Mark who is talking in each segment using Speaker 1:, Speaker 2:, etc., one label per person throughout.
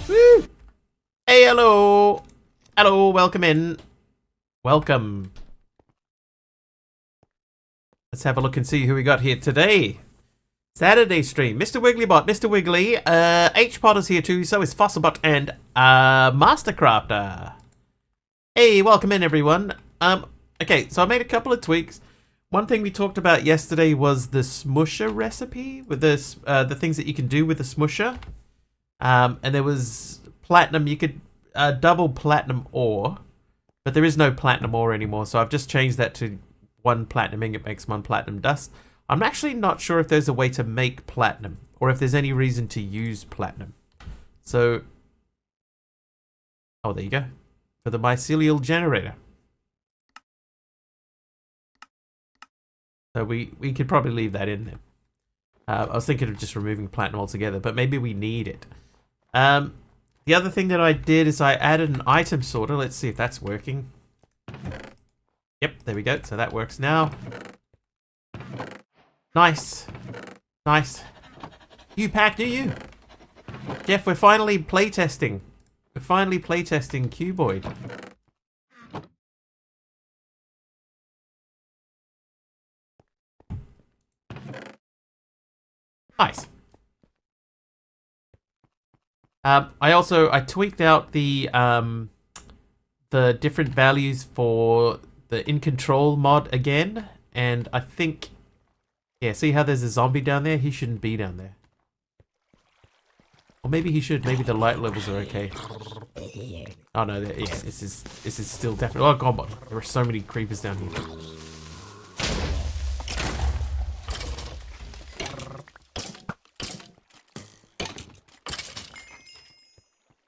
Speaker 1: Woo! Hey, hello! Hello, welcome in. Welcome. Let's have a look and see who we got here today. Saturday stream. Mr. Wigglybot, Mr. Wiggly, H-Potter's here too, so is Fossilbot and Mastercrafter. Hey, welcome in everyone. Okay, so I made a couple of tweaks. One thing we talked about yesterday was the smusher recipe with this, the things that you can do with the smusher. And there was platinum, you could double platinum ore, but there is no platinum ore anymore, so I've just changed that to one platinum ingot makes one platinum dust. I'm actually not sure if there's a way to make platinum, or if there's any reason to use platinum. So, oh, there you go. For the mycelial generator. So we could probably leave that in there. I was thinking of just removing platinum altogether, but maybe we need it. The other thing that I did is I added an item sorter. Let's see if that's working. Yep, there we go. So that works now. Nice. Nice. You pack, do you? Jeff, we're finally playtesting. We're finally playtesting Cuboid. Nice. I tweaked out the different values for the In Control mod again, and I think, yeah, see how there's a zombie down there? He shouldn't be down there. Or maybe he should. Maybe the light levels are okay. Oh no, yeah, this is still definitely. Oh god, there are so many creepers down here.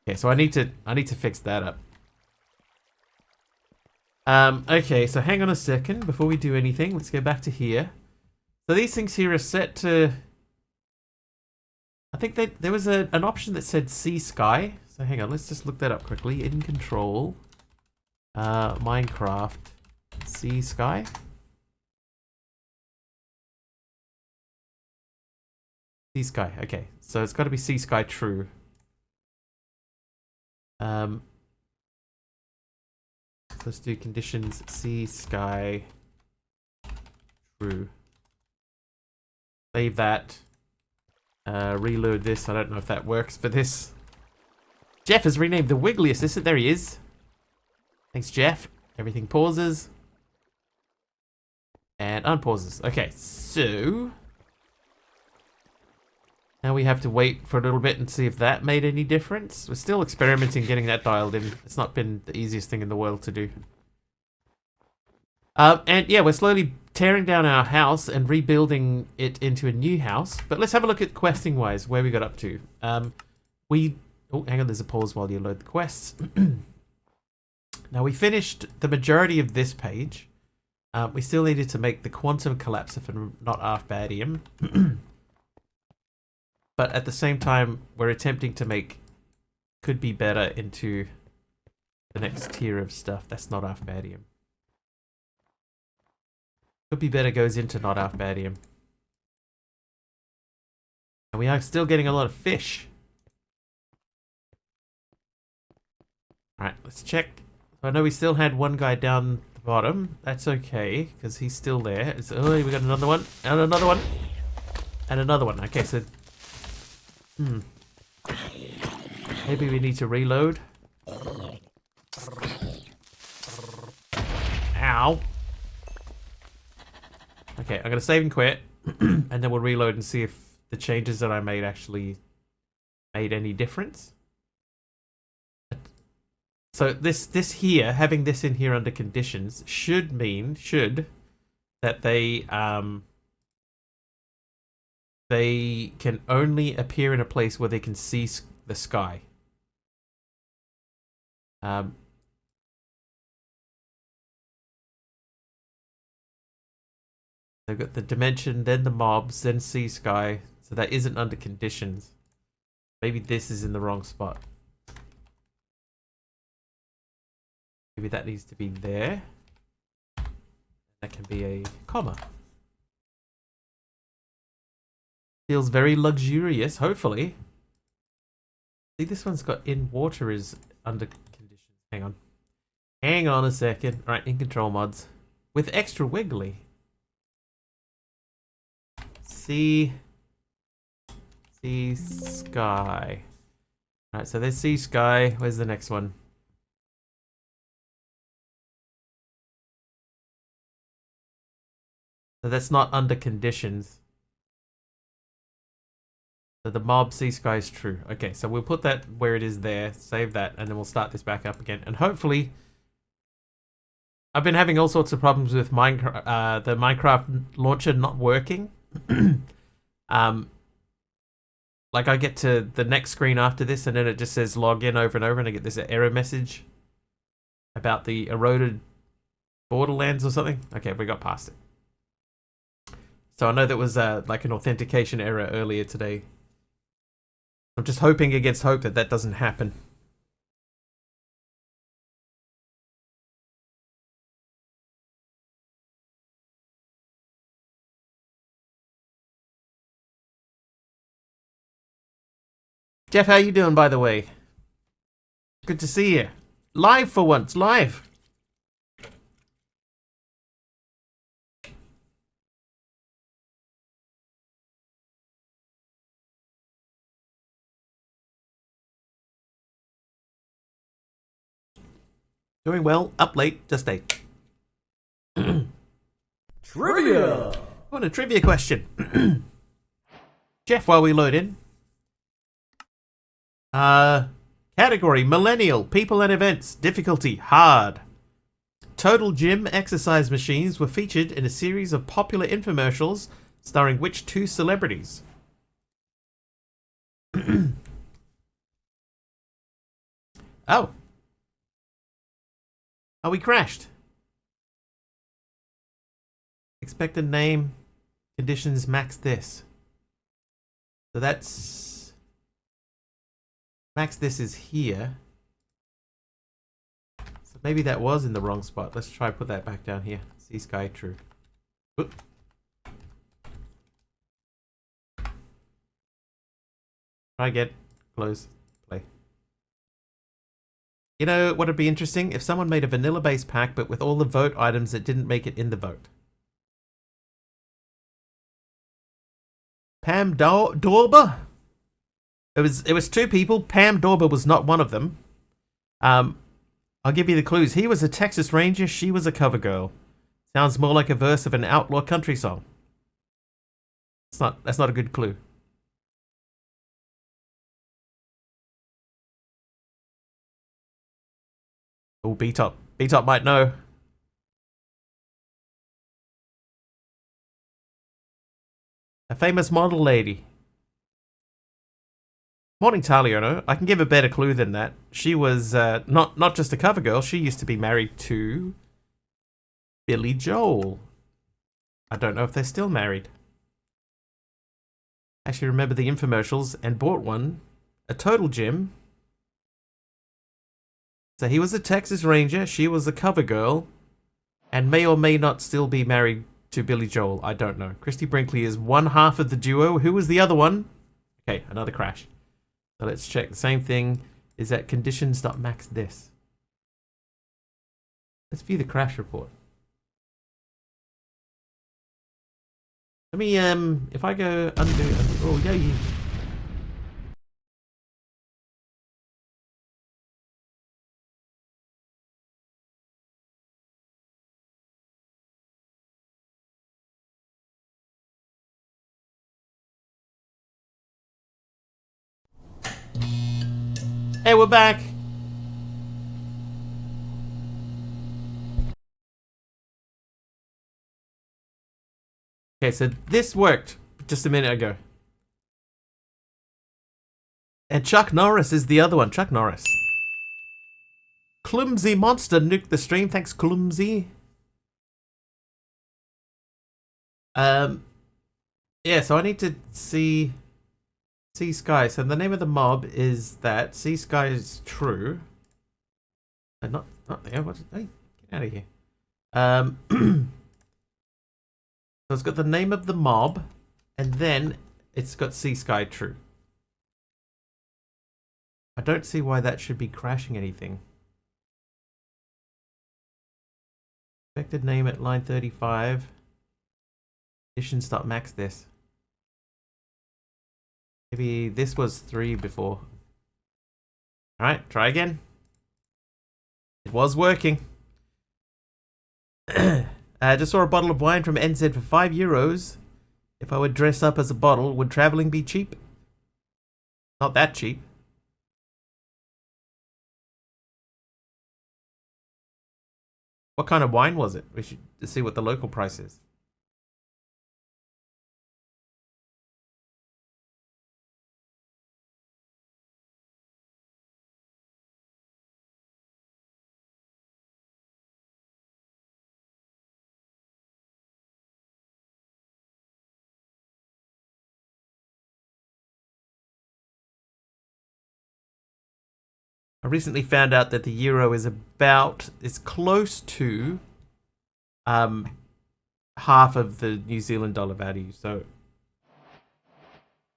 Speaker 1: Okay, so I need to fix that up. Okay, so hang on a second before we do anything. Let's go back to here. So these things here are set to. I think there was an option that said sea sky. So hang on, let's just look that up quickly. In Control, Minecraft, sea sky. Sea sky. Okay, so it's got to be sea sky true. Let's do conditions sea sky true. Save that. Reload this. I don't know if that works for this. Jeff has renamed the Wiggliest. Isn't there? He is. Thanks, Jeff. Everything pauses and unpauses. Okay, so now we have to wait for a little bit and see if that made any difference. We're still experimenting getting that dialed in. It's not been the easiest thing in the world to do. And yeah, we're slowly tearing down our house and rebuilding it into a new house. But let's have a look at questing wise, where we got up to. Oh, hang on, there's a pause while you load the quests. Now we finished the majority of this page. We still needed to make the quantum collapse for not Arfbadium. But at the same time, we're attempting to make could be better into the next tier of stuff. That's not Arfbadium. Could be better goes into not Arfbadium. And we are still getting a lot of fish. Alright, let's check. I know we still had one guy down the bottom. That's okay, because he's still there. Oh, we got another one. And another one. And another one. Okay, so maybe we need to reload. Ow. Okay, I'm gonna save and quit, and then we'll reload and see if the changes that I made actually made any difference. So this here, having this in here under conditions, should that they can only appear in a place where they can see the sky. They've got the dimension, then the mobs, then sea sky. So that isn't under conditions. Maybe this is in the wrong spot. Maybe that needs to be there. That can be a comma. Feels very luxurious, hopefully. See, this one's got in water is under conditions. Hang on. Hang on a second. Alright, in control mods. With extra wiggly. Sea sky. Alright, so there's sea sky. Where's the next one? So that's not under conditions. So the mob sea sky is true. Okay, so we'll put that where it is there, save that, and then we'll start this back up again. And hopefully, I've been having all sorts of problems with Minecraft, the Minecraft launcher not working. Like I get to the next screen after this, and then it just says log in over and over, and I get this error message about the eroded borderlands or something. Okay, we got past it. So I know that was like an authentication error earlier today. I'm just hoping against hope that that doesn't happen. Jeff, how you doing, by the way? Good to see you. Live for once, live. Doing well, up late, just late.
Speaker 2: Trivia!
Speaker 1: What a trivia question. Jeff, while we load in. Category, millennial, people and events, difficulty, hard. Total gym exercise machines were featured in a series of popular infomercials starring which two celebrities? Oh. Oh, we crashed. Expected name, conditions, max this. So that's... Max this is here. So maybe that was in the wrong spot. Let's try put that back down here. Sea sky, true. Oop. Try again. Close. Play. You know what would be interesting? If someone made a vanilla-based pack, but with all the vote items that didn't make it in the vote. Pam Dorber? It was two people. Pam Dorber was not one of them. I'll give you the clues. He was a Texas Ranger. She was a cover girl. Sounds more like a verse of an outlaw country song. That's not a good clue. Oh, B-Top. B-Top might know. A famous model lady. Morning, Taliono. I can give a better clue than that. She was not just a cover girl. She used to be married to Billy Joel. I don't know if they're still married. Actually remember the infomercials and bought one. A total gym. So he was a Texas Ranger, she was a cover girl, and may or may not still be married to Billy Joel. I don't know. Christy Brinkley is one half of the duo. Who was the other one? Okay, another crash. So let's check the same thing. Is that conditions.max this? Let's view the crash report. Let me, if I go undo, oh, yeah. Hey, we're back. Okay, so this worked just a minute ago. And Chuck Norris is the other one. Chuck Norris. Clumsy Monster nuked the stream. Thanks, Clumsy. Yeah, so I need to see Sky. So the name of the mob is that. Sea Sky is true. Not there. What? Hey, get out of here. So it's got the name of the mob, and then it's got Sea Sky true. I don't see why that should be crashing anything. Expected name at line 35. Conditions.max this. Maybe this was 3 before. Alright, try again. It was working. Just saw a bottle of wine from NZ for €5. If I would dress up as a bottle, would travelling be cheap? Not that cheap. What kind of wine was it? We should see what the local price is. I recently found out that the euro is close to half of the New Zealand dollar value. So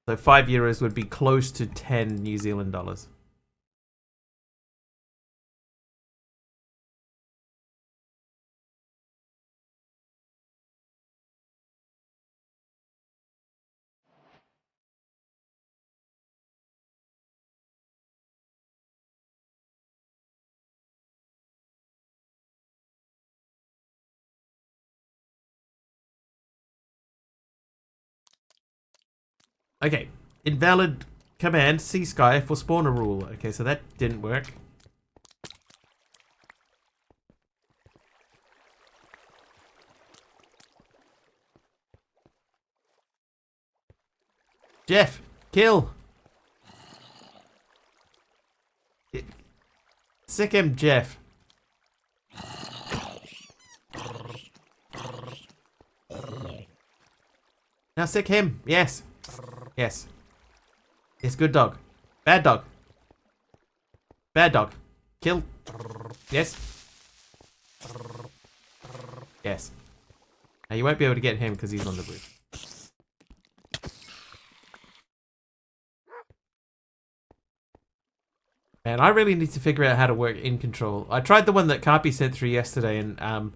Speaker 1: €5 would be close to 10 New Zealand dollars. Okay, invalid command Sea Sky for spawner rule. Okay, so that didn't work. Jeff, kill. Sick him, Jeff. Now sick him. Yes. Yes. Yes, good dog. Bad dog. Bad dog. Kill. Yes. Yes. Now you won't be able to get him because he's on the roof. Man, I really need to figure out how to work in control. I tried the one that Carpy sent through yesterday, and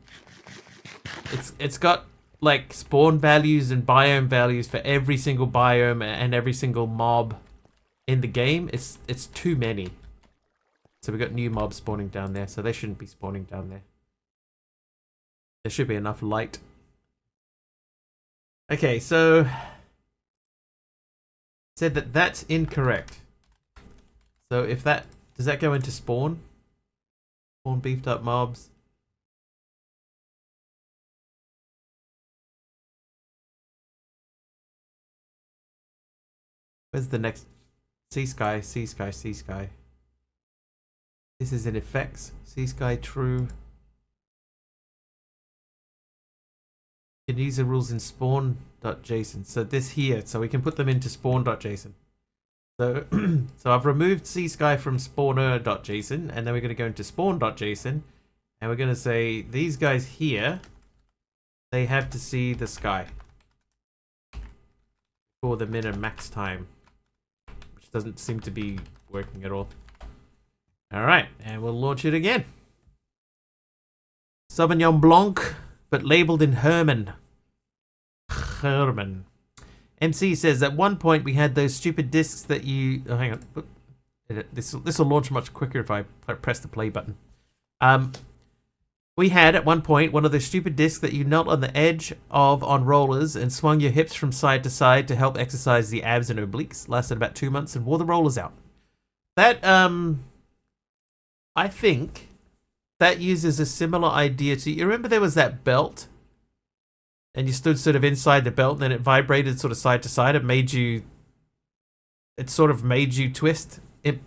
Speaker 1: it's got like spawn values and biome values for every single biome and every single mob in the game. It's too many. So we got new mobs spawning down there, so they shouldn't be spawning down there. There should be enough light. Okay, so said that that's incorrect. So if that does that go into spawn? Spawn beefed up mobs. Where's the next? Sea Sky, Sea Sky, Sea Sky. This is in effects. Sea Sky true. You can use the rules in spawn.json. So this here, so we can put them into spawn.json. So, so I've removed Sea Sky from spawner.json, and then we're going to go into spawn.json, and we're going to say these guys here, they have to see the sky for the min and max time, which doesn't seem to be working at all. All right, and we'll launch it again. Sauvignon Blanc, but labeled in Herman. Herman. MC says at one point we had those stupid discs that you. Oh, hang on. This will launch much quicker if I press the play button. We had at one point one of those stupid discs that you knelt on the edge of on rollers and swung your hips from side to side to help exercise the abs and obliques. Lasted about 2 months and wore the rollers out. That I think that uses a similar idea to. You remember there was that belt, and you stood sort of inside the belt, and then it vibrated sort of side to side. It sort of made you twist in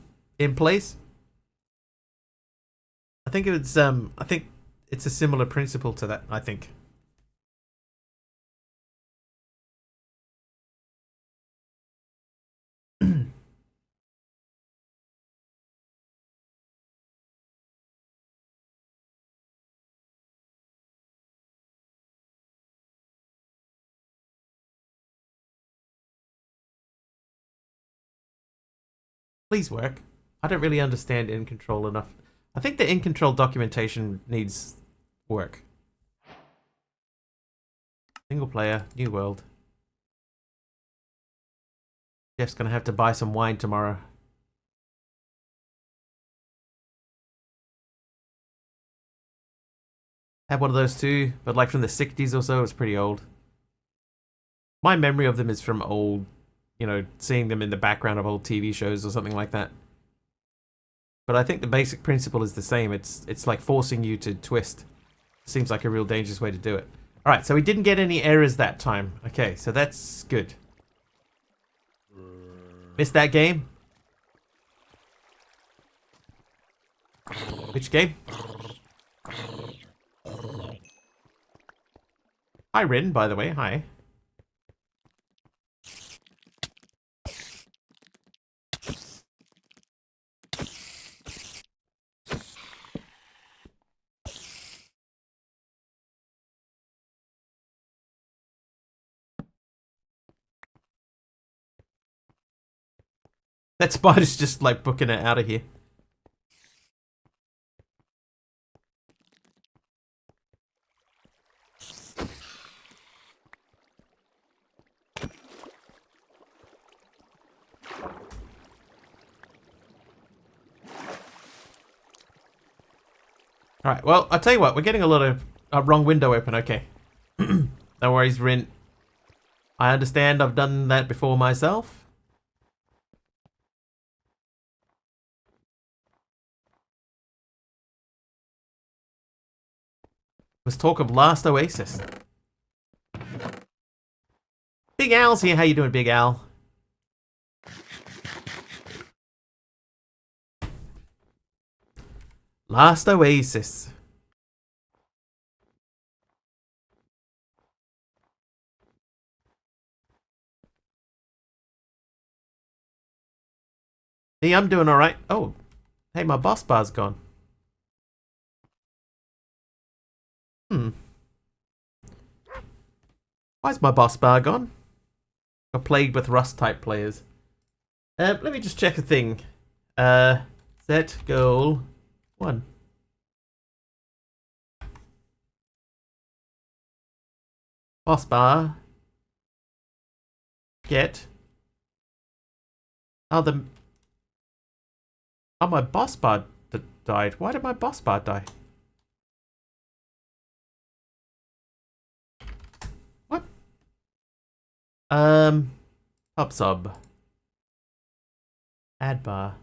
Speaker 1: place. I think it's a similar principle to that, I think. Please work. I don't really understand in control enough. I think the in control documentation needs work. Single player, new world. Jeff's gonna have to buy some wine tomorrow. Had one of those too, but like from the 60s or so, it's pretty old. My memory of them is from old, you know, seeing them in the background of old TV shows or something like that. But I think the basic principle is the same. It's like forcing you to twist. Seems like a real dangerous way to do it. Alright, so we didn't get any errors that time. Okay, so that's good. Missed that game? Which game? Hi, Rin, by the way. Hi. That spider's just like booking it out of here. Alright, well, I'll tell you what, we're getting a lot of wrong window open, okay. No worries, Rin. I understand, I've done that before myself. Let's talk of Last Oasis. Big Al's here, how you doing, Big Al? Last Oasis. Hey, I'm doing alright. Oh, hey, my boss bar's gone. Why's my boss bar gone? I'm plagued with Rust type players. Let me just check a thing. Set goal 1. Boss bar. Get. Oh, my boss bar died. Why did my boss bar die? What? Pub sub. Add bar.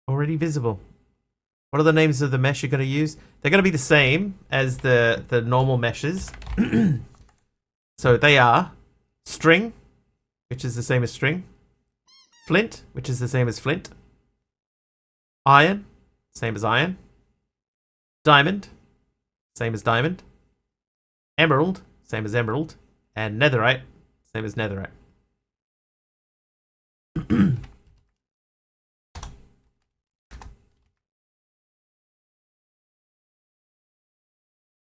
Speaker 1: Already visible. What are the names of the mesh you're going to use? They're going to be the same as the normal meshes. So they are string, which is the same as string. Flint, which is the same as flint. Iron, same as iron. Diamond, same as diamond. Emerald, same as emerald. And netherite, same as netherite.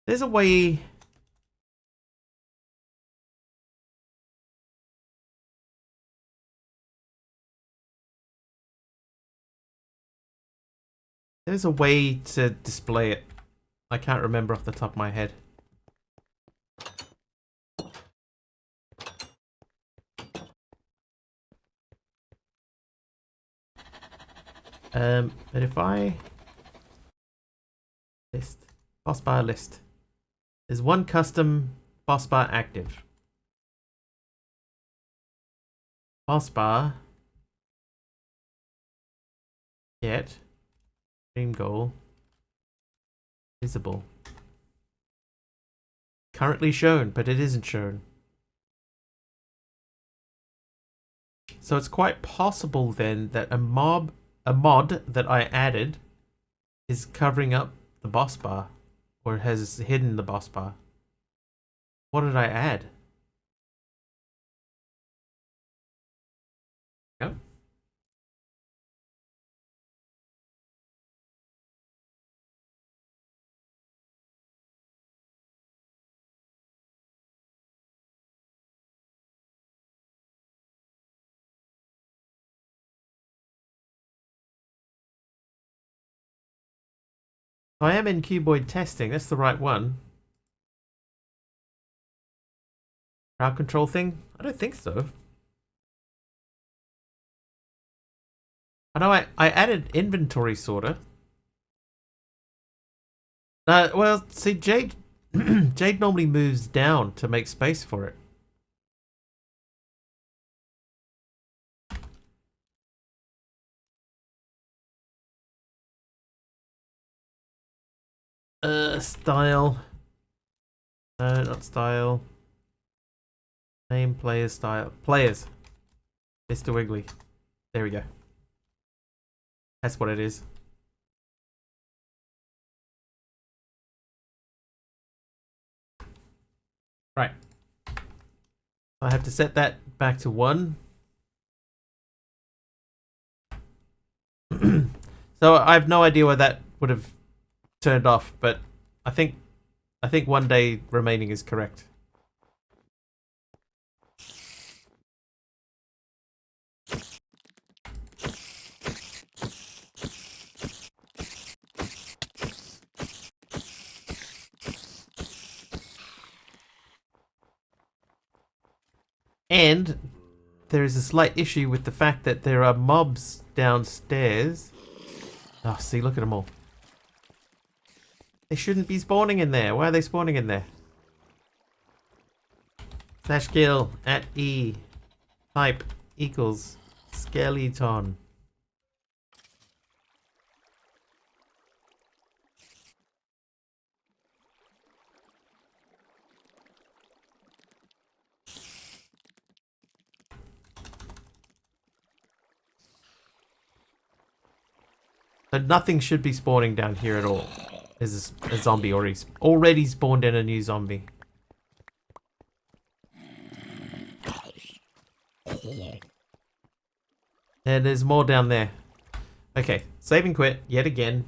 Speaker 1: There's a way... There's a way to display it. I can't remember off the top of my head. But if I... List. Boss bar list. There's one custom boss bar active. Boss bar. Get. Dream goal. Visible. Currently shown, but it isn't shown. So it's quite possible then that a mod that I added is covering up the boss bar. Or has hidden the boss bar. What did I add? Yep. I am in Cuboid testing. That's the right one. Crowd control thing? I don't think so. I know I added inventory sorter. Well, see, Jade Jade normally moves down to make space for it. Style. No, not style. Name, players, style. Players. Mr. Wiggly. There we go. That's what it is. Right. I have to set that back to 1. So I have no idea why that would have turned off, but I think 1 day remaining is correct. And there is a slight issue with the fact that there are mobs downstairs. Oh, see, look at them all. They shouldn't be spawning in there. Why are they spawning in there? Slash kill at E. Type equals skeleton. So nothing should be spawning down here at all. There's a zombie already spawned in a new zombie. And there's more down there. Okay, save and quit yet again.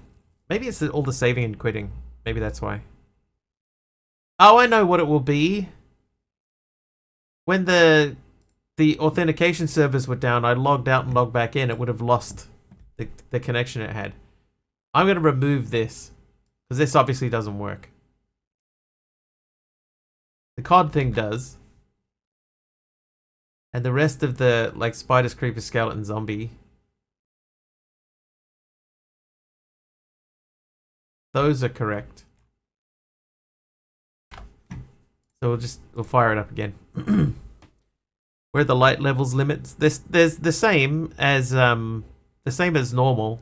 Speaker 1: Maybe it's all the saving and quitting. Maybe that's why. Oh, I know what it will be. When the authentication servers were down, I logged out and logged back in. It would have lost the connection it had. I'm going to remove this because this obviously doesn't work. The COD thing does. And the rest of the, like, spiders, creeper, skeleton, zombie. Those are correct. So we'll fire it up again. Where the light levels limits, there's the same as normal.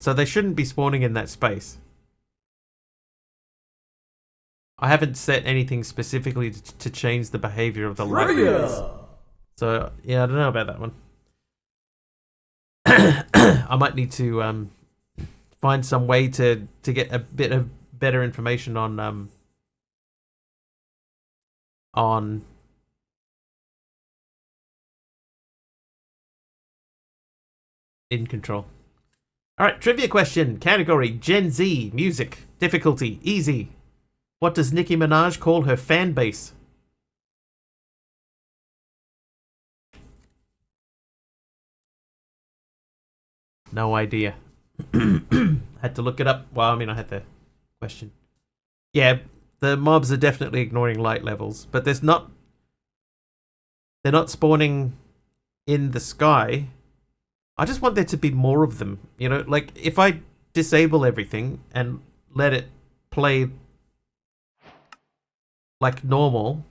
Speaker 1: So they shouldn't be spawning in that space. I haven't set anything specifically to change the behavior of the light levels. So yeah, I don't know about that one. I might need to find some way to get a bit of better information on in control. Alright, trivia question. Category Gen Z. Music. Difficulty easy. What does Nicki Minaj call her fan base? No idea. Had to look it up. Well, I mean, I had the question. Yeah, the mobs are definitely ignoring light levels, but they're not spawning in the sky. I just want there to be more of them. You know, like if I disable everything and let it play like normal.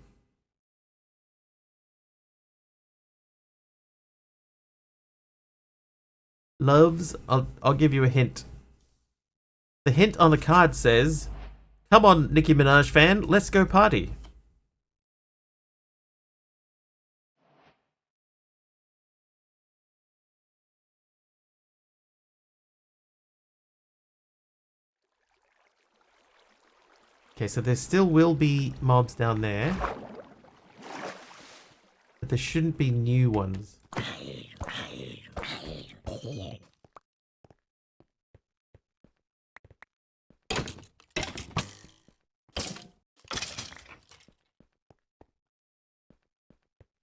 Speaker 1: Loves, I'll give you a hint. The hint on the card says, "Come on, Nicki Minaj fan, let's go party." Okay, so there still will be mobs down there. But there shouldn't be new ones.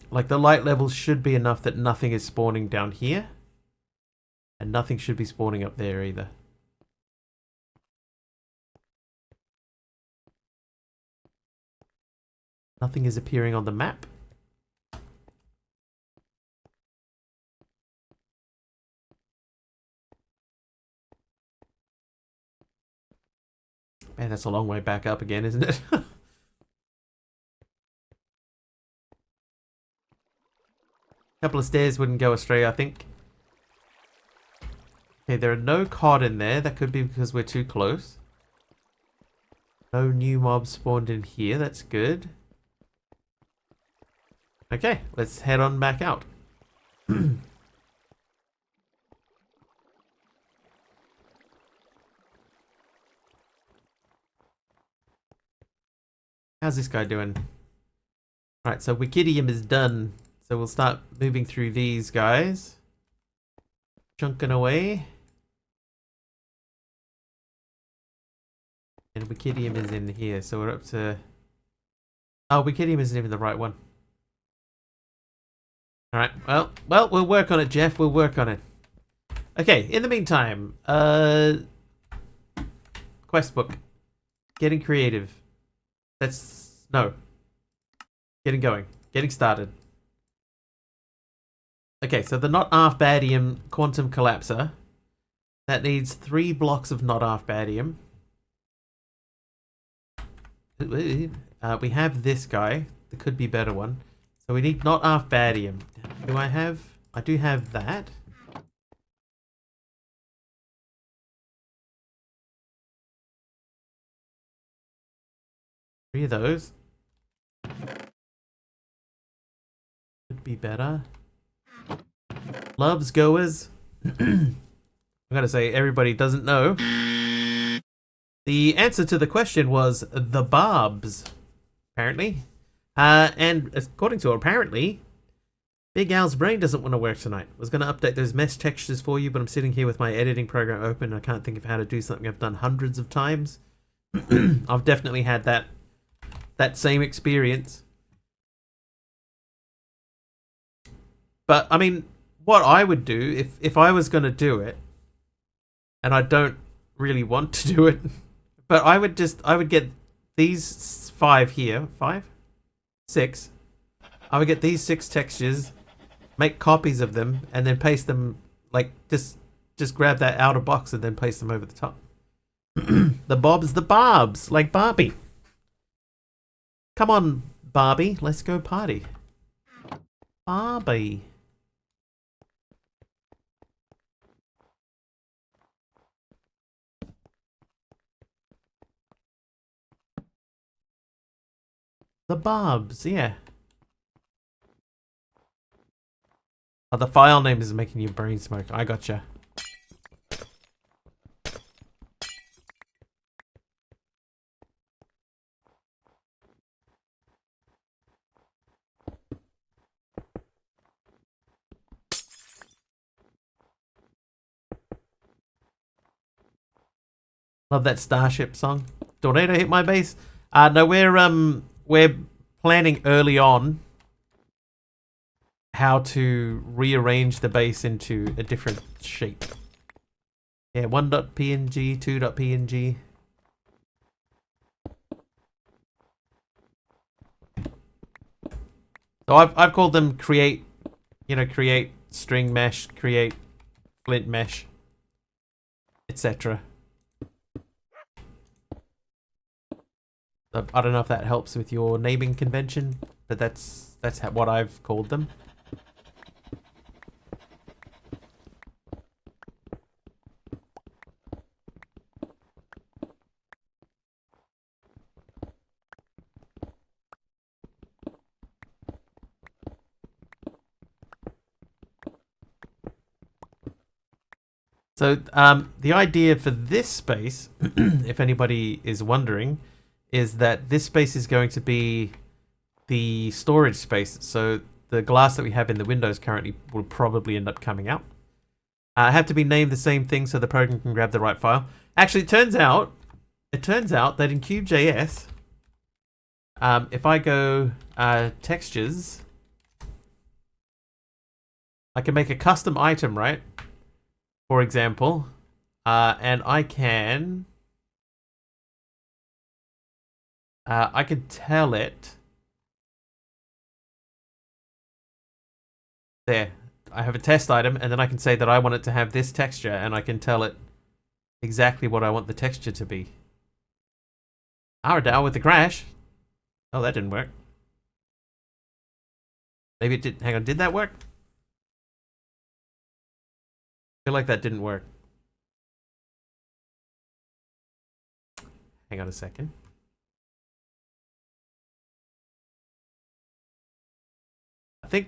Speaker 1: Like, the light levels should be enough that nothing is spawning down here. And nothing should be spawning up there either. Nothing is appearing on the map. Man, that's a long way back up again, isn't it? Couple of stairs wouldn't go astray, I think. Okay, there are no cod in there. That could be because we're too close. No new mobs spawned in here. That's good. Okay, let's head on back out. How's this guy doing? Alright, so Wikidium is done. So we'll start moving through these guys. Chunking away. And Wikidium is in here, so we're up to... Oh, Wikidium isn't even the right one. Alright, well, we'll work on it, Jeff. We'll work on it. Okay, in the meantime, quest book. Getting creative. No. Getting going. Getting started. Okay, so the not-arf-badium quantum collapser. That needs 3 blocks of not-arf-badium. We have this guy. There could be a better one. So we need not-arf-badium. Do I have... I do have that. Three of those. Could be better. Loves goers. I gotta say, everybody doesn't know. The answer to the question was the barbs, apparently. And according to apparently, Big Al's brain doesn't want to work tonight. I was going to update those mesh textures for you, but I'm sitting here with my editing program open and I can't think of how to do something I've done hundreds of times. I've definitely had that same experience. But, I mean, what I would do, if I was going to do it, and I don't really want to do it, but I would get these 5 here. 5? 6. I would get these 6 textures, make copies of them, and then paste them, like, just grab that outer box and then paste them over the top. The barbs, like Barbie. Come on, Barbie, let's go party. Barbie. The barbs, yeah. Oh, the file name is making your brain smoke. I gotcha. Love that Starship song. Tornado hit my base. No, we're planning early on how to rearrange the base into a different shape. Yeah, 1.png, 2.png. So I've called them create string mesh, create flint mesh, etc. I don't know if that helps with your naming convention, but that's what I've called them. So the idea for this space, if anybody is wondering, is that this space is going to be the storage space. So the glass that we have in the windows currently will probably end up coming out. Have to be named the same thing so the program can grab the right file. Actually, it turns out that in Cube.js, if I go textures, I can make a custom item, right? For example, and I can tell it there. I have a test item, and then I can say that I want it to have this texture, and I can tell it exactly what I want the texture to be. Aradao with the crash. Oh, that didn't work. Maybe it did. Hang on, did that work? I feel like that didn't work. Hang on a second. I think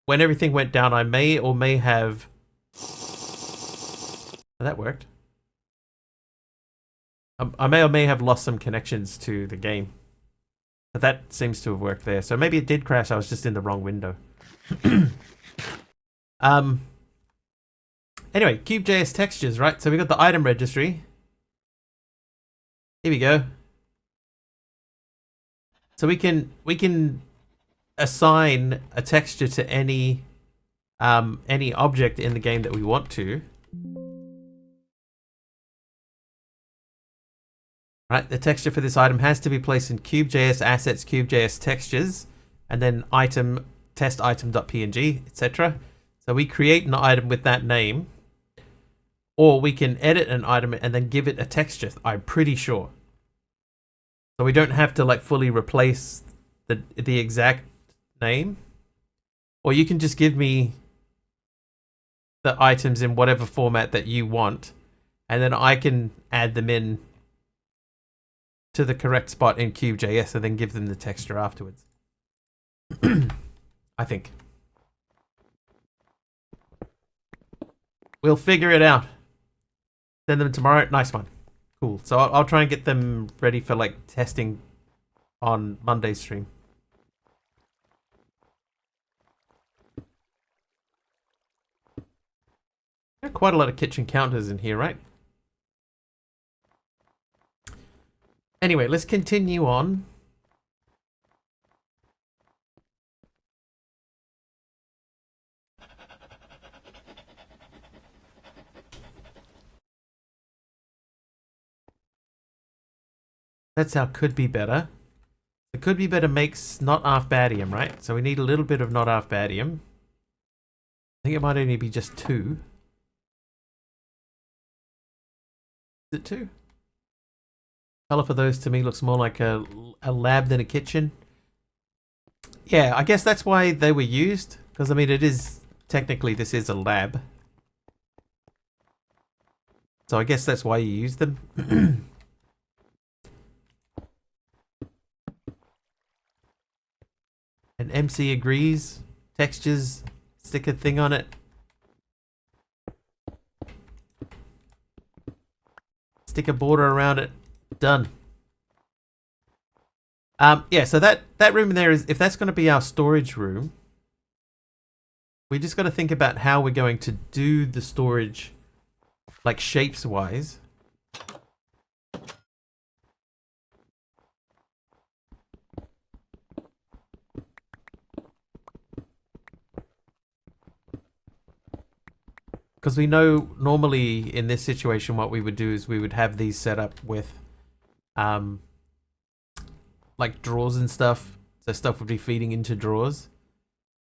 Speaker 1: when everything went down, I may or may have... Oh, that worked. I may or may have lost some connections to the game. But that seems to have worked there. So maybe it did crash, I was just in the wrong window. Anyway, Cube.js textures, right? So we got the item registry. Here we go. So we can assign a texture to any object in the game that we want to. Right, the texture for this item has to be placed in Cube.js assets, Cube.js textures, and then item test item.png, etc. So we create an item with that name, or we can edit an item and then give it a texture. I'm pretty sure. So we don't have to like fully replace the exact name, or you can just give me the items in whatever format that you want, and then I can add them in to the correct spot in Cube.js and then give them the texture afterwards. I think. We'll figure it out. Send them tomorrow. Nice one. Cool. So I'll try and get them ready for like testing on Monday's stream. There are quite a lot of kitchen counters in here, right? Anyway, let's continue on. That's how could be better. The could be better makes not half badium, right? So we need a little bit of not half badium. I think it might only be just 2. Is it 2? Color for those to me looks more like a lab than a kitchen. Yeah, I guess that's why they were used. Because, I mean, it is... Technically, this is a lab. So I guess that's why you use them. And MC agrees. Textures. Stick a thing on it. Stick a border around it. Done. Yeah, so that room in there is, if that's going to be our storage room, we just got to think about how we're going to do the storage, like shapes wise. Because we know normally in this situation what we would do is we would have these set up with like drawers and stuff. So stuff would be feeding into drawers.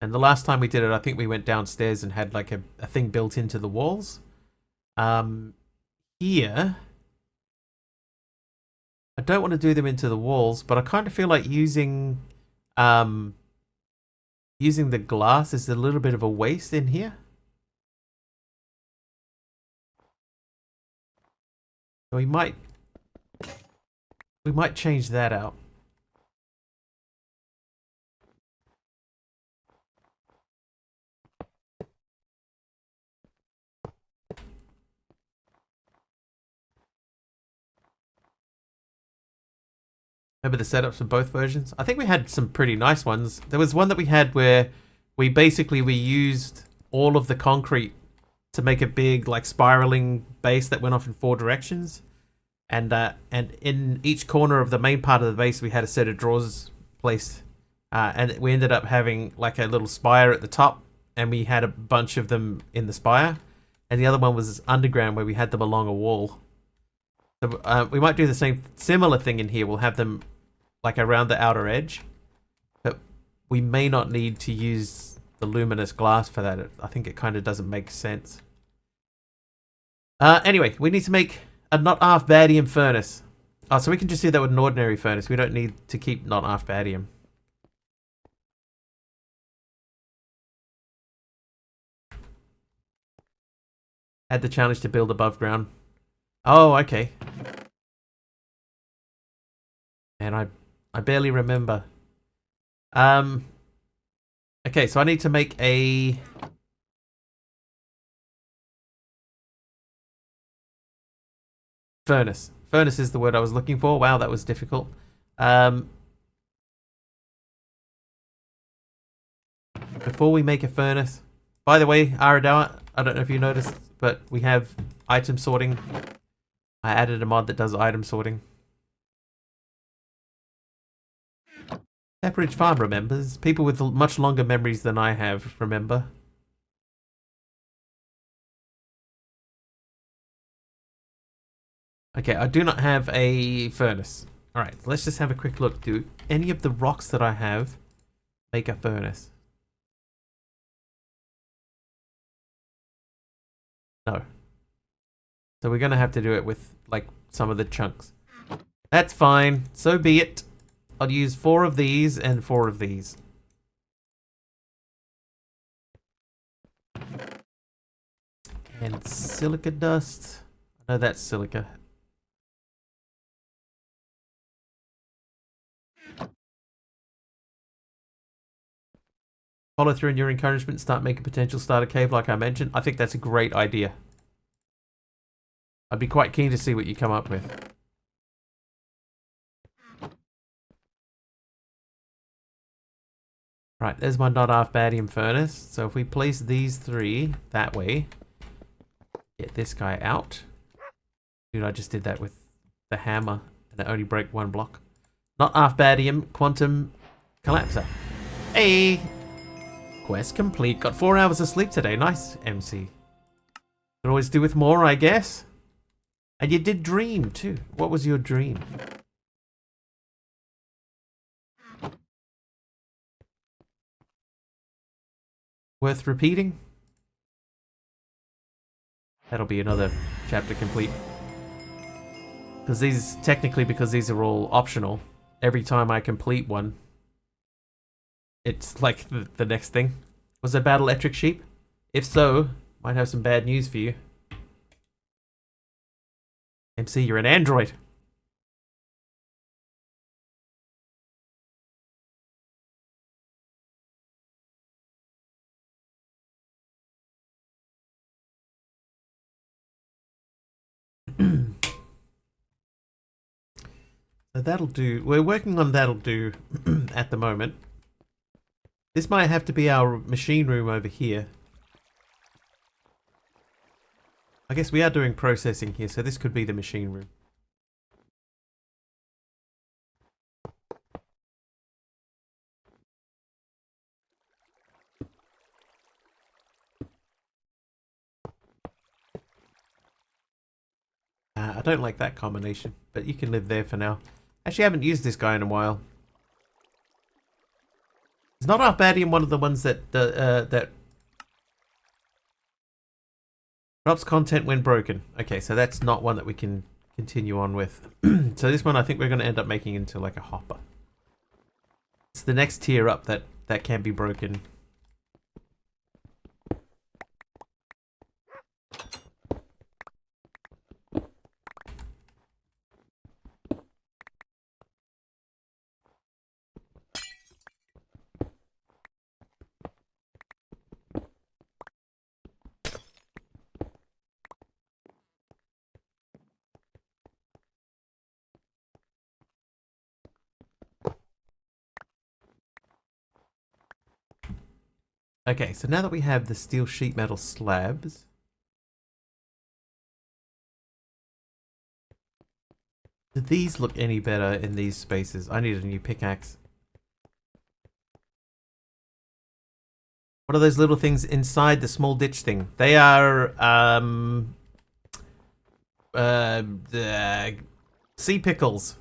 Speaker 1: And the last time we did it, I think we went downstairs and had like a thing built into the walls. Here, I don't want to do them into the walls, but I kind of feel like using the glass is a little bit of a waste in here. So we might change that out. Remember the setups for both versions? I think we had some pretty nice ones. There was one that we had where we used all of the concrete to make a big like spiraling base that went off in 4 directions. And in each corner of the main part of the base, we had a set of drawers placed. And we ended up having like a little spire at the top, and we had a bunch of them in the spire. And the other one was underground where we had them along a wall. So we might do the similar thing in here. We'll have them like around the outer edge. But we may not need to use the luminous glass for that. I think it kind of doesn't make sense. Anyway, we need to make a not half badium furnace. Oh, so we can just do that with an ordinary furnace. We don't need to keep not half badium. Had the challenge to build above ground. Oh, okay. And I barely remember. Okay, so I need to make a furnace. Furnace is the word I was looking for. Wow, that was difficult. Before we make a furnace, by the way, Aradawa, I don't know if you noticed, but we have item sorting. I added a mod that does item sorting. Pepperidge Farm remembers. People with much longer memories than I have remember. Okay, I do not have a furnace. Alright, let's just have a quick look. Do any of the rocks that I have make a furnace? No. So we're going to have to do it with, like, some of the chunks. That's fine. So be it. I'll use 4 of these and 4 of these. And silica dust. No, that's silica. Follow through on your encouragement. Start making potential starter cave like I mentioned. I think that's a great idea. I'd be quite keen to see what you come up with. Right, there's my not half badium furnace. So if we place these 3 that way, get this guy out. Dude, I just did that with the hammer and it only broke 1 block. Not half badium, quantum collapser. Hey! Quest complete. Got 4 hours of sleep today. Nice, MC. Could always do with more, I guess. And you did dream too. What was your dream? Worth repeating? That'll be another chapter complete. Because these are all optional. Every time I complete one, it's like the next thing. Was there bad electric sheep? If so, might have some bad news for you. MC, you're an android. So that'll do. We're working on that'll do at the moment. This might have to be our machine room over here. I guess we are doing processing here, so this could be the machine room. I don't like that combination, but you can live there for now. Actually, I haven't used this guy in a while. It's not half badium, one of the ones that that drops content when broken. Okay, so that's not one that we can continue on with. So this one I think we're going to end up making into like a hopper. It's the next tier up that can be broken. Okay, so now that we have the steel sheet metal slabs, do these look any better in these spaces? I need a new pickaxe. What are those little things inside the small ditch thing? They are sea pickles.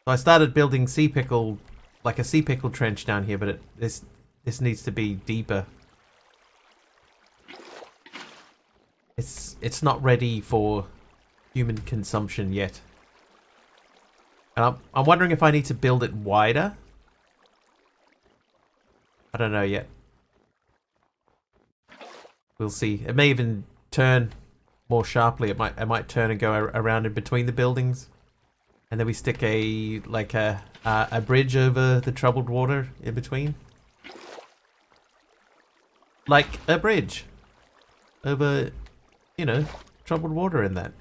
Speaker 1: So I started building sea pickle, like a sea pickle trench down here, but this needs to be deeper. It's not ready for human consumption yet. And I'm wondering if I need to build it wider. I don't know yet. We'll see. It may even turn more sharply. It might turn and go around in between the buildings. And then we stick a bridge over the troubled water in between. Like a bridge over, you know, troubled water in that.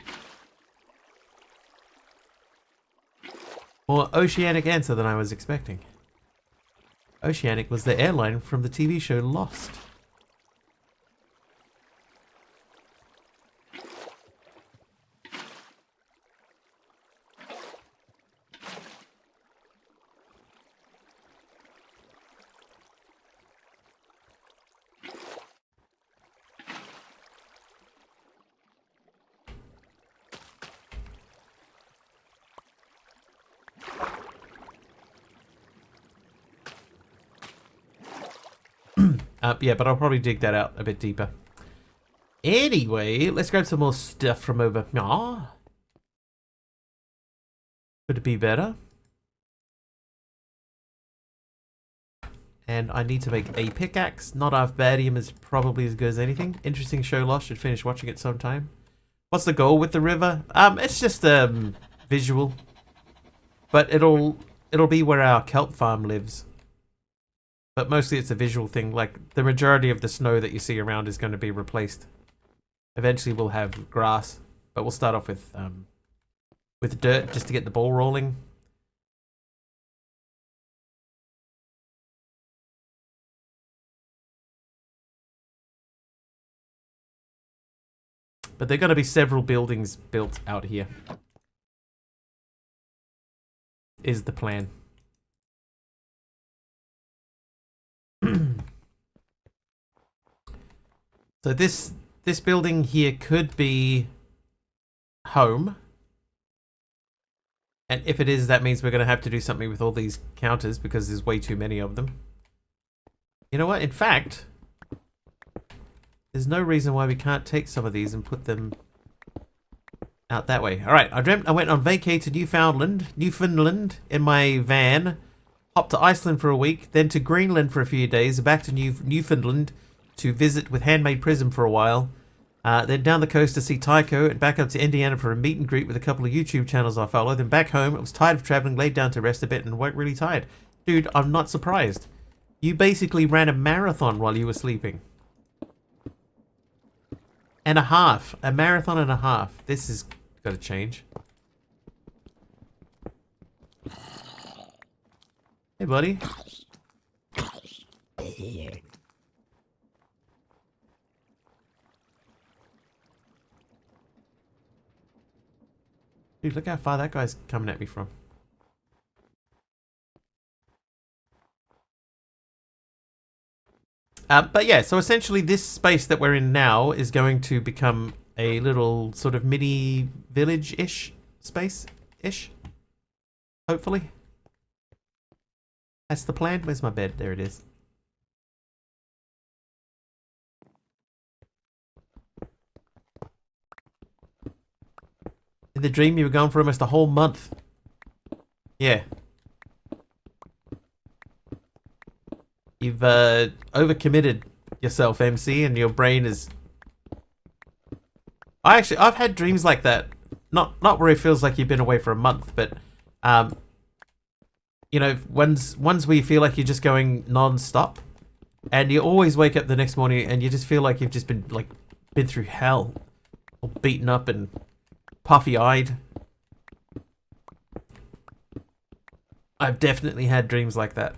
Speaker 1: More oceanic answer than I was expecting. Oceanic was the airline from the TV show Lost. Yeah, but I'll probably dig that out a bit deeper. Anyway, let's grab some more stuff from over. Ah, could it be better? And I need to make a pickaxe. Not Arvbadium is probably as good as anything. Interesting show, Lost. Should finish watching it sometime. What's the goal with the river? It's just visual, but it'll be where our kelp farm lives. But mostly it's a visual thing. Like, the majority of the snow that you see around is going to be replaced. Eventually we'll have grass, but we'll start off with dirt just to get the ball rolling. But there are going to be several buildings built out here. Is the plan. So this building here could be home. And if it is, that means we're going to have to do something with all these counters because there's way too many of them. You know what? In fact, there's no reason why we can't take some of these and put them out that way. All right, I went on vacay to Newfoundland in my van, hopped to Iceland for a week, then to Greenland for a few days, back to Newfoundland to visit with Handmade Prism for a while, then down the coast to see Tycho, and back up to Indiana for a meet and greet with a couple of YouTube channels I follow, then back home. I was tired of traveling, laid down to rest a bit, and woke really tired. Dude, I'm not surprised. You basically ran a marathon while you were sleeping. And a half. A marathon and a half. This has got to change. Hey, buddy. Dude, look how far that guy's coming at me from. But yeah, so essentially this space that we're in now is going to become a little sort of mini village-ish space-ish. Hopefully. That's the plan. Where's my bed? There it is. In the dream, you were gone for almost a whole month. Yeah. You've overcommitted yourself, MC, and your brain is... I've had dreams like that. Not where it feels like you've been away for a month, but you know, ones where you feel like you're just going non-stop, and you always wake up the next morning and you just feel like you've just been through hell, all beaten up and puffy-eyed. I've definitely had dreams like that.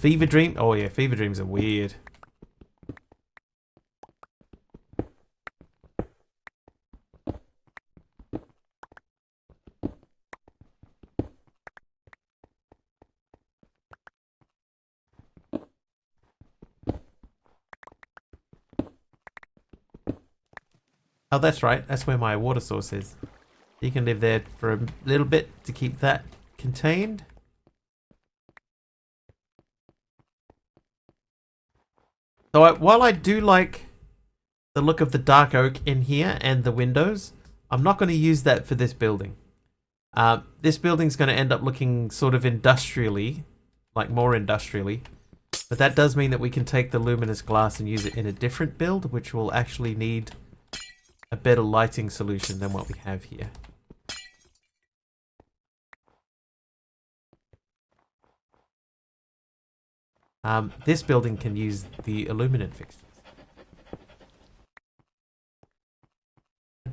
Speaker 1: Fever dream. Oh yeah, fever dreams are weird. Oh, that's right. That's where my water source is. You can live there for a little bit to keep that contained. So while I do like the look of the dark oak in here and the windows, I'm not going to use that for this building. This building's going to end up looking sort of industrially, like more industrially. But that does mean that we can take the luminous glass and use it in a different build, which will actually need a better lighting solution than what we have here. This building can use the illuminant fixtures.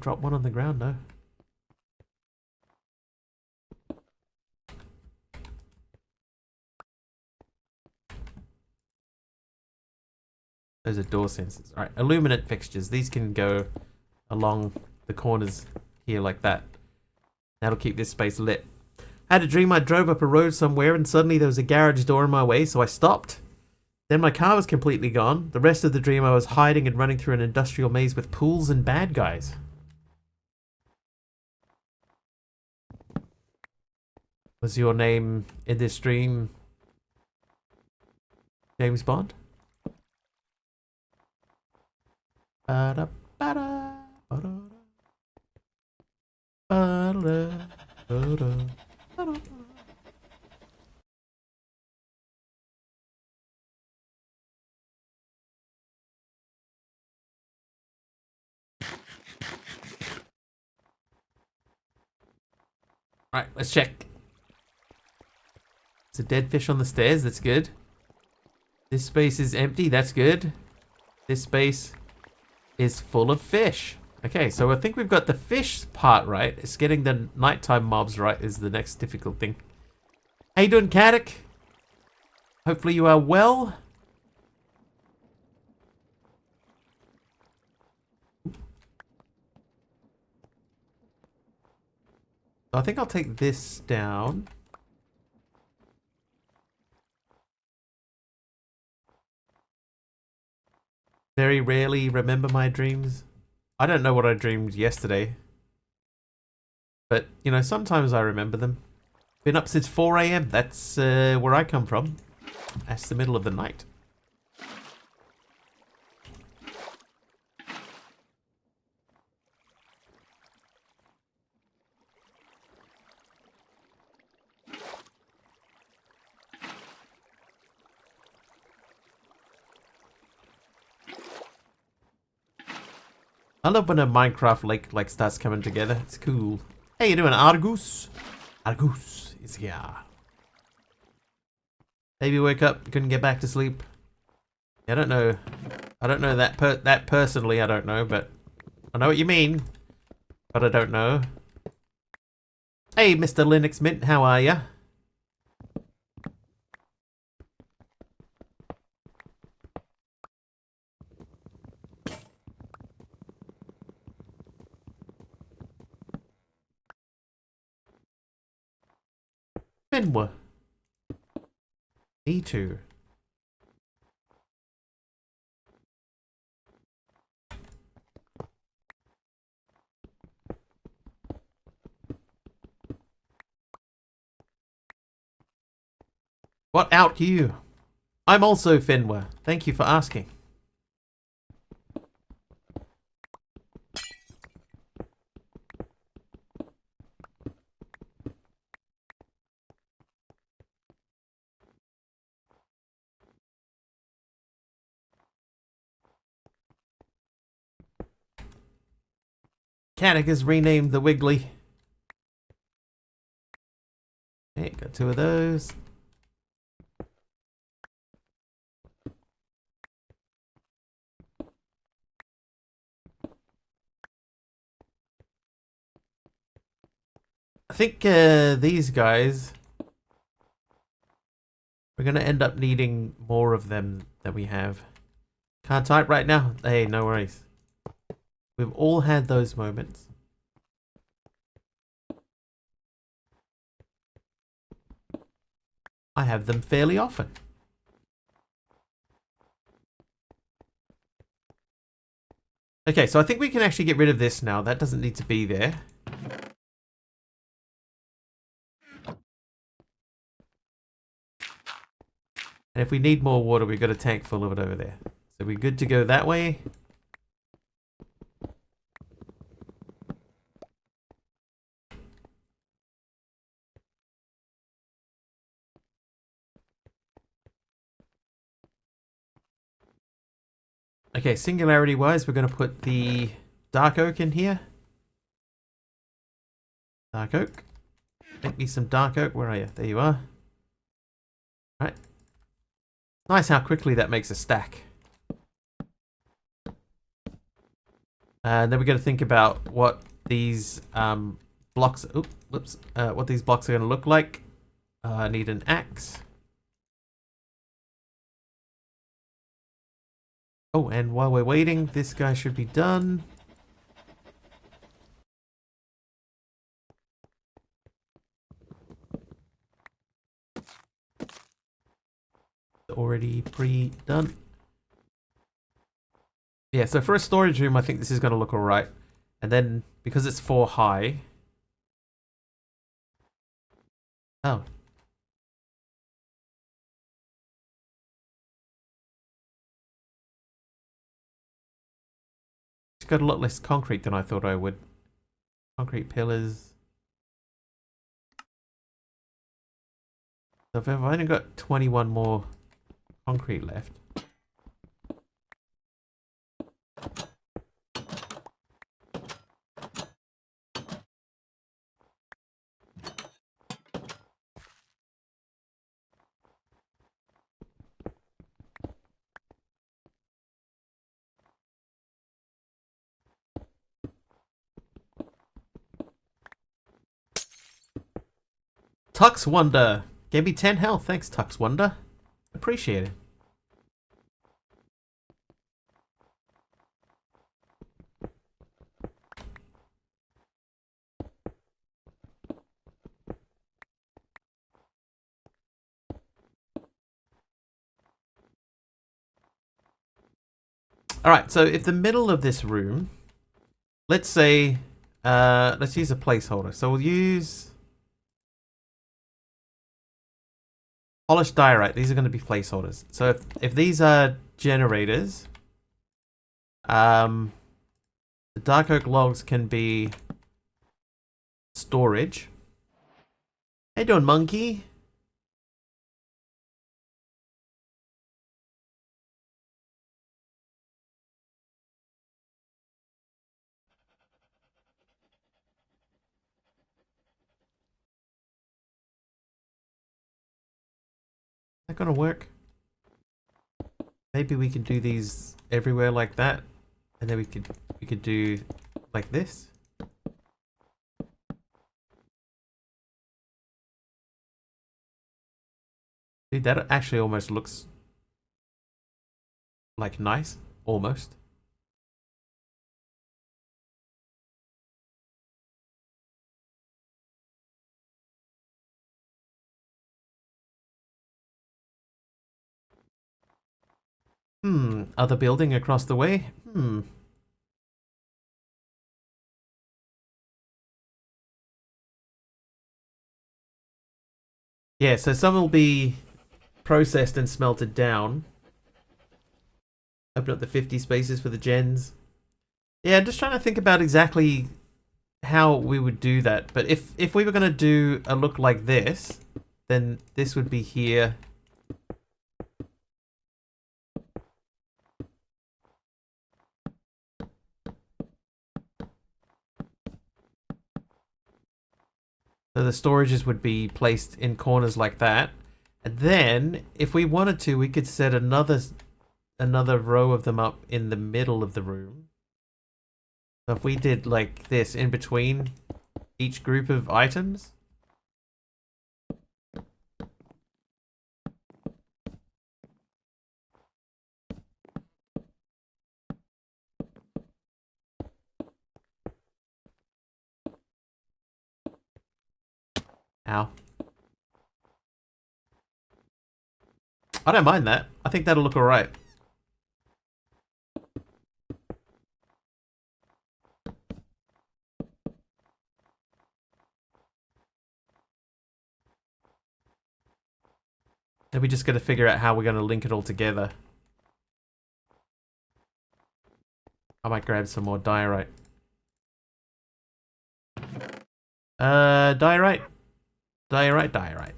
Speaker 1: Drop one on the ground, no. Those are door sensors. Alright, illuminant fixtures. These can go along the corners here like that. That'll keep this space lit. I had a dream I drove up a road somewhere and suddenly there was a garage door in my way, so I stopped. Then my car was completely gone. The rest of the dream I was hiding and running through an industrial maze with pools and bad guys. Was your name in this dream James Bond? Ba-da, ba-da, ba-da, ba-da, ba-da, ba-da. Alright, let's check. It's a dead fish on the stairs, that's good. This space is empty, that's good. This space is full of fish. Okay, so I think we've got the fish part right. It's getting the nighttime mobs right is the next difficult thing. How you doing, Caddick? Hopefully you are well. I think I'll take this down. Very rarely remember my dreams. I don't know what I dreamed yesterday. But, you know, sometimes I remember them. Been up since 4 AM. That's where I come from. That's the middle of the night. I love when a Minecraft lake like starts coming together. It's cool. Hey, you doing, Argus? Argus is here. Baby woke up, couldn't get back to sleep. I don't know. I don't know that personally. I don't know, but I know what you mean. But I don't know. Hey, Mr. Linux Mint, how are ya? Benwa. Me too. What out you? I'm also Finwa. Thank you for asking. Caddick has renamed the Wiggly. Okay, got 2 of those. I think these guys We're going to end up needing more of them than we have. Can't type right now? Hey, no worries. We've all had those moments. I have them fairly often. Okay, so I think we can actually get rid of this now. That doesn't need to be there. And if we need more water, we've got a tank full of it over there. So we're good to go that way. Okay, singularity wise, we're going to put the dark oak in here. Dark oak. Make me some dark oak. Where are you? There you are. Right. Nice how quickly that makes a stack. And then we're going to think about what these blocks. Oops, whoops. What these blocks are going to look like. I need an axe. Oh, and while we're waiting, this guy should be done. Already pre-done. Yeah, so for a storage room, I think this is going to look alright. And then, because it's 4 high... Oh. It's got a lot less concrete than I thought I would. Concrete pillars. So if I've only got 21 more concrete left. Tux Wonder gave me 10 health. Thanks, Tux Wonder. Appreciate it. Alright, so if the middle of this room, let's say, let's use a placeholder. So we'll use polished diorite. These are going to be placeholders. So if these are generators, the dark oak logs can be storage. How you doing, monkey? Is that gonna work? Maybe we can do these everywhere like that, and then we could do like this. Dude, that actually almost looks like nice, almost. Other building across the way? Yeah, so some will be processed and smelted down. Open up the 50 spaces for the gens. Yeah, I'm just trying to think about exactly how we would do that. But if we were going to do a look like this, then this would be here. So the storages would be placed in corners like that. And then, if we wanted to, we could set another row of them up in the middle of the room. So if we did like this in between each group of items. Ow. I don't mind that. I think that'll look alright. Then we just got to figure out how we're going to link it all together. I might grab some more diorite. Diorite. Diorite.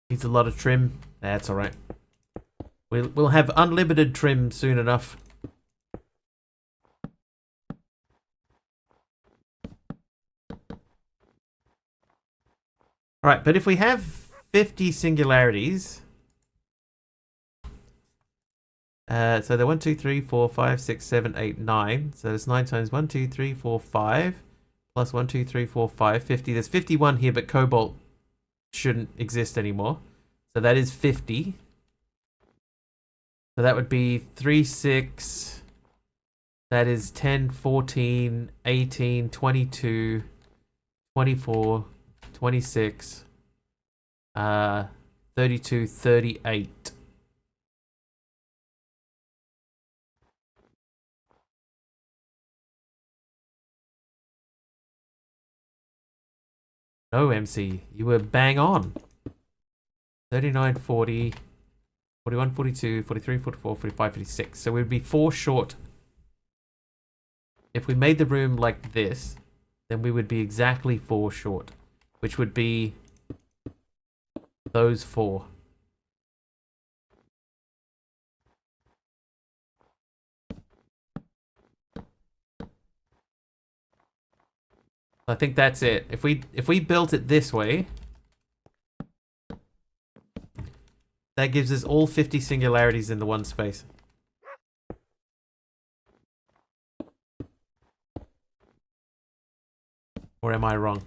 Speaker 1: Needs a lot of trim. That's alright. We'll have unlimited trim soon enough. Alright, but if we have 50 singularities... so they're 1, 2, 3, 4, 5, 6, 7, 8, 9. So there's 9 times 1, 2, 3, 4, 5. Plus 1, 2, 3, 4, 5, 50. There's 51 here, but cobalt shouldn't exist anymore. So that is 50. So that would be 3, 6. That is 10, 14, 18, 22, 24, 26, 32, 38. No, MC, you were bang on. 39, 40, 41, 42, 43, 44, 45, 56. So we'd be 4 short. If we made the room like this, then we would be exactly 4 short, which would be those 4. I think that's it. If we built it this way, that gives us all 50 singularities in the one space. Or am I wrong?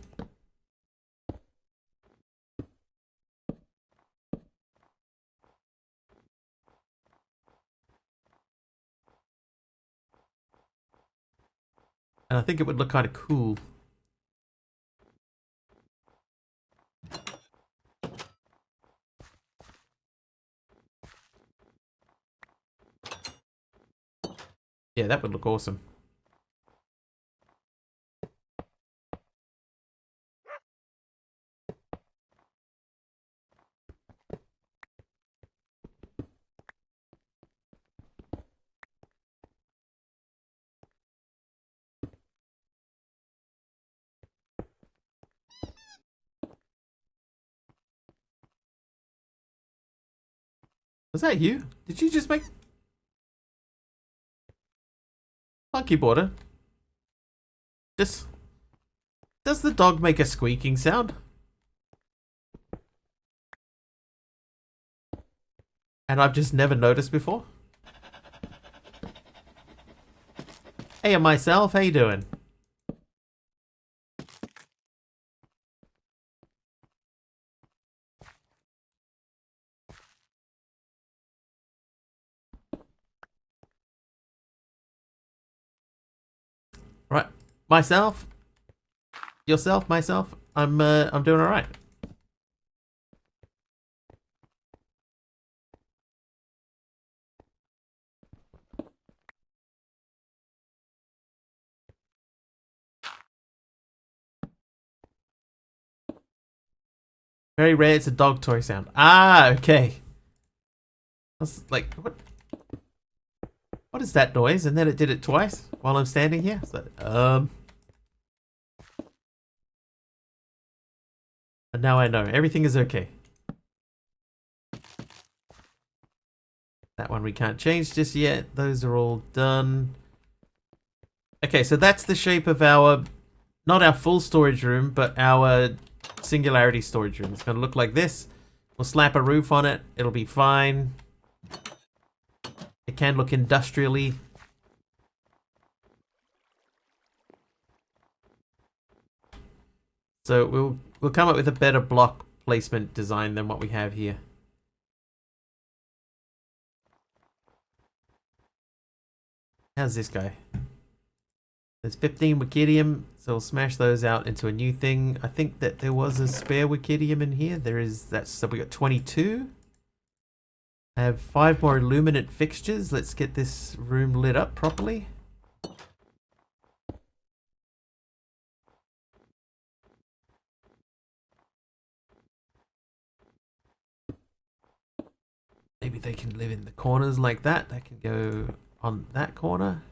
Speaker 1: And I think it would look kind of cool. Yeah, that would look awesome. Was that you? Did you just make... Monkey border? Does the dog make a squeaking sound? And I've just never noticed before? Hey, myself, how you doing? Right, myself, yourself, myself. I'm doing all right. Very rare. It's a dog toy sound. Ah, okay. I was like, what is that noise? And then it did it twice while I'm standing here. So, and now I know everything is okay. That one we can't change just yet. Those are all done. Okay, so that's the shape of our, not our full storage room, but our singularity storage room. It's going to look like this. We'll slap a roof on it. It'll be fine. It can look industrially. So we'll come up with a better block placement design than what we have here. How's this guy? There's 15 Wikidium, so we'll smash those out into a new thing. I think that there was a spare Wikidium in here. There is, so we got 22. I have 5 more illuminant fixtures. Let's get this room lit up properly. Maybe they can live in the corners like that. They can go on that corner.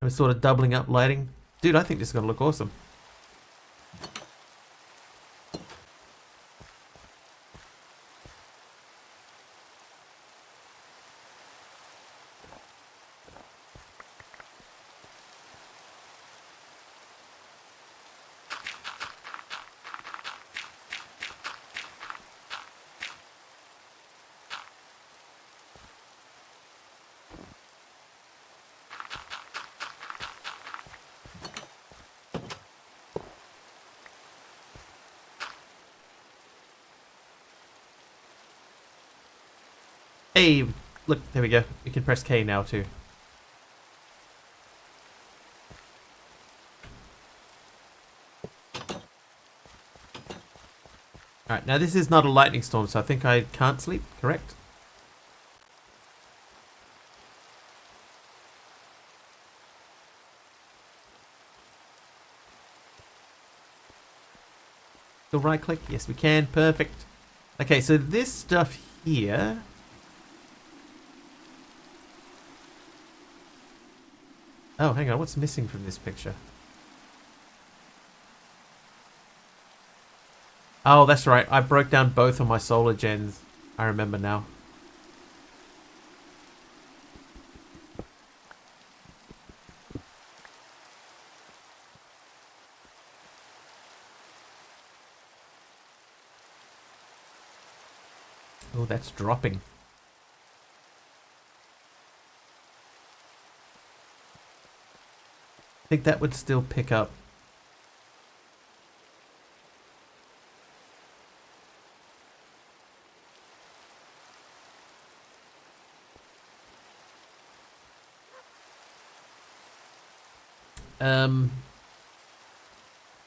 Speaker 1: We're sort of doubling up lighting. Dude, I think this is going to look awesome. Hey, look, there we go. We can press K now too. Alright, now this is not a lightning storm, so I think I can't sleep, correct? Still right click? Yes, we can. Perfect. Okay, so this stuff here... Oh, hang on. What's missing from this picture? Oh, that's right. I broke down both of my solar gens. I remember now. Oh, that's dropping. I think that would still pick up.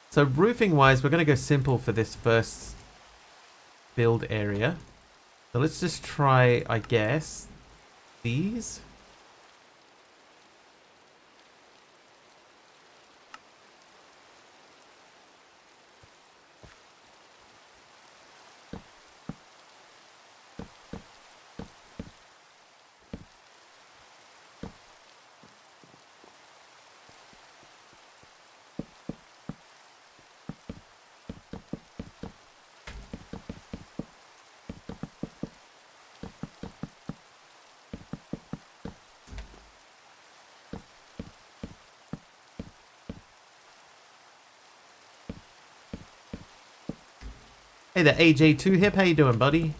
Speaker 1: So roofing wise, we're going to go simple for this first build area. So let's just try, I guess, these. Hey there, AJ2 Hip. How you doing, buddy?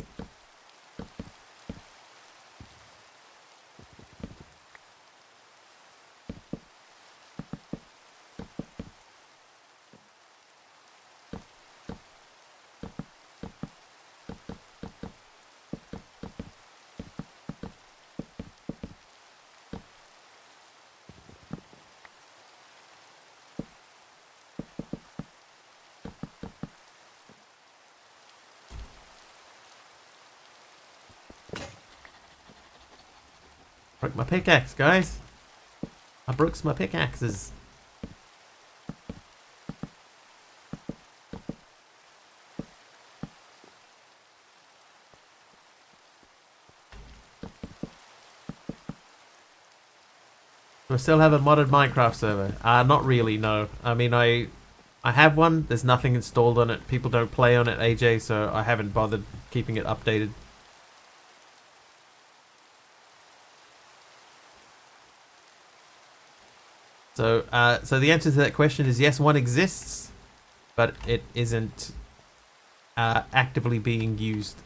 Speaker 1: Broke my pickaxe, guys. I broke my pickaxes. Do I still have a modded Minecraft server? Not really, no. I mean, I have one. There's nothing installed on it. People don't play on it, AJ, so I haven't bothered keeping it updated. So the answer to that question is yes, one exists, but it isn't actively being used.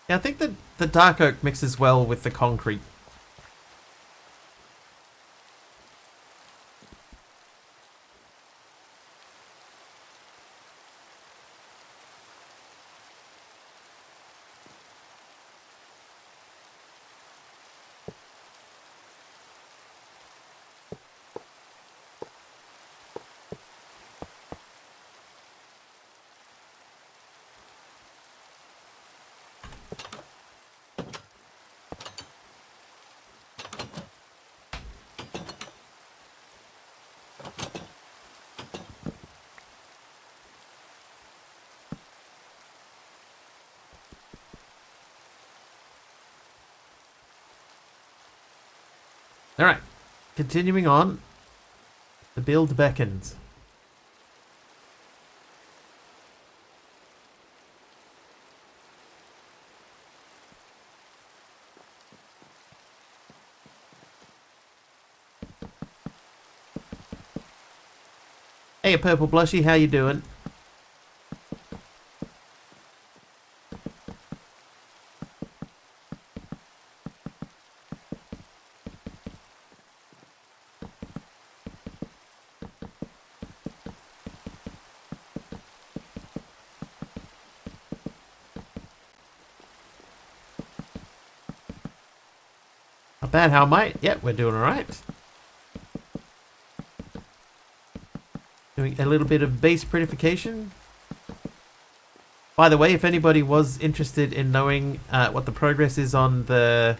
Speaker 1: Yeah, I think that the dark oak mixes well with the concrete. Alright, continuing on. The build beckons. Hey, Purple Blushy, how you doing? Not bad, how mate? Yep, we're doing alright. Doing a little bit of base prettification. By the way, if anybody was interested in knowing what the progress is on the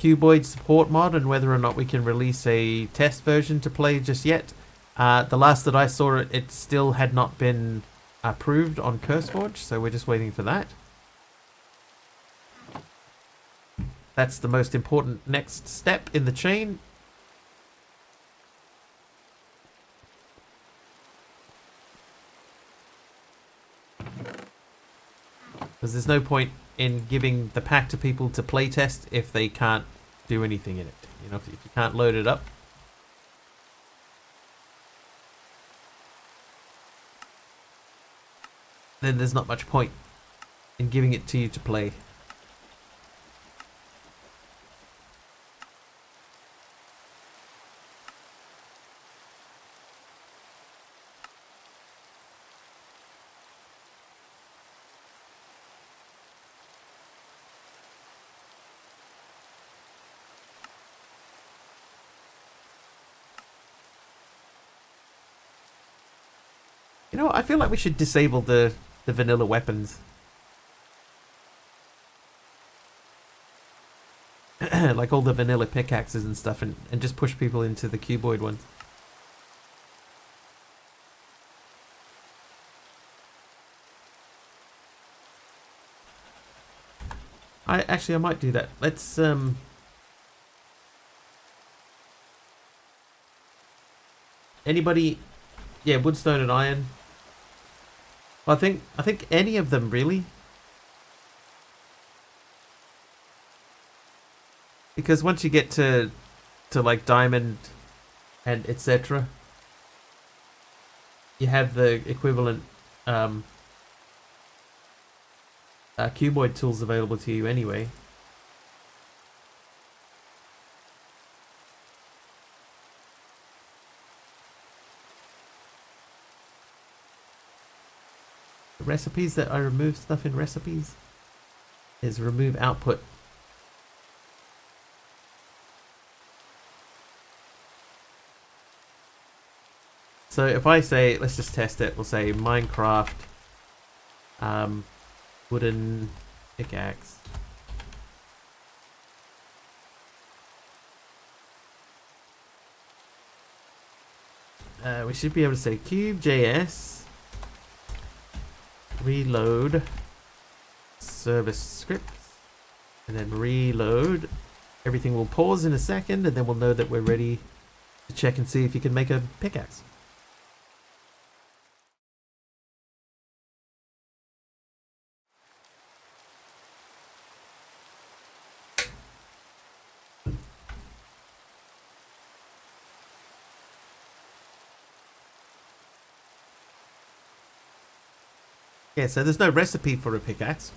Speaker 1: Cuboid support mod and whether or not we can release a test version to play just yet, the last that I saw it still had not been approved on CurseForge, so we're just waiting for that. That's the most important next step in the chain. Because there's no point in giving the pack to people to playtest if they can't do anything in it. You know, if you can't load it up. Then there's not much point in giving it to you to play. You know what? I feel like we should disable the vanilla weapons. Like all the vanilla pickaxes and stuff, and just push people into the cuboid ones. I might do that. Let's anybody, yeah, woodstone and iron. Well, I think any of them really. Because once you get to like diamond and etc., you have the equivalent cuboid tools available to you anyway. The recipes that I remove stuff in recipes is remove output. So if I say, let's just test it, we'll say Minecraft wooden pickaxe. We should be able to say cube.js reload service scripts and then reload. Everything will pause in a second and then we'll know that we're ready to check and see if you can make a pickaxe. Yeah, so there's no recipe for a pickaxe.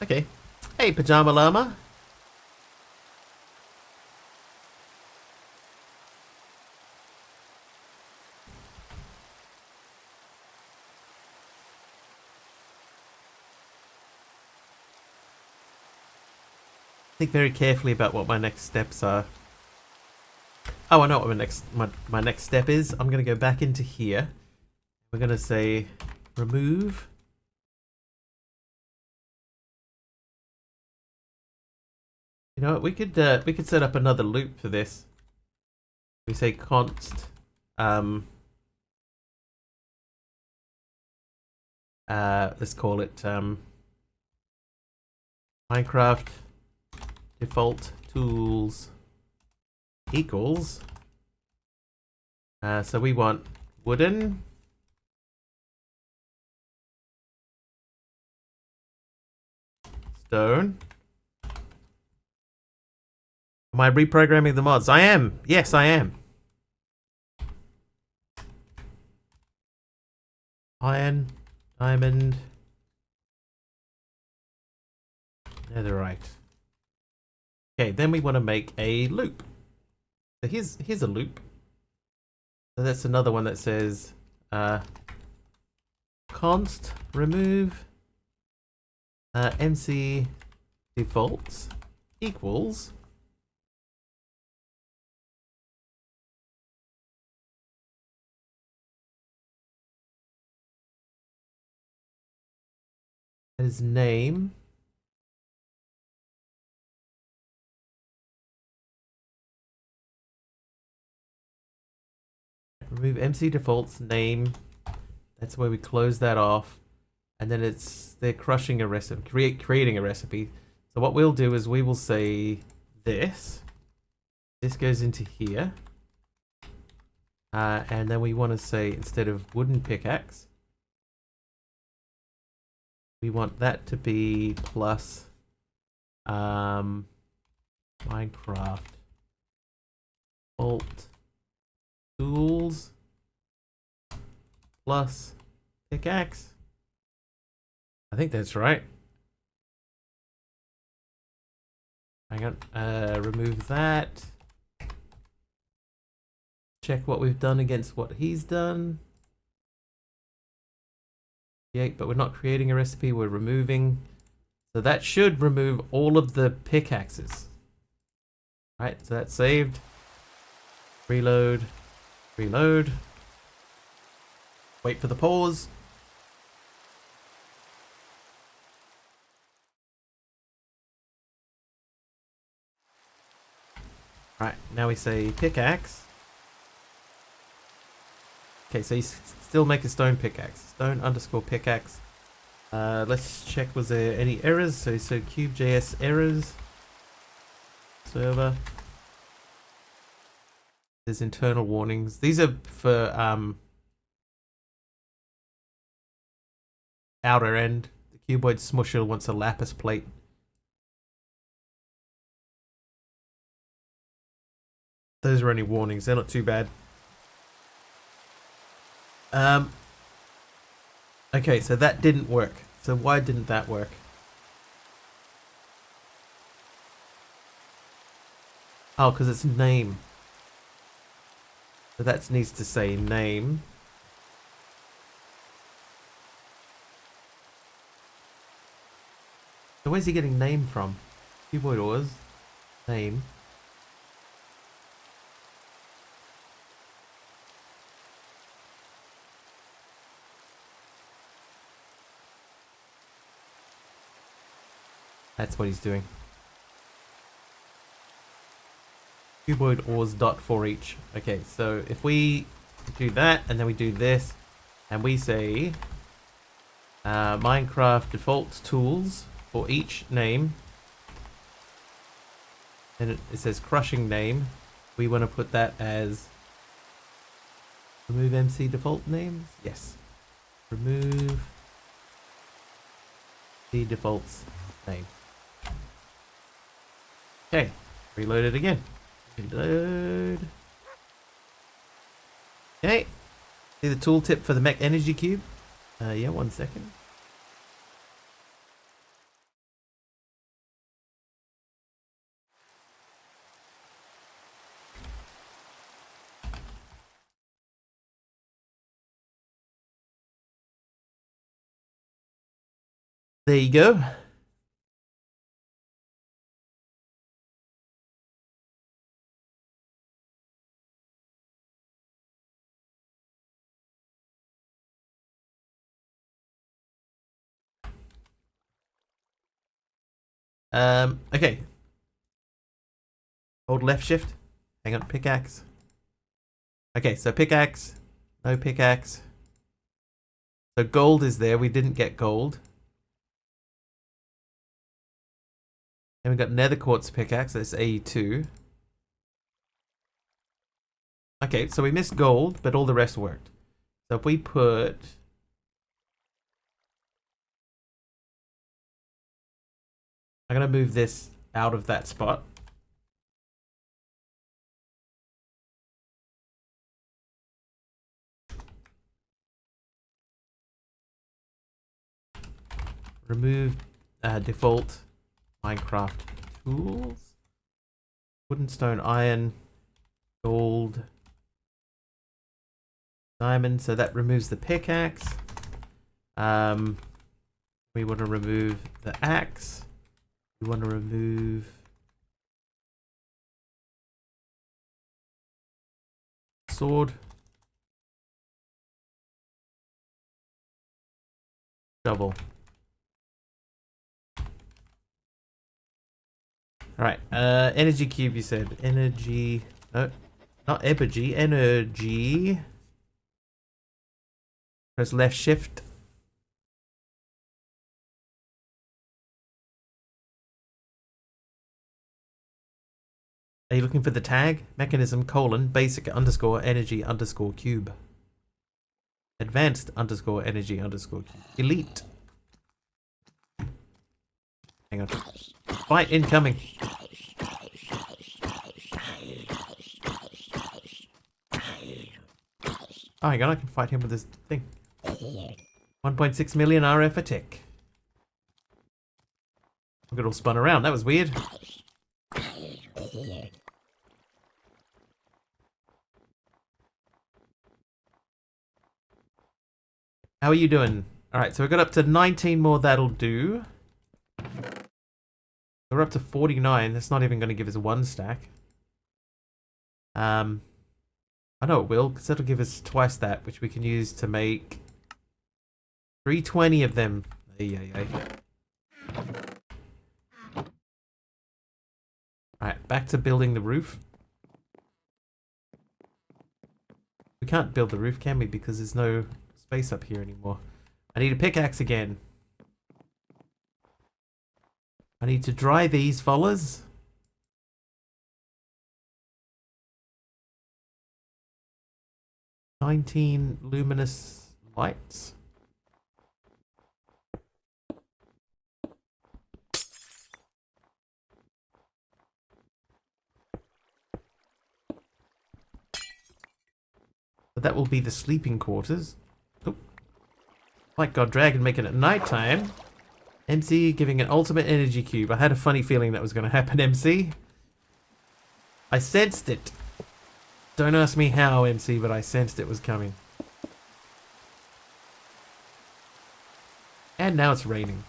Speaker 1: Okay. Hey, Pajama Llama. Think very carefully about what my next steps are. Oh, I know what my next step is. I'm gonna go back into here. We're gonna say remove. You know what? We could set up another loop for this. We say const let's call it Minecraft default tools equals. So we want wooden, stone. Am I reprogramming the mods? I am. Yes, I am. Iron, diamond, netherite. Okay, then we want to make a loop. So here's a loop. So that's another one that says const remove MC defaults equals as name remove MC defaults name. That's where we close that off, and then they're crushing a recipe, creating a recipe. So what we'll do is we will say this goes into here, and then we want to say instead of wooden pickaxe, we want that to be plus Minecraft alt tools plus pickaxe. I think that's right. Hang on, remove that. Check what we've done against what he's done. Create, but we're not creating a recipe, we're removing. So that should remove all of the pickaxes. Right, so that's saved. Reload, reload. Wait for the pause. Right, now we say pickaxe. Okay, so you still make a stone pickaxe. Stone underscore pickaxe. Let's check, was there any errors? So cube.js errors. Server. There's internal warnings. These are for outer end. The Cuboid Smusher wants a lapis plate. Those are only warnings. They're not too bad. Okay, so that didn't work. So why didn't that work? Oh, because it's name. So that needs to say name. So where's he getting name from? Cuboid ores. Name. That's what he's doing. Cuboid ores dot for each. Okay, so if we do that and then we do this and we say Minecraft default tools for each name, and it says crushing name, we want to put that as remove MC default names. Yes, remove the defaults name. Okay, reload it again. Reload. Okay. See the tooltip for the mech energy cube? Yeah, 1 second. There you go. Okay. Hold left shift. Hang on, pickaxe. Okay, so pickaxe. No pickaxe. So gold is there. We didn't get gold. And we got nether quartz pickaxe. That's A2. Okay, so we missed gold, but all the rest worked. So if we put... I'm going to move this out of that spot. Remove default Minecraft tools. Wooden, stone, iron, gold, diamond. So that removes the pickaxe. We want to remove the axe. We want to remove sword. Shovel. Alright, energy cube you said. Energy, no, not epigy, energy. Press left shift. Are you looking for the tag? Mechanism colon basic underscore energy underscore cube. Advanced underscore energy underscore cube. Elite. Hang on. Fight incoming. Oh, hang on, I can fight him with this thing. 1.6 million RF a tick. Look, it all spun around. That was weird. How are you doing? Alright, so we got up to 19 more, that'll do. We're up to 49. That's not even going to give us one stack. I know it will, because that'll give us twice that, which we can use to make 320 of them. Alright, back to building the roof. We can't build the roof, can we? Because there's no space up here anymore. I need a pickaxe again. I need to dry these fellas. $19 luminous lights. So that will be the sleeping quarters. Oh. Like God Dragon making it nighttime. MC giving an ultimate energy cube. I had a funny feeling that was going to happen, MC. I sensed it. Don't ask me how, MC, but I sensed it was coming. And now it's raining.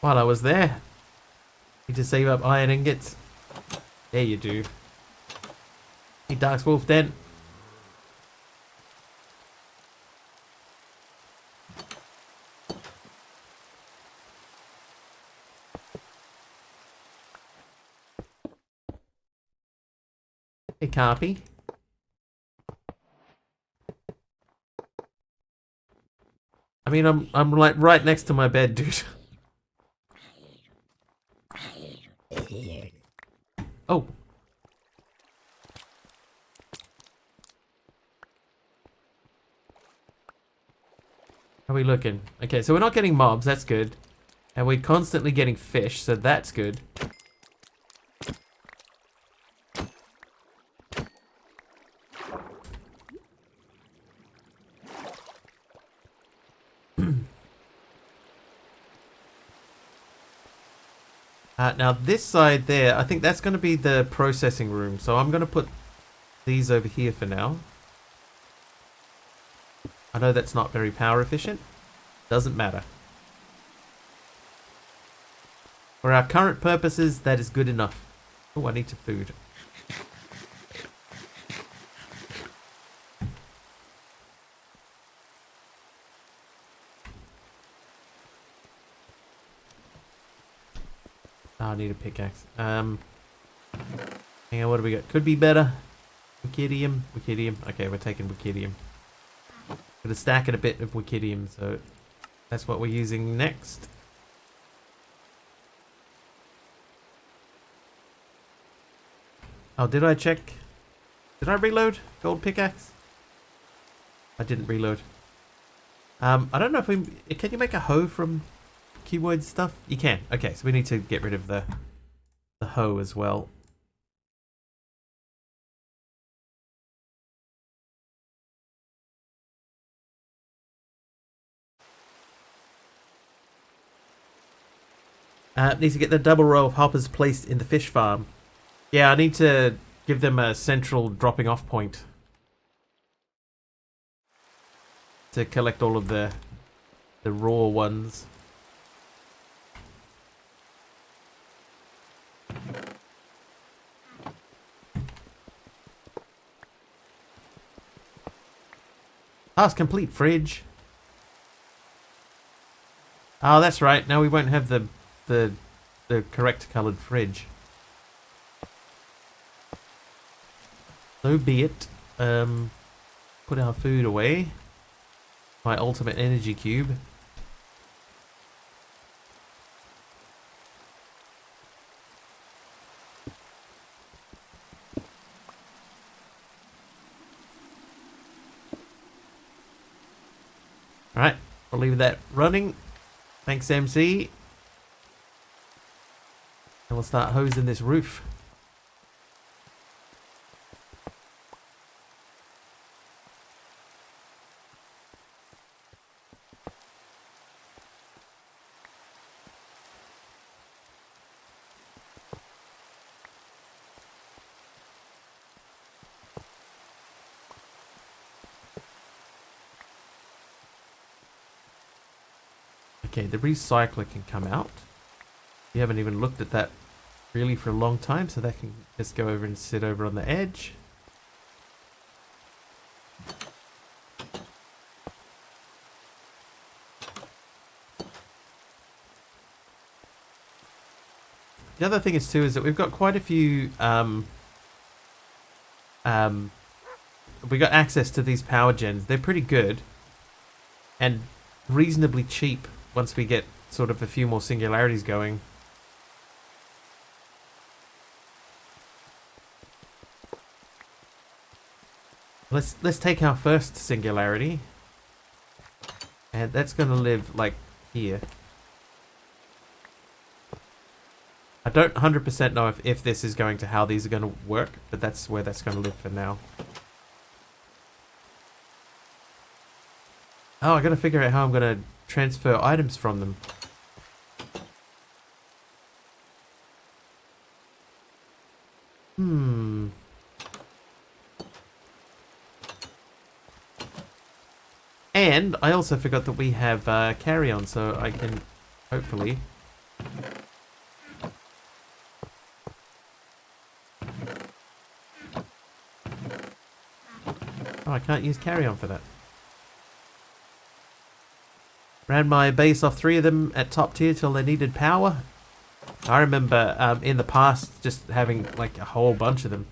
Speaker 1: While I was there, need to save up iron ingots. There you do. Hey, Dark Wolf Den. Hey, Carpy. I mean, I'm like right next to my bed, dude. Oh. How are we looking? Okay, so we're not getting mobs, that's good. And we're constantly getting fish, so that's good. Now this side there, I think that's going to be the processing room. So I'm going to put these over here for now. I know that's not very power efficient. Doesn't matter. For our current purposes, that is good enough. Oh, I need some food. Oh, I need a pickaxe. Hang on, what do we got? Could be better. Wikidium. Wikidium. Okay, we're taking Wikidium. Gonna stack it a bit of Wikidium, so that's what we're using next. Oh, did I check? Did I reload gold pickaxe? I didn't reload. I don't know if we... Can you make a hoe from Cuboid stuff? You can. Okay, so we need to get rid of the hoe as well. Need to get the double row of hoppers placed in the fish farm. Yeah, I need to give them a central dropping off point to collect all of the raw ones. Task complete, fridge. Oh, that's right. Now we won't have the correct coloured fridge. So be it. Put our food away. My ultimate energy cube. Alright, I'll leave that running. Thanks, MC. And we'll start hosing this roof. Okay, the recycler can come out. We haven't even looked at that really for a long time, so that can just go over and sit over on the edge. The other thing is too is that we've got quite a few we got access to these power gens. They're pretty good and reasonably cheap once we get sort of a few more singularities going. Let's take our first singularity, and that's going to live like here. I don't 100% know if this is going to how these are going to work, but that's where that's going to live for now. Oh, I got to figure out how I'm going to transfer items from them. And I also forgot that we have carry-on, so I can hopefully... Oh, I can't use carry-on for that. Ran my base off 3 of them at top tier till they needed power. I remember in the past just having like a whole bunch of them.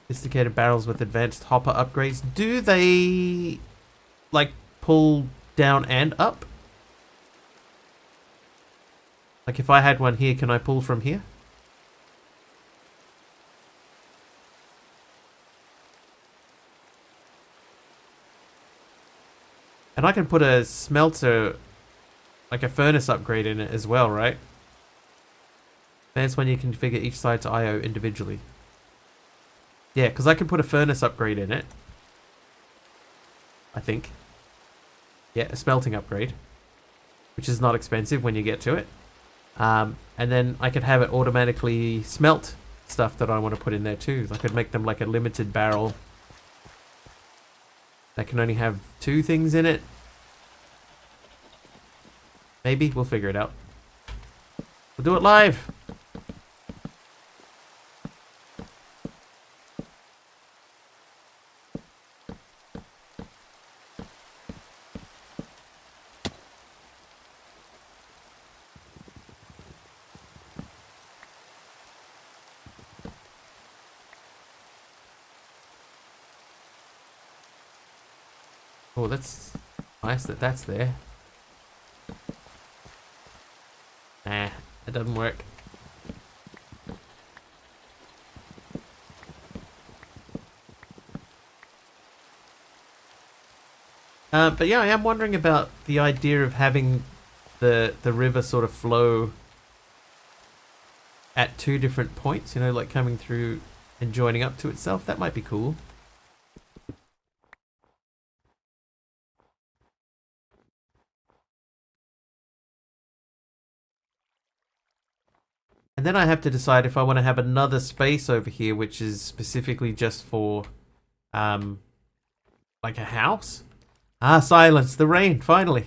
Speaker 1: Sophisticated barrels with advanced hopper upgrades. Do they like pull down and up? Like if I had one here, can I pull from here? And I can put a smelter, like a furnace upgrade in it as well, right? That's when you configure each side to I/O individually. Yeah, because I can put a furnace upgrade in it. I think. Yeah, a smelting upgrade. Which is not expensive when you get to it. And then I could have it automatically smelt stuff that I want to put in there too. I could make them like a limited barrel that can only have 2 things in it. Maybe. We'll figure it out. We'll do it live. Oh, that's nice that that's there. Nah, it doesn't work. But yeah, I am wondering about the idea of having the river sort of flow at 2 different points, you know, like coming through and joining up to itself. That might be cool. And then I have to decide if I want to have another space over here, which is specifically just for, like a house. Ah, silence, the rain, finally.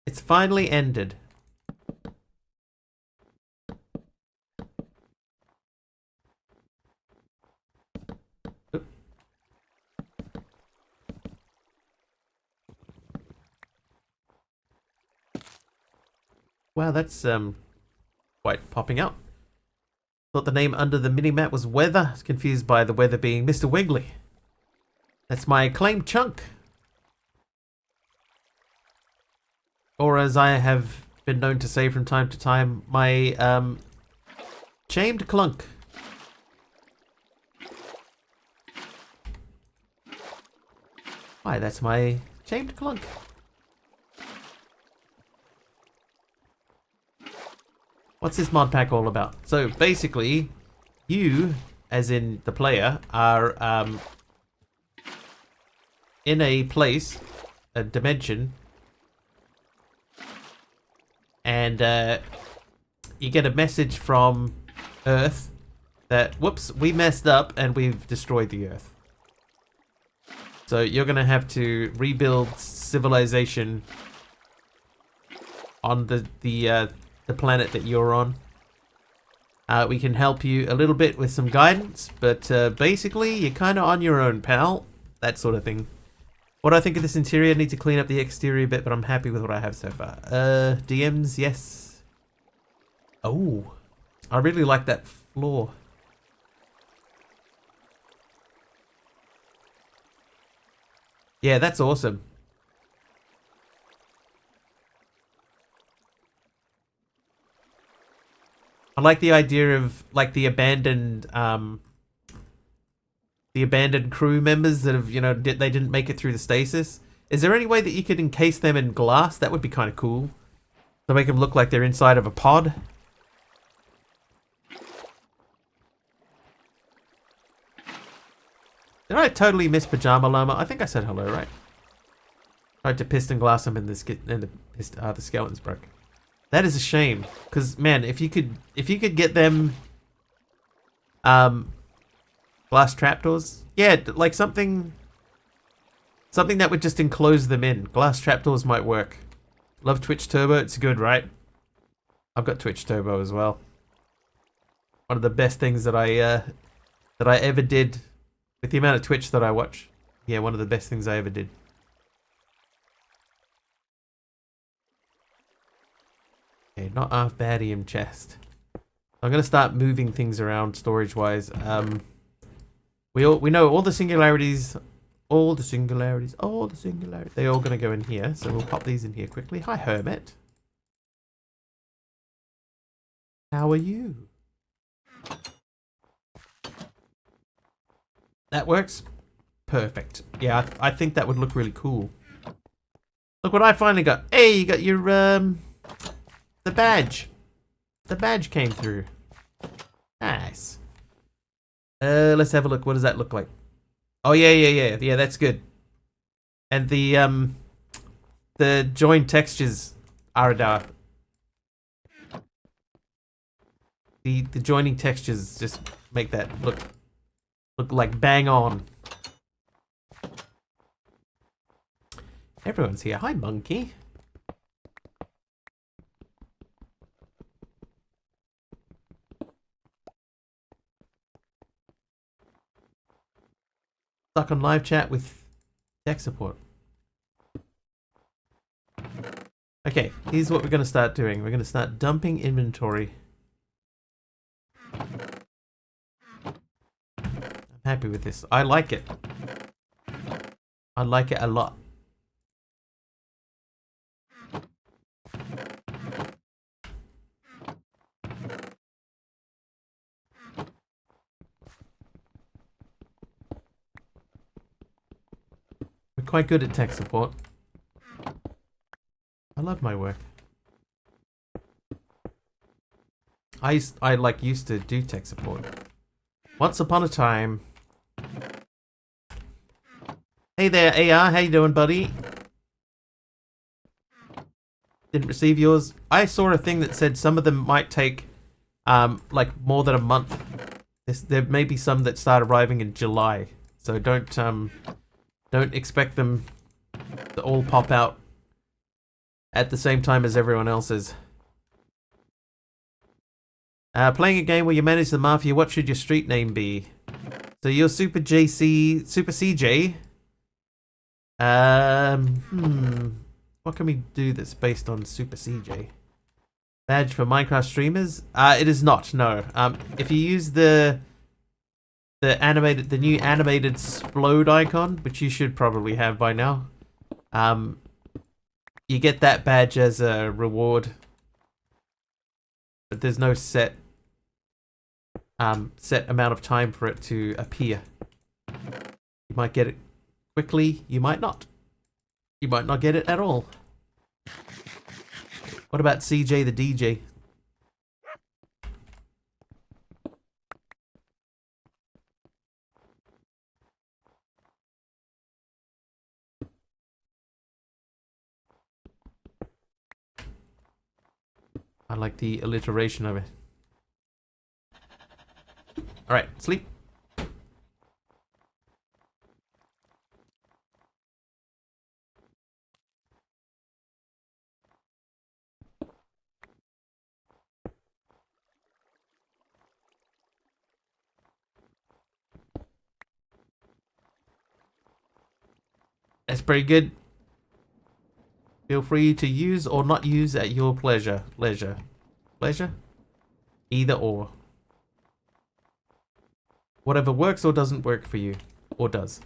Speaker 1: It's finally ended. Oop. Wow, that's, quite popping out. Thought the name under the minimap was Weather. I was confused by the weather being Mr. Wiggly. That's my claimed chunk. Or as I have been known to say from time to time, my chained clunk. Why, that's my chained clunk. What's this mod pack all about? So basically, you, as in the player, are in a place, a dimension, and you get a message from Earth that, whoops, we messed up and we've destroyed the Earth. So you're going to have to rebuild civilization on the planet that you're on. We can help you a little bit with some guidance, but basically you're kind of on your own, pal. That sort of thing. What do I think of this interior? Need to clean up the exterior a bit, but I'm happy with what I have so far. DMs, yes. Oh, I really like that floor. Yeah, that's awesome. I like the idea of like the abandoned crew members that have, you know, they didn't make it through the stasis. Is there any way that you could encase them in glass? That would be kind of cool. To make them look like they're inside of a pod. Did I totally miss Pajama Llama? I think I said hello, right? Tried to piston glass them and the skeletons broke. That is a shame, because man, if you could get them glass trapdoors, yeah, like something that would just enclose them in. Glass trapdoors might work. Love Twitch Turbo, it's good, right? I've got Twitch Turbo as well. One of the best things that I ever did with the amount of Twitch that I watch. Yeah, one of the best things I ever did. Okay, not half badium chest. I'm gonna start moving things around storage-wise. We know all the singularities. They're all gonna go in here, so we'll pop these in here quickly. Hi, Hermit. How are you? That works? Perfect. Yeah, I think that would look really cool. Look what I finally got. Hey, you got your, the badge. The badge came through. Nice. Let's have a look. What does that look like? Oh, yeah, that's good. And the joined textures are The joining textures just make that look like bang on. Everyone's here. Hi, monkey. Stuck on live chat with tech support. Okay, here's what we're going to start doing. We're going to start dumping inventory. I'm happy with this. I like it. I like it a lot. We're quite good at tech support. I love my work. I used to do tech support. Once upon a time. Hey there, AR. How you doing, buddy? Didn't receive yours. I saw a thing that said some of them might take, like more than a month. There may be some that start arriving in July, so don't expect them to all pop out at the same time as everyone else's. Playing a game where you manage the mafia, what should your street name be? So you're Super CJ. What can we do that's based on Super CJ? Badge for Minecraft streamers? It is not, no. If you use the new animated explode icon, which you should probably have by now, you get that badge as a reward. But there's no set amount of time for it to appear. You might get it quickly, you might not. You might not get it at all. What about CJ the DJ? I like the alliteration of it. Alright, sleep. That's pretty good. Feel free to use or not use at your pleasure. Pleasure? Either or. Whatever works or doesn't work for you. Or does.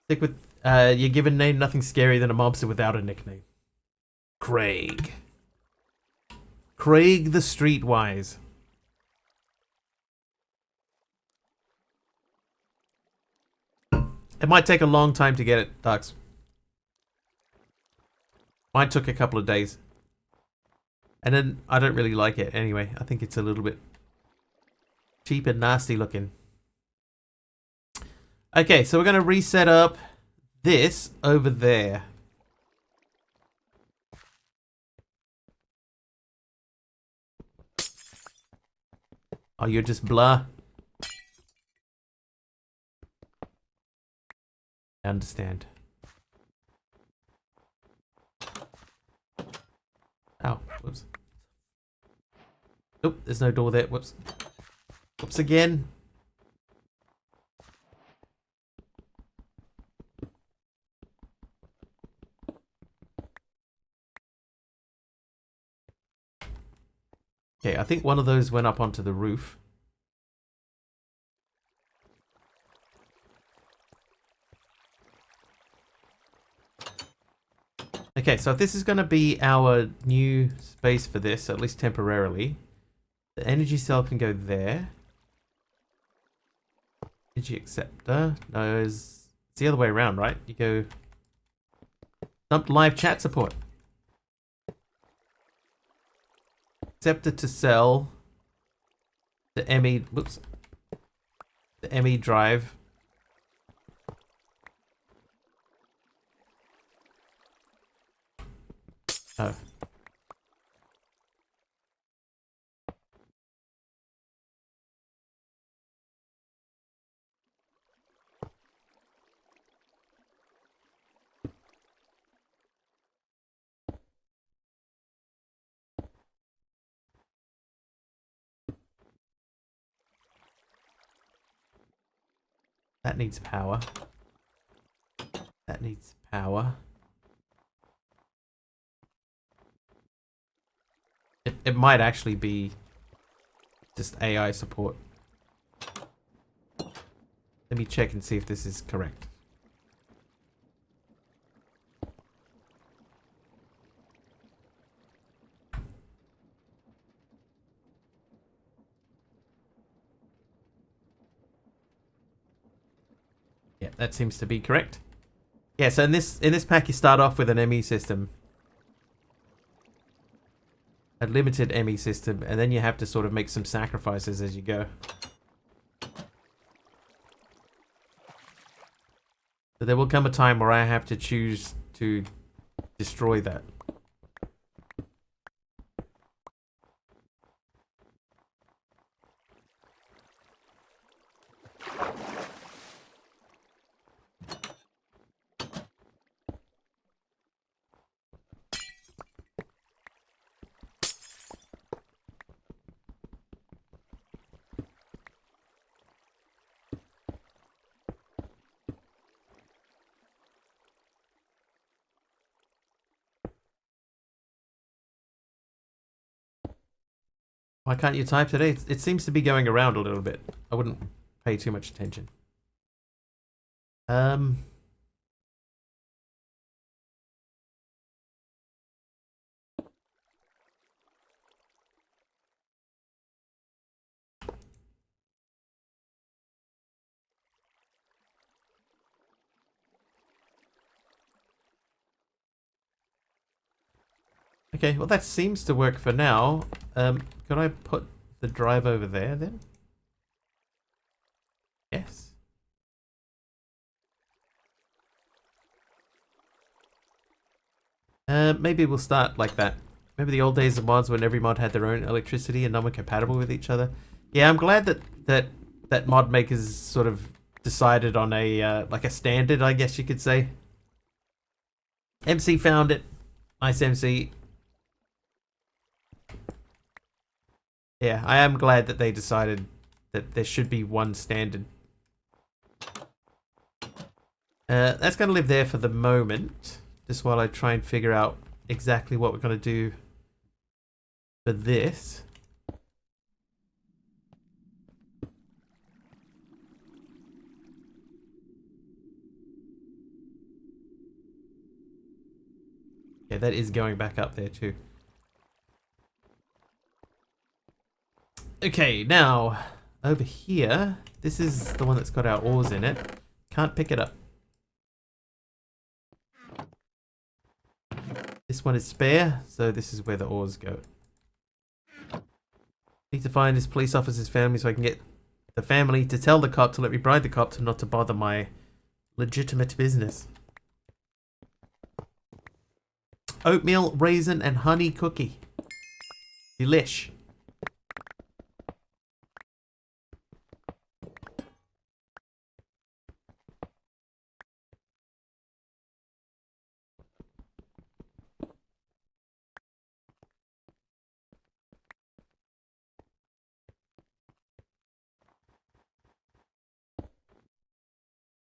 Speaker 1: Stick with your given name. Nothing scarier than a mobster without a nickname. Craig. Craig the Streetwise. It might take a long time to get it, Ducks. Mine took a couple of days. And then I don't really like it anyway. I think it's a little bit cheap and nasty looking. Okay, so we're going to reset up this over there. Oh, you're just blah. I understand. Oh, whoops. Nope, there's no door there. Whoops. Whoops again. Okay, I think one of those went up onto the roof. Okay, so if this is going to be our new space for this, at least temporarily, the energy cell can go there. Energy acceptor. No, it's the other way around, right? You go dump live chat support. Acceptor to sell the ME. Whoops. The ME drive. Oh. That needs power. That needs power. It might actually be just AI support. Let me check and see if this is correct. Yeah, that seems to be correct. Yeah, so in this pack you start off with an ME system. A limited ME system, and then you have to sort of make some sacrifices as you go. So there will come a time where I have to choose to destroy that. Why can't you type today? It seems to be going around a little bit. I wouldn't pay too much attention. Okay, well that seems to work for now. Could I put the drive over there then? Yes. Maybe we'll start like that. Remember the old days of mods when every mod had their own electricity and none were compatible with each other? Yeah, I'm glad that mod makers sort of decided on a like a standard, I guess you could say. MC found it. Nice MC. Yeah, I am glad that they decided that there should be one standard. That's going to live there for the moment. Just while I try and figure out exactly what we're going to do for this. Yeah, that is going back up there too. Okay, now over here, this is the one that's got our ores in it. Can't pick it up. This one is spare, so this is where the ores go. Need to find this police officer's family so I can get the family to tell the cop to let me bribe the cop to not to bother my legitimate business. Oatmeal, raisin, and honey cookie. Delish.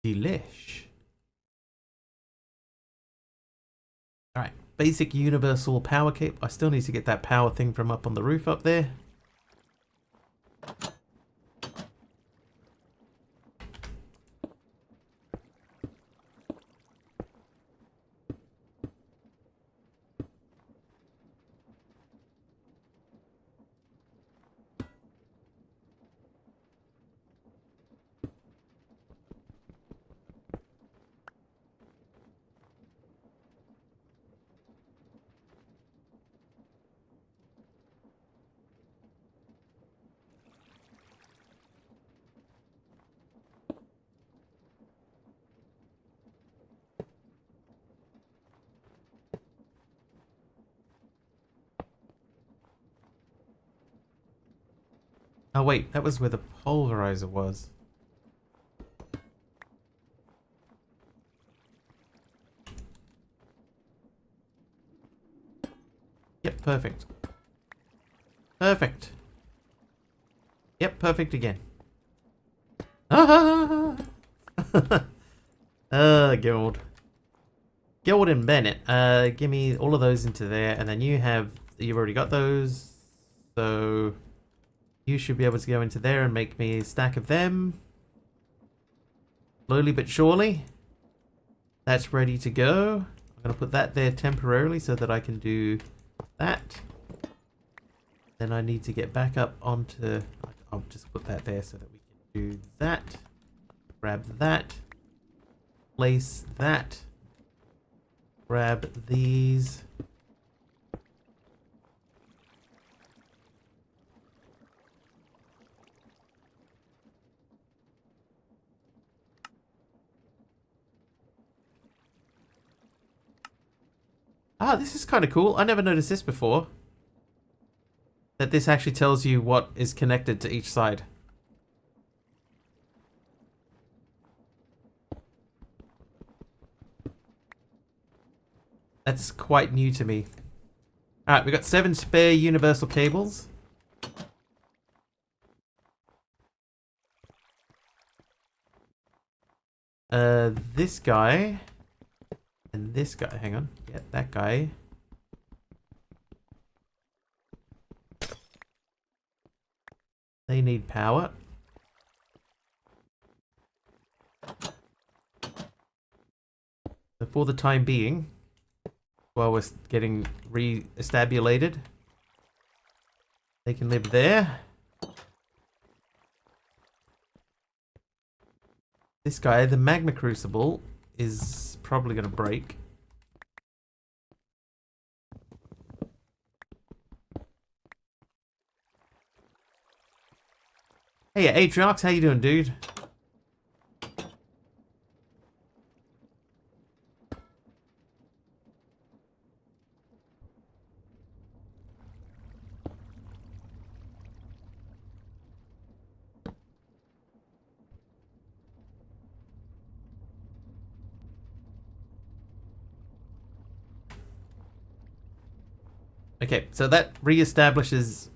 Speaker 1: Delish. Alright, basic universal power cape. I still need to get that power thing from up on the roof up there. Oh wait, that was where the pulverizer was. Yep, perfect. Perfect. Yep, perfect again. Ah! Guild. Guild and Bennett. Give me all of those into there, and then you've already got those. So you should be able to go into there and make me a stack of them. Slowly but surely. That's ready to go. I'm going to put that there temporarily so that I can do that. Then I need to get back up onto... I'll just put that there so that we can do that. Grab that. Place that. Grab these. Ah, this is kind of cool. I never noticed this before. That this actually tells you what is connected to each side. That's quite new to me. Alright, we got 7 spare universal cables. This guy. And this guy. Hang on. Yeah, that guy. They need power. So for the time being, while we're getting re-estabulated, they can live there. This guy, the magma crucible, is probably going to break. Hey, Atriox, how you doing, dude? Okay, so that re-establishes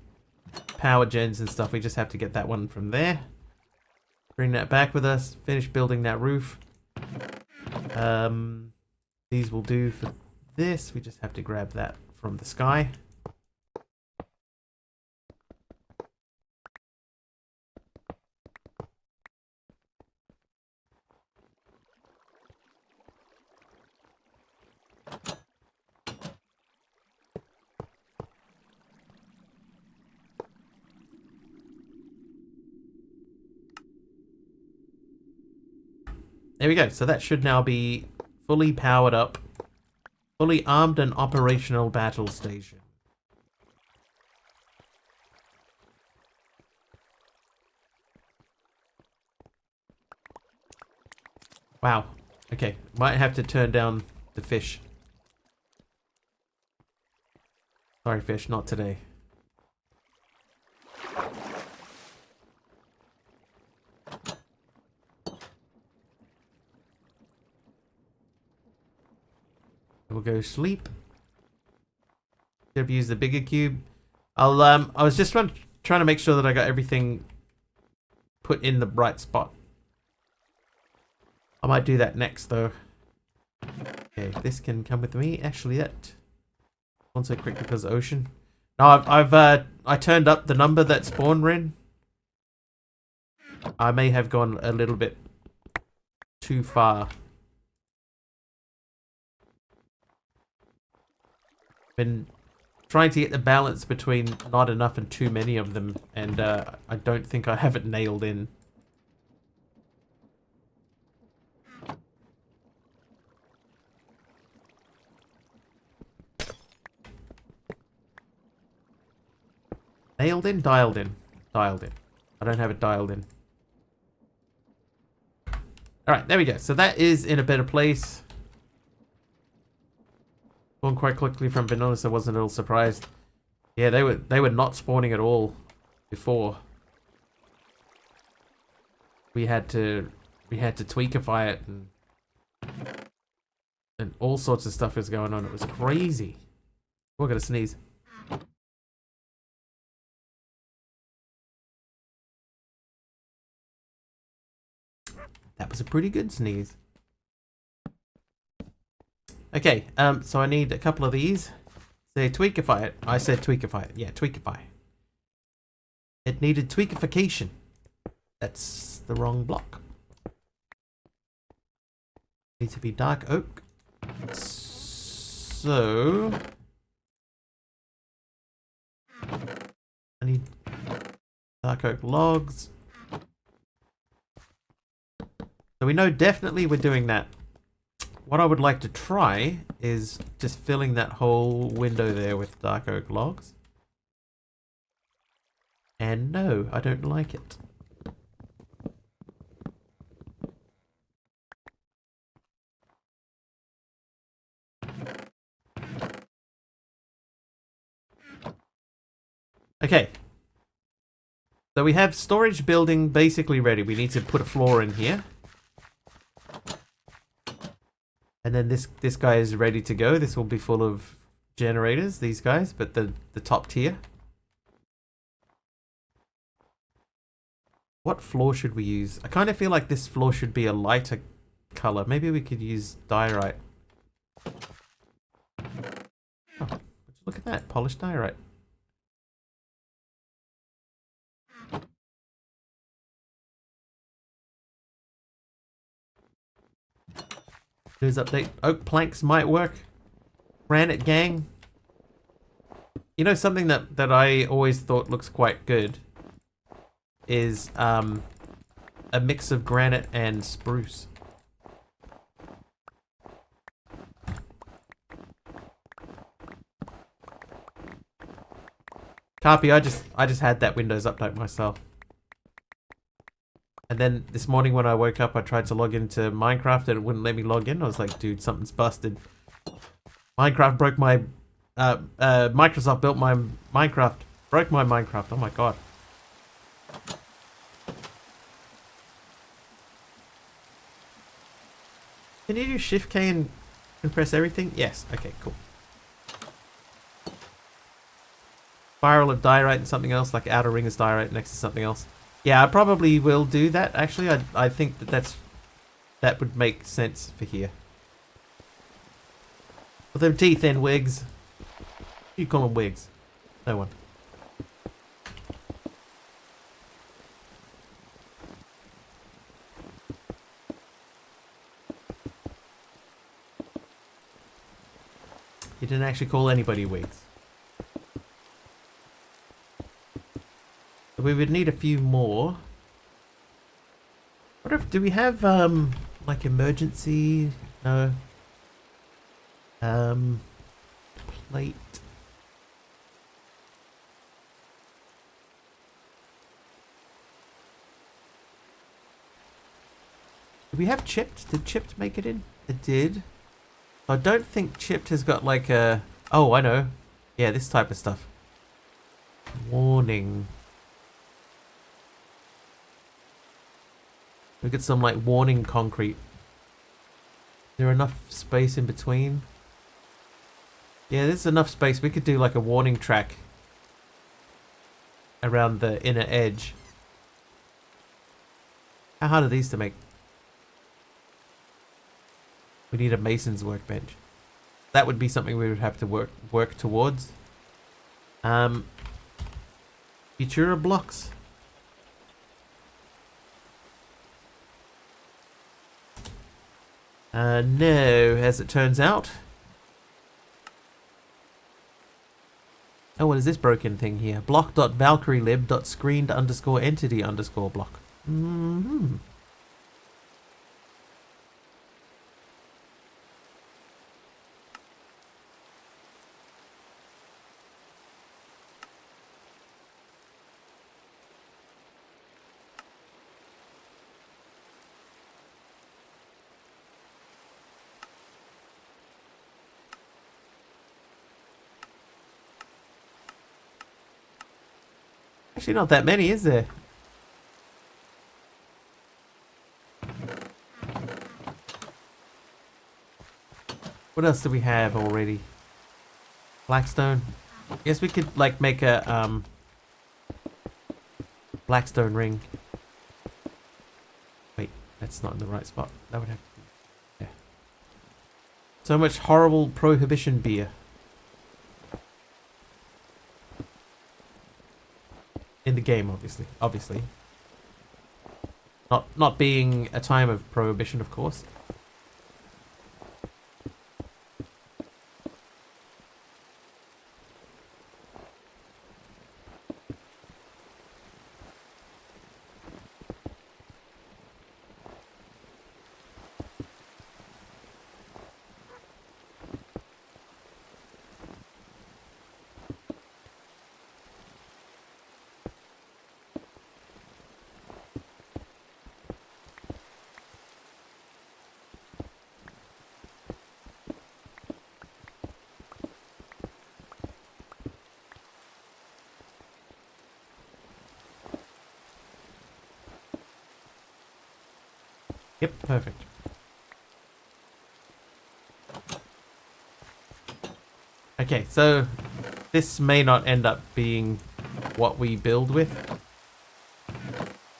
Speaker 1: power gens and stuff. We just have to get that one from there. Bring that back with us. Finish building that roof. These will do for this. We just have to grab that from the sky. There we go. So that should now be fully powered up, fully armed and operational battle station. Wow. Okay. Might have to turn down the fish. Sorry, fish. Not today. We'll go sleep. Should have used the bigger cube. I was just trying to make sure that I got everything put in the right spot. I might do that next though. Okay, this can come with me. Actually, that one so quick because ocean. No, I turned up the number that spawned in. I may have gone a little bit too far. Been trying to get the balance between not enough and too many of them, and I don't think I have it nailed in. Nailed in? Dialed in. Dialed in. I don't have it dialed in. Alright, there we go. So that is in a better place. Spawned quite quickly from vanilla, so I wasn't at all surprised. Yeah, they were not spawning at all before. We had to tweakify it, and all sorts of stuff was going on. It was crazy. We're gonna sneeze. That was a pretty good sneeze. Okay, so I need a couple of these. Say tweakify it. I said tweakify it. Yeah, tweakify. It needed tweakification. That's the wrong block. Needs to be dark oak. So I need dark oak logs. So we know definitely we're doing that. What I would like to try is just filling that whole window there with dark oak logs. And no, I don't like it. Okay. So we have storage building basically ready. We need to put a floor in here. And then this guy is ready to go. This will be full of generators, these guys, but the top tier. What floor should we use? I kind of feel like this floor should be a lighter color. Maybe we could use diorite. Oh, look at that, polished diorite. News update. Oak planks might work. Granite gang. You know something that I always thought looks quite good is a mix of granite and spruce. Carpy, I just had that Windows update myself. And then this morning when I woke up, I tried to log into Minecraft and it wouldn't let me log in. I was like, dude, something's busted. Minecraft broke my... Microsoft built my Minecraft. Broke my Minecraft. Oh my god. Can you do Shift K and compress everything? Yes. Okay, cool. Spiral of diorite and something else, like outer ring is diorite next to something else. Yeah, I probably will do that. Actually, I think that would make sense for here. With them teeth in, wigs. You call them wigs. No one. You didn't actually call anybody wigs. We would need a few more. What if, do we have like emergency? No. Plate. Do we have chipped? Did chipped make it in? It did. I don't think chipped has got like a... Oh, I know. Yeah, this type of stuff. Warning. We get some like warning concrete. Is there enough space in between? Yeah, there's enough space. We could do like a warning track around the inner edge. How hard are these to make? We need a mason's workbench. That would be something we would have to work towards. Futura blocks. No, as it turns out. Oh, what is this broken thing here? Block.valkyrierlib.screened_entity_block. Mm-hmm. Actually, not that many, is there? What else do we have already? Blackstone. Guess we could like make a Blackstone ring. Wait, That's not in the right spot. That would have to be... Yeah. So much horrible prohibition beer. In the game, obviously. Obviously. Not being a time of prohibition, of course. Yep, perfect. Okay, so this may not end up being what we build with,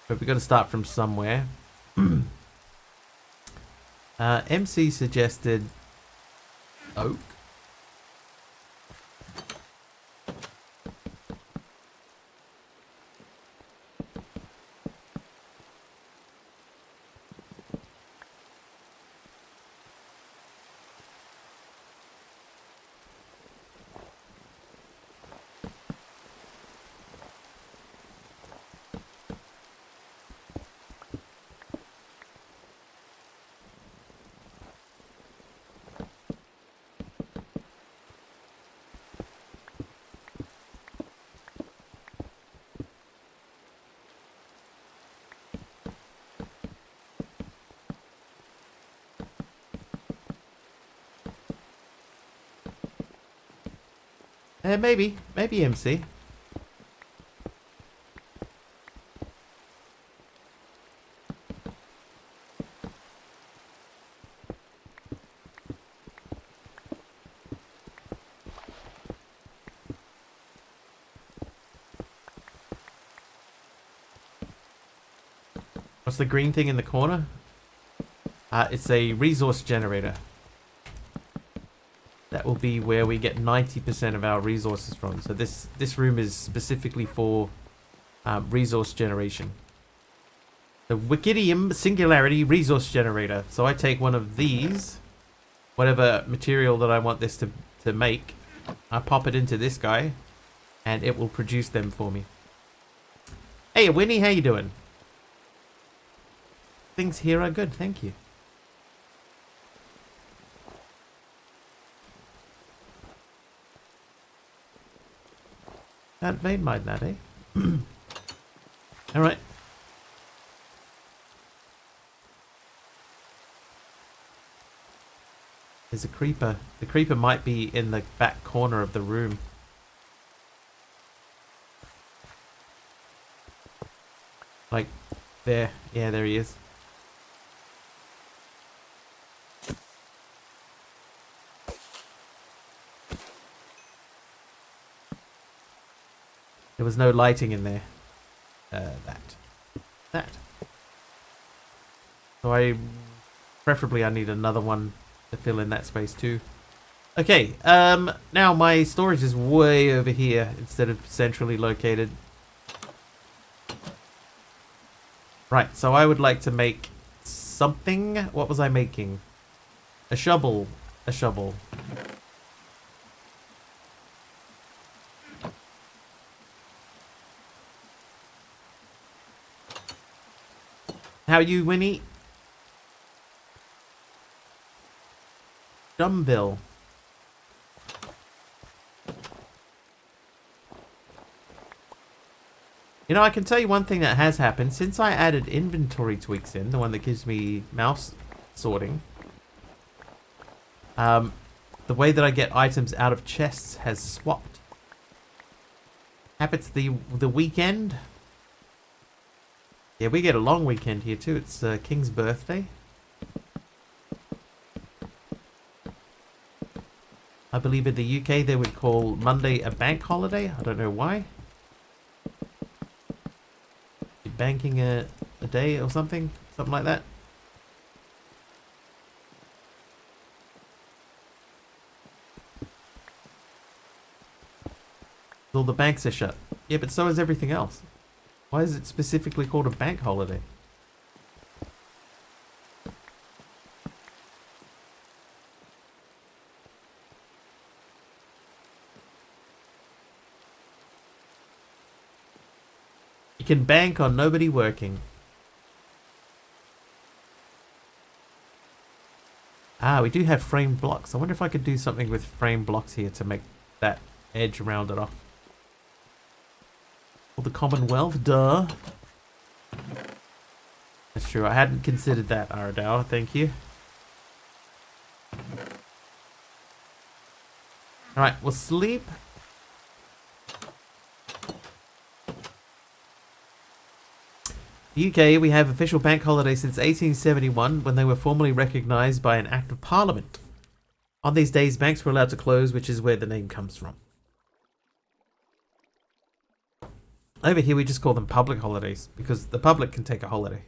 Speaker 1: but we've got to start from somewhere. MC suggested oak. Maybe MC. What's the green thing in the corner? It's a resource generator. That will be where we get 90% of our resources from. So this room is specifically for resource generation. The Wikidium Singularity Resource Generator. So I take one of these, whatever material that I want this to make, I pop it into this guy, and it will produce them for me. Hey Winnie, how you doing? Things here are good, thank you. Can't vein mine that, eh? Alright. There's a creeper. The creeper might be in the back corner of the room. Like, there. Yeah, there he is. There was no lighting in there. That. So preferably I need another one to fill in that space too. Okay, now my storage is way over here instead of centrally located. Right, so I would like to make something. What was I making? A shovel. A shovel. How are you, Winnie? Dumbbell. You know, I can tell you one thing that has happened. Since I added inventory tweaks in, the one that gives me mouse sorting, the way that I get items out of chests has swapped. Happens the weekend. Yeah, we get a long weekend here too. It's King's birthday. I believe in the UK they would call Monday a bank holiday. I don't know why. You're banking a day or something? Something like that. All the banks are shut. Yeah, but so is everything else. Why is it specifically called a bank holiday? You can bank on nobody working. Ah, we do have frame blocks. I wonder if I could do something with frame blocks here to make that edge rounded off. For the Commonwealth, duh. That's true. I hadn't considered that, Aradao. Thank you. Alright, we'll sleep. The UK, we have official bank holidays since 1871 when they were formally recognised by an Act of Parliament. On these days, banks were allowed to close, which is where the name comes from. Over here, we just call them public holidays because the public can take a holiday.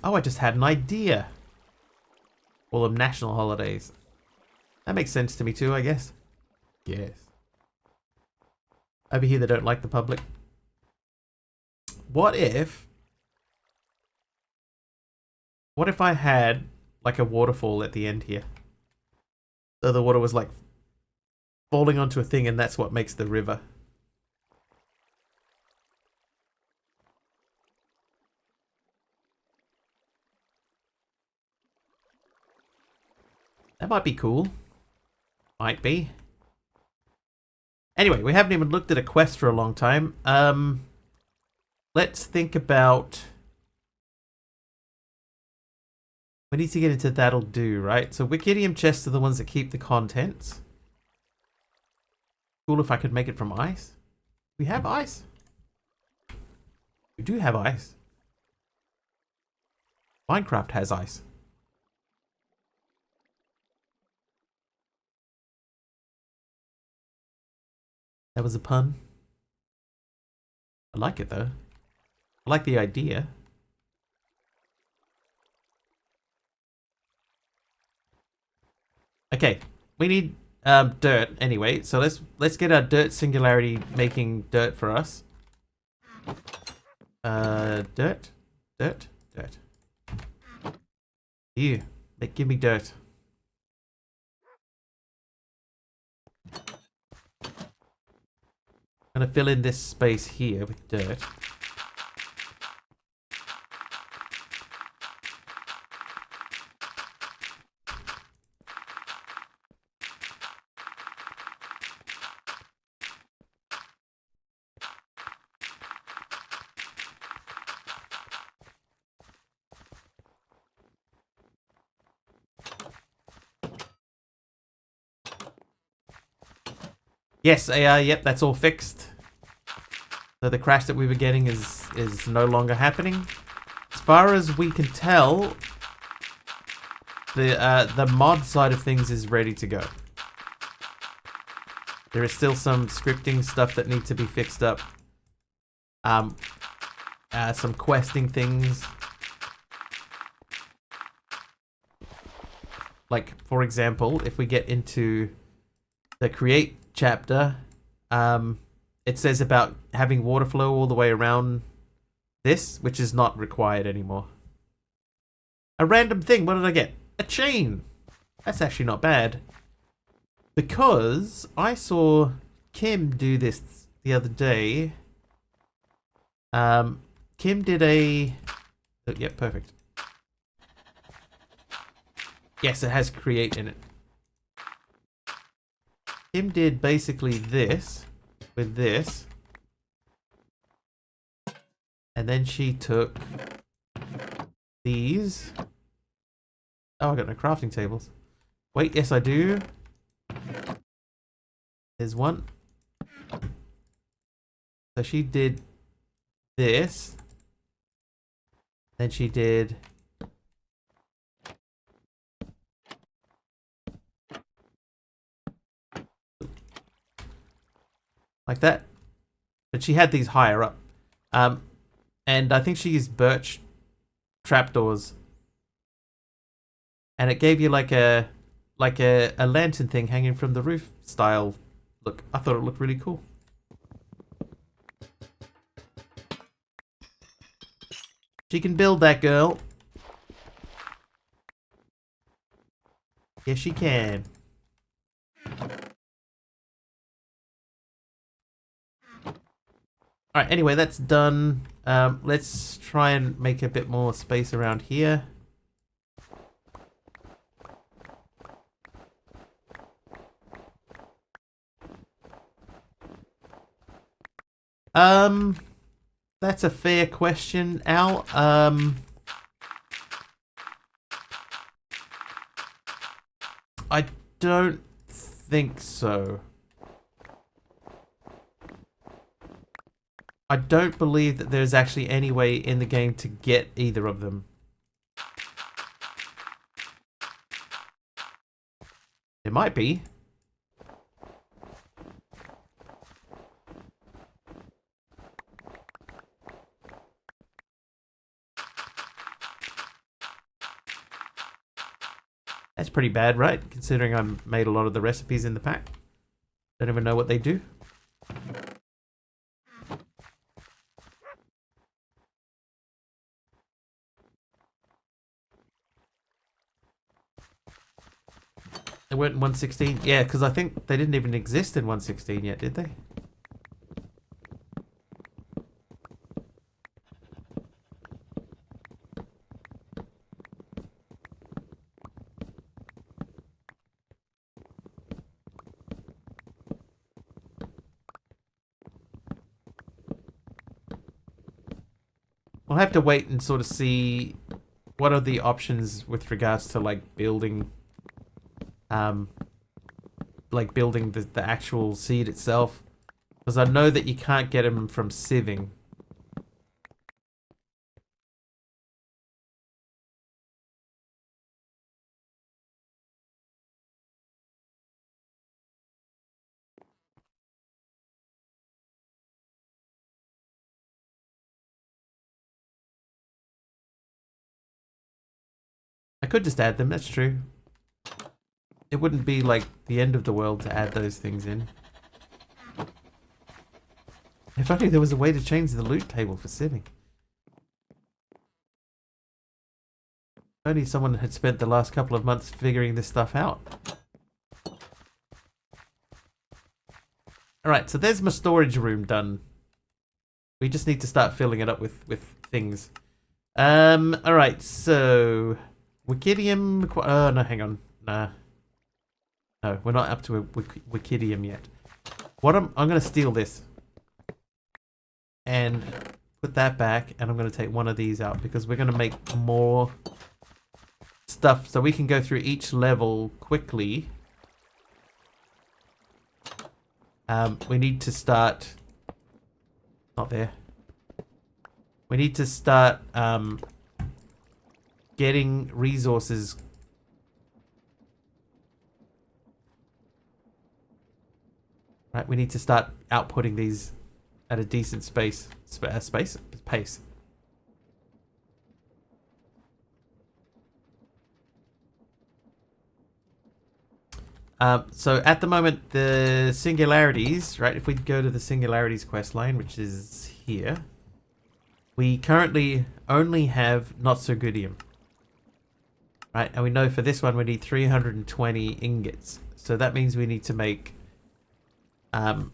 Speaker 1: Oh, I just had an idea. All them national holidays. That makes sense to me too, I guess. Yes. Over here, they don't like the public. What if I had like a waterfall at the end here? So the water was like falling onto a thing and that's what makes the river. That might be cool. Might be. Anyway, we haven't even looked at a quest for a long time. Let's think about... We need to get into that'll do, right? So Wikidium chests are the ones that keep the contents. Cool if I could make it from ice. We have ice. We do have ice. Minecraft has ice. That was a pun. I like it though. I like the idea. Okay, we need dirt anyway. So let's get our dirt singularity making dirt for us. Dirt. You, give me dirt. I'm gonna fill in this space here with dirt. Yes, yep, that's all fixed. So the crash that we were getting is no longer happening. As far as we can tell, the mod side of things is ready to go. There is still some scripting stuff that need to be fixed up. Some questing things. Like, for example, if we get into the create chapter, it says about having water flow all the way around this, which is not required anymore. A random thing, what did I get? A chain! That's actually not bad. Because I saw Kim do this the other day. Kim did a... Oh, yep, perfect. Yes, it has create in it. Kim did basically this with this. And then she took these. Oh, I got no crafting tables. Wait, yes I do. There's one. So she did this. Then she did... like that. But she had these higher up. And I think she used birch trapdoors. And it gave you like a lantern thing hanging from the roof style look. I thought it looked really cool. She can build, that girl. Yes, she can. Alright, anyway, that's done. Let's try and make a bit more space around here. That's a fair question, Al. I don't think so. I don't believe that there's actually any way in the game to get either of them. There might be. That's pretty bad, right? Considering I made a lot of the recipes in the pack. Don't even know what they do. They weren't in 1.16? Yeah, because I think they didn't even exist in 1.16 yet, did they? We'll have to wait and sort of see what are the options with regards to like building the actual seed itself, because I know that you can't get them from sieving. I could just add them, that's true. It wouldn't be like the end of the world to add those things in. If only there was a way to change the loot table for sieving. If only someone had spent the last couple of months figuring this stuff out. Alright, so there's my storage room done. We just need to start filling it up with things. Alright, so... Wikidium... Oh, no, hang on. Nah. No, we're not up to a Wikidium yet. What I'm going to steal this. And put that back. And I'm going to take one of these out. Because we're going to make more stuff. So we can go through each level quickly. We need to start... Not there. We need to start getting resources. Right, we need to start outputting these at a decent pace. So at the moment, the singularities, right? If we go to the singularities quest line, which is here, we currently only have not so goodium. Right, and we know for this one we need 320 ingots. So that means we need to make... I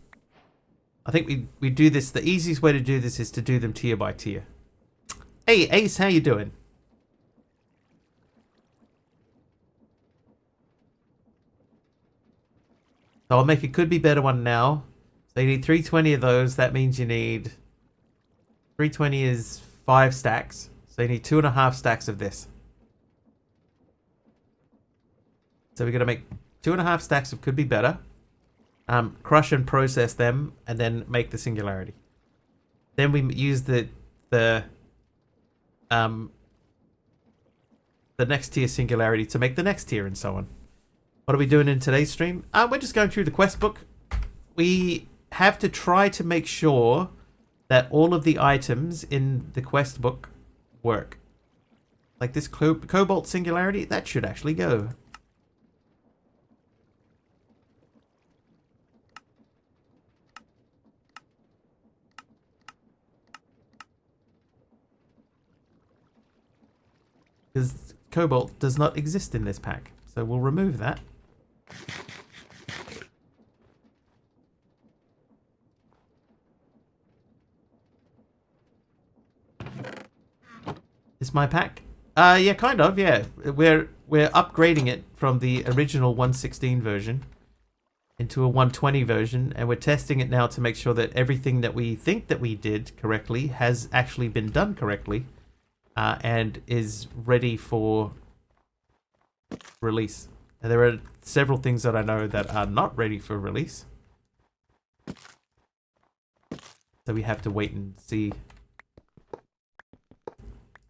Speaker 1: think we do this... The easiest way to do this is to do them tier by tier. Hey, Ace, how you doing? So I'll make a could be better one now. So you need 320 of those. That means you need... 320 is 5 stacks. So you need 2.5 stacks of this. So we're going to make 2.5 stacks of could be better. Crush and process them, and then make the singularity. Then we use the next tier singularity to make the next tier, and so on. What are we doing in today's stream? We're just going through the quest book. We have to try to make sure that all of the items in the quest book work. Like this Cobalt Singularity, that should actually go. Because Cobalt does not exist in this pack. So we'll remove that. Is my pack? Yeah, kind of, yeah. We're upgrading it from the original 116 version into a 120 version, and we're testing it now to make sure that everything that we think that we did correctly has actually been done correctly, and is ready for release. And there are several things that I know that are not ready for release. So we have to wait and see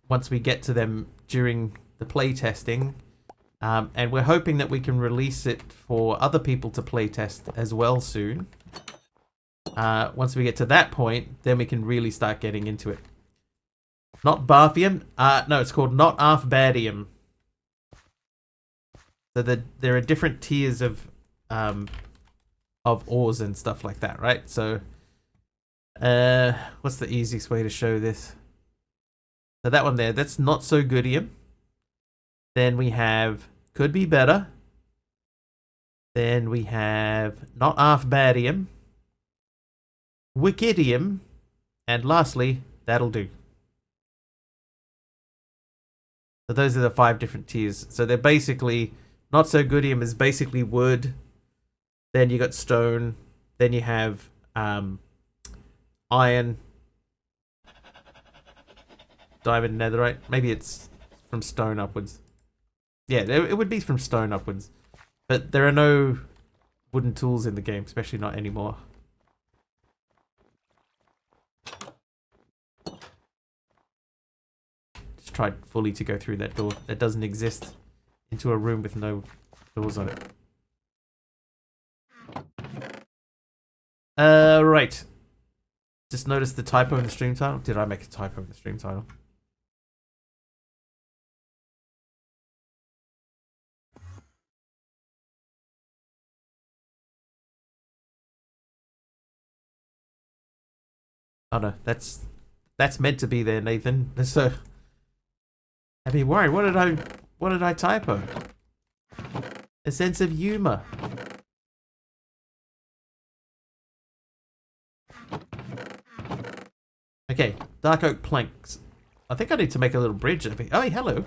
Speaker 1: once we get to them during the play testing. And we're hoping that we can release it for other people to play test as well soon. Once we get to that point, then we can really start getting into it. Not Barthium. No, it's called Not Arfbadium. So there are different tiers of ores and stuff like that, right? So, what's the easiest way to show this? So that one there, that's Not So Goodium. Then we have Could Be Better. Then we have Not Arfbadium, Wickidium, and lastly, That'll Do. So those are the 5 different tiers. So they're basically, Not So Goodium is basically wood. Then you got stone. Then you have iron, diamond, netherite. Maybe it's from stone upwards. Yeah, it would be from stone upwards. But there are no wooden tools in the game, especially not anymore. Just tried fully to go through that door that doesn't exist into a room with no doors on it. Right. Just noticed the typo in the stream title. Did I make a typo in the stream title? Oh no, that's meant to be there, Nathan. So I'd be worried. What did I typo? A sense of humor. Okay, dark oak planks. I think I need to make a little bridge. Oh, hello.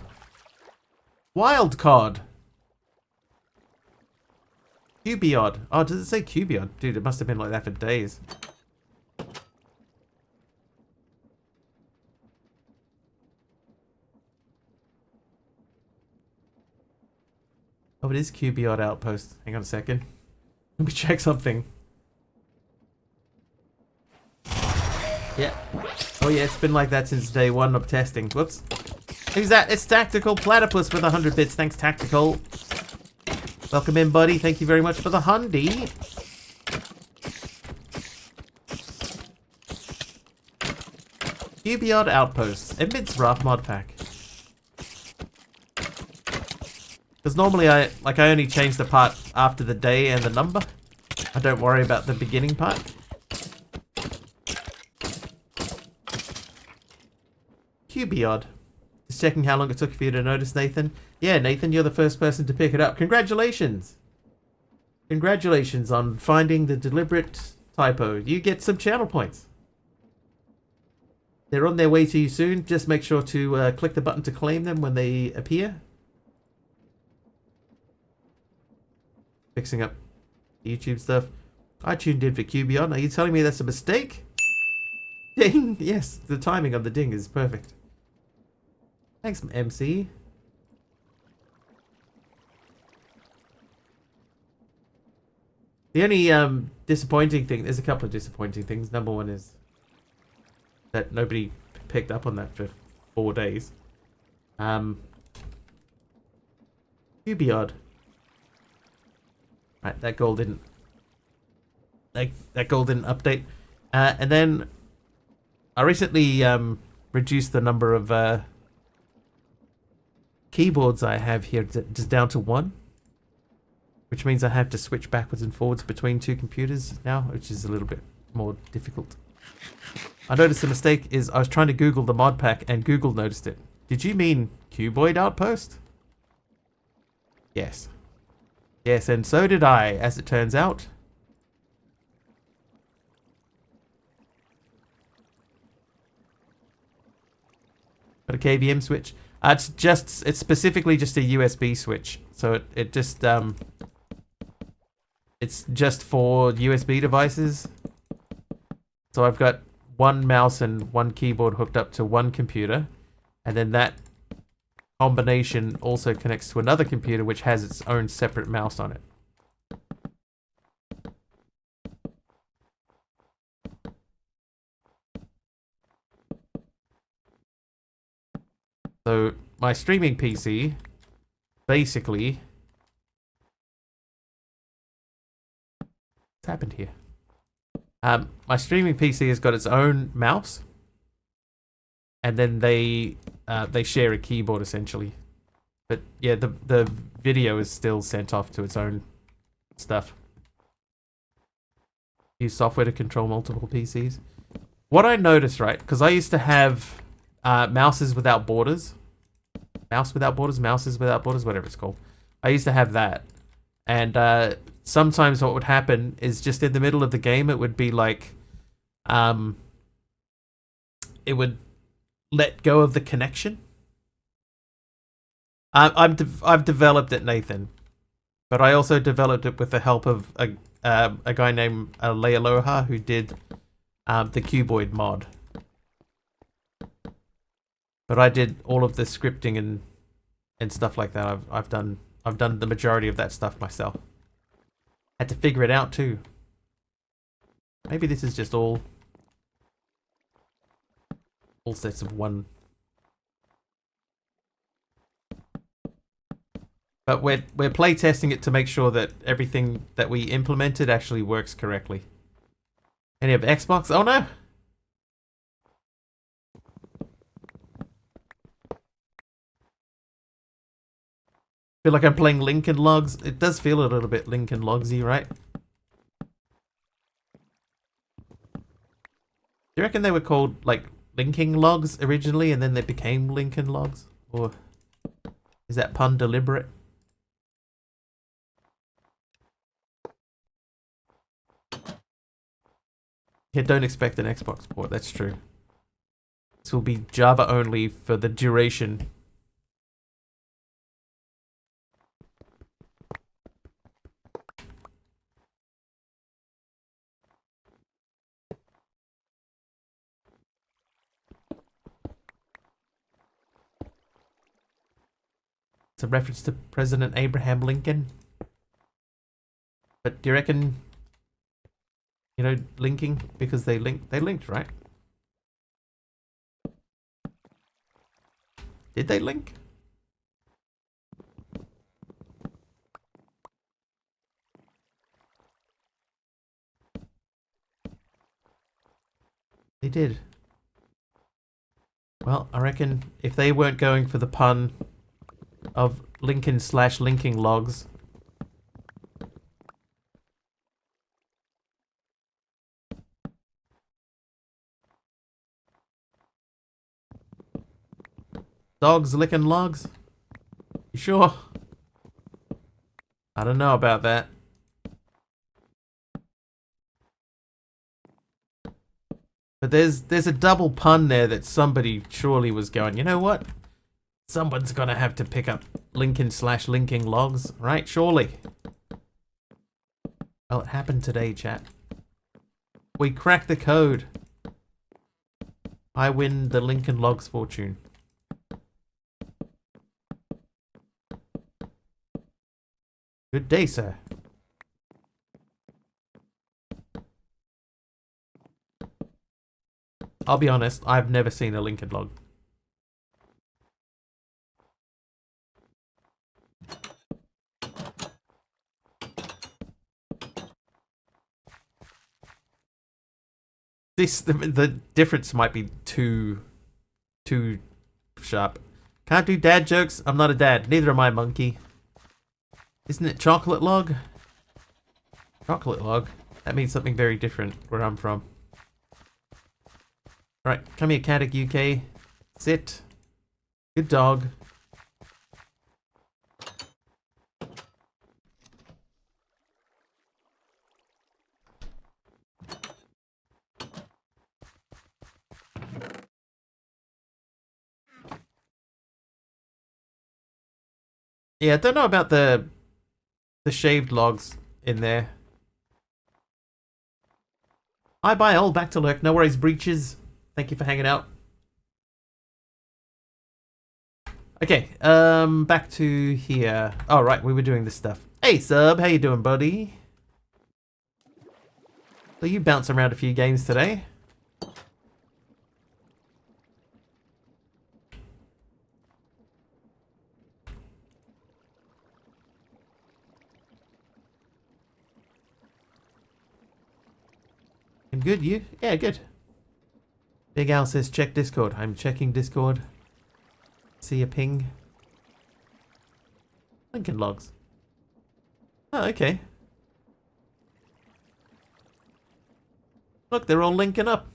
Speaker 1: Wild card. Cuboid. Oh, does it say Cuboid? Dude, it must have been like that for days. Oh, it is Cuboid Outpost. Hang on a second. Let me check something. Yeah. Oh yeah, it's been like that since day 1 of testing. Whoops. Who's that? It's Tactical Platypus with 100 bits. Thanks, Tactical. Welcome in, buddy. Thank you very much for the hundy. Cuboid Outpost. Emid's Rough mod pack. Because normally I only change the part after the day and the number. I don't worry about the beginning part. Cuboid. Just checking how long it took for you to notice, Nathan. Yeah, Nathan, you're the first person to pick it up. Congratulations! Congratulations on finding the deliberate typo. You get some channel points. They're on their way to you soon. Just make sure to click the button to claim them when they appear. Fixing up YouTube stuff. I tuned in for Cuboid. Are you telling me that's a mistake? Ding! Yes, the timing of the ding is perfect. Thanks, MC. The only disappointing thing, there's a couple of disappointing things. Number one is that nobody picked up on that for 4 days. Cuboid. Right, that goal didn't. That goal didn't update. And then I recently reduced the number of keyboards I have here just down to one, which means I have to switch backwards and forwards between two computers now, which is a little bit more difficult. I noticed a mistake is I was trying to Google the mod pack and Google noticed it. Did you mean Cuboid Outpost? Yes. Yes, and so did I, as it turns out. Got a KVM switch. It's specifically just a USB switch. So it just it's just for USB devices. So I've got one mouse and one keyboard hooked up to one computer, and then that combination also connects to another computer which has its own separate mouse on it. So my streaming PC basically... What's happened here? My streaming PC has got its own mouse, and then they share a keyboard essentially. But yeah, the video is still sent off to its own stuff. Use software to control multiple PCs. What I noticed, right, because I used to have mouses without borders, mouses without borders, whatever it's called. I used to have that, and sometimes what would happen is just in the middle of the game, it would be like, it would let go of the connection. I've developed it, Nathan, but I also developed it with the help of a guy named Lealoha who did the Cuboid mod. But I did all of the scripting and stuff like that. I've done the majority of that stuff myself. Had to figure it out too. Maybe this is just all sets of one. But we're playtesting it to make sure that everything that we implemented actually works correctly. Any of Xbox? Oh no! Feel like I'm playing Lincoln Logs. It does feel a little bit Lincoln Logsy, right? Do you reckon they were called like linking logs originally and then they became Lincoln Logs? Or is that pun deliberate? Yeah, don't expect an Xbox port, that's true. This will be Java only for the duration. It's a reference to President Abraham Lincoln. But do you reckon, you know, linking because they linked, right? Did they link? They did. Well, I reckon if they weren't going for the pun of Lincoln/linking logs, dogs licking logs? You sure? I don't know about that. But there's a double pun there that somebody surely was going, you know what? Someone's gonna have to pick up Lincoln/linking logs, right? Surely. Well, it happened today, chat. We cracked the code. I win the Lincoln Logs fortune. Good day, sir. I'll be honest, I've never seen a Lincoln log. The difference might be too sharp. Can't do dad jokes. I'm not a dad. Neither am I, monkey. Isn't it chocolate log? Chocolate log. That means something very different where I'm from. Right, come here, Caddick UK. Sit. Good dog. Yeah, I don't know about the shaved logs in there. Hi, bye, all back to lurk. No worries, breaches. Thank you for hanging out. Okay, back to here. Oh, right, we were doing this stuff. Hey, Sub, how you doing, buddy? So you bounce around a few games today. I'm good, you? Yeah, good. Big Al says check Discord. I'm checking Discord. See a ping. Lincoln logs. Oh, okay. Look, they're all linking up.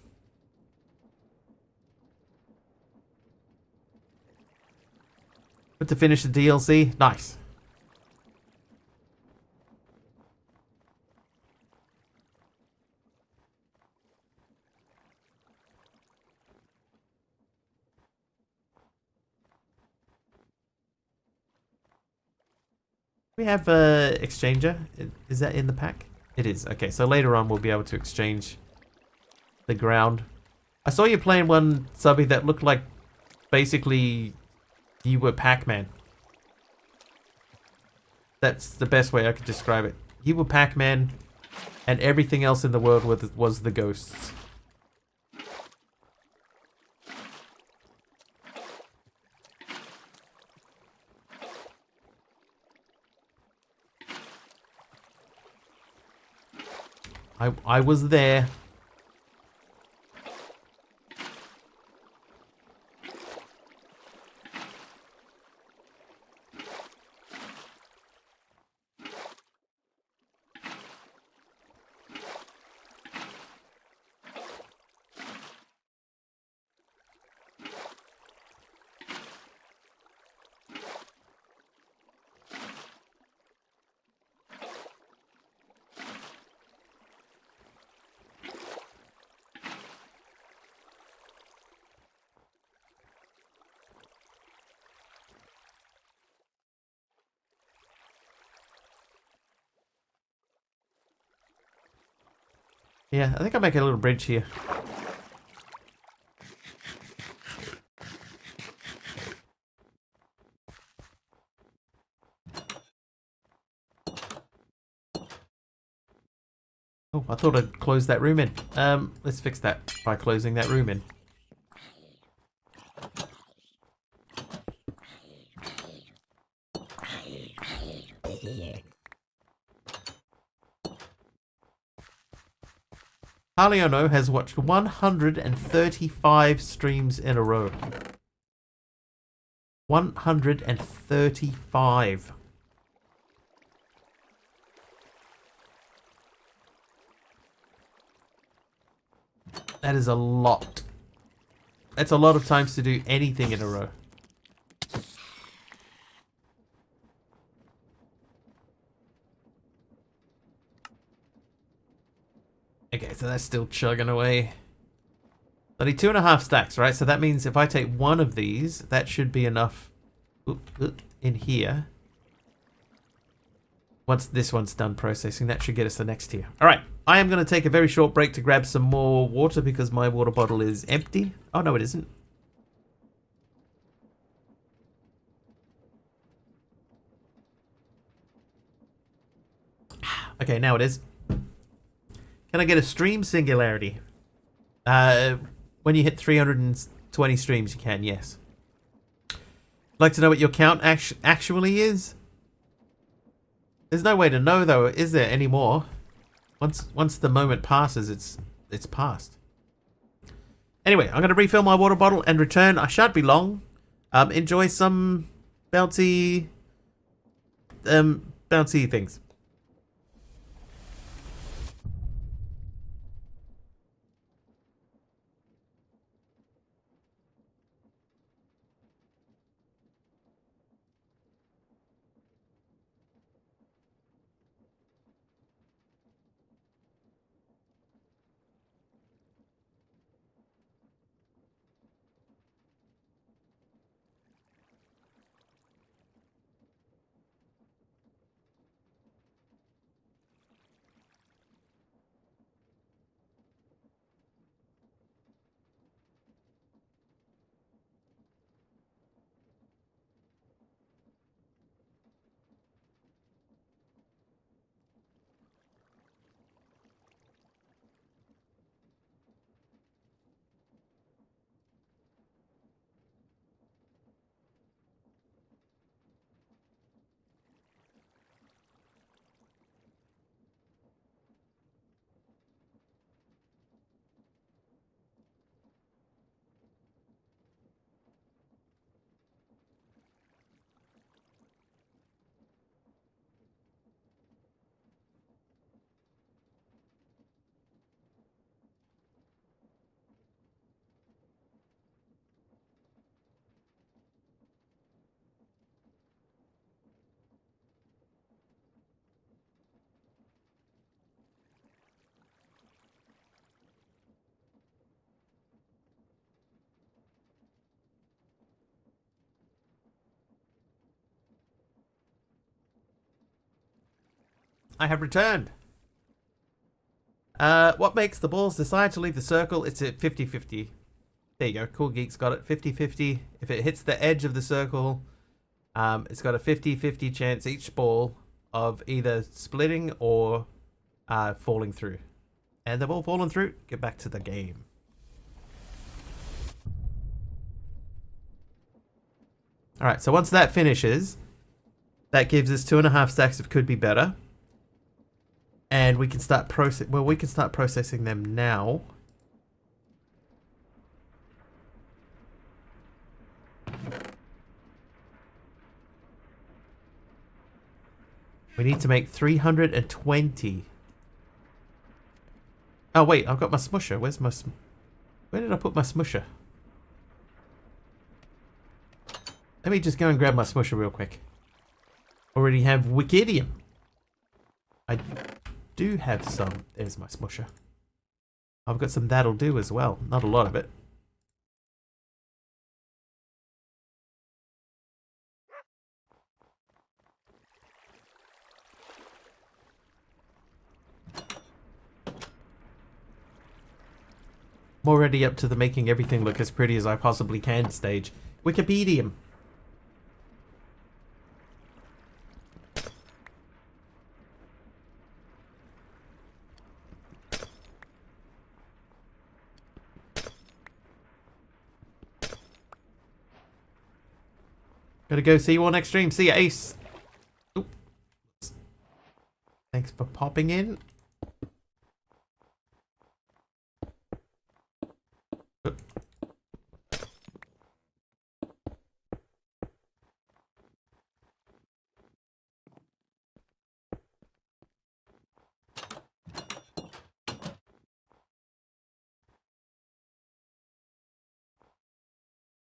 Speaker 1: But to finish the DLC, nice. We have exchanger. Is that in the pack? It is. Okay, so later on we'll be able to exchange the ground. I saw you playing one, Subby, that looked like basically you were Pac-Man. That's the best way I could describe it. You were Pac-Man and everything else in the world was the ghosts. I was there. Yeah, I think I'll make a little bridge here. Oh, I thought I'd close that room in. Let's fix that by closing that room in. Haliono has watched 135 streams in a row. 135. That is a lot. That's a lot of times to do anything in a row. Okay, so that's still chugging away. Only 2.5 stacks, right? So that means if I take one of these, that should be enough in here. Once this one's done processing, that should get us the next tier. All right, I am going to take a very short break to grab some more water because my water bottle is empty. Oh, no, it isn't. Okay, now it is. Can I get a stream singularity? When you hit 320 streams, you can, yes. Like to know what your count actually is? There's no way to know, though, is there, anymore? Once the moment passes, it's passed. Anyway, I'm going to refill my water bottle and return. I shan't be long. Enjoy some bouncy, bouncy things. I have returned. What makes the balls decide to leave the circle? It's at 50-50. There you go. Cool Geek's got it. 50-50. If it hits the edge of the circle, it's got a 50-50 chance each ball of either splitting or falling through. And they've all fallen through. Get back to the game. Alright, so once that finishes, that gives us 2.5 stacks of could be better. And we can start processing them now. We need to make 320. Oh wait, I've got my smusher. Where did I put my smusher? Let me just go and grab my smusher real quick. Already have Wickidium. I do have some. There's my smusher. I've got some that'll do as well. Not a lot of it. I'm already up to the making everything look as pretty as I possibly can stage. Wikipedium. Gotta go. See you all next stream. See ya, Ace. Oops. Thanks for popping in.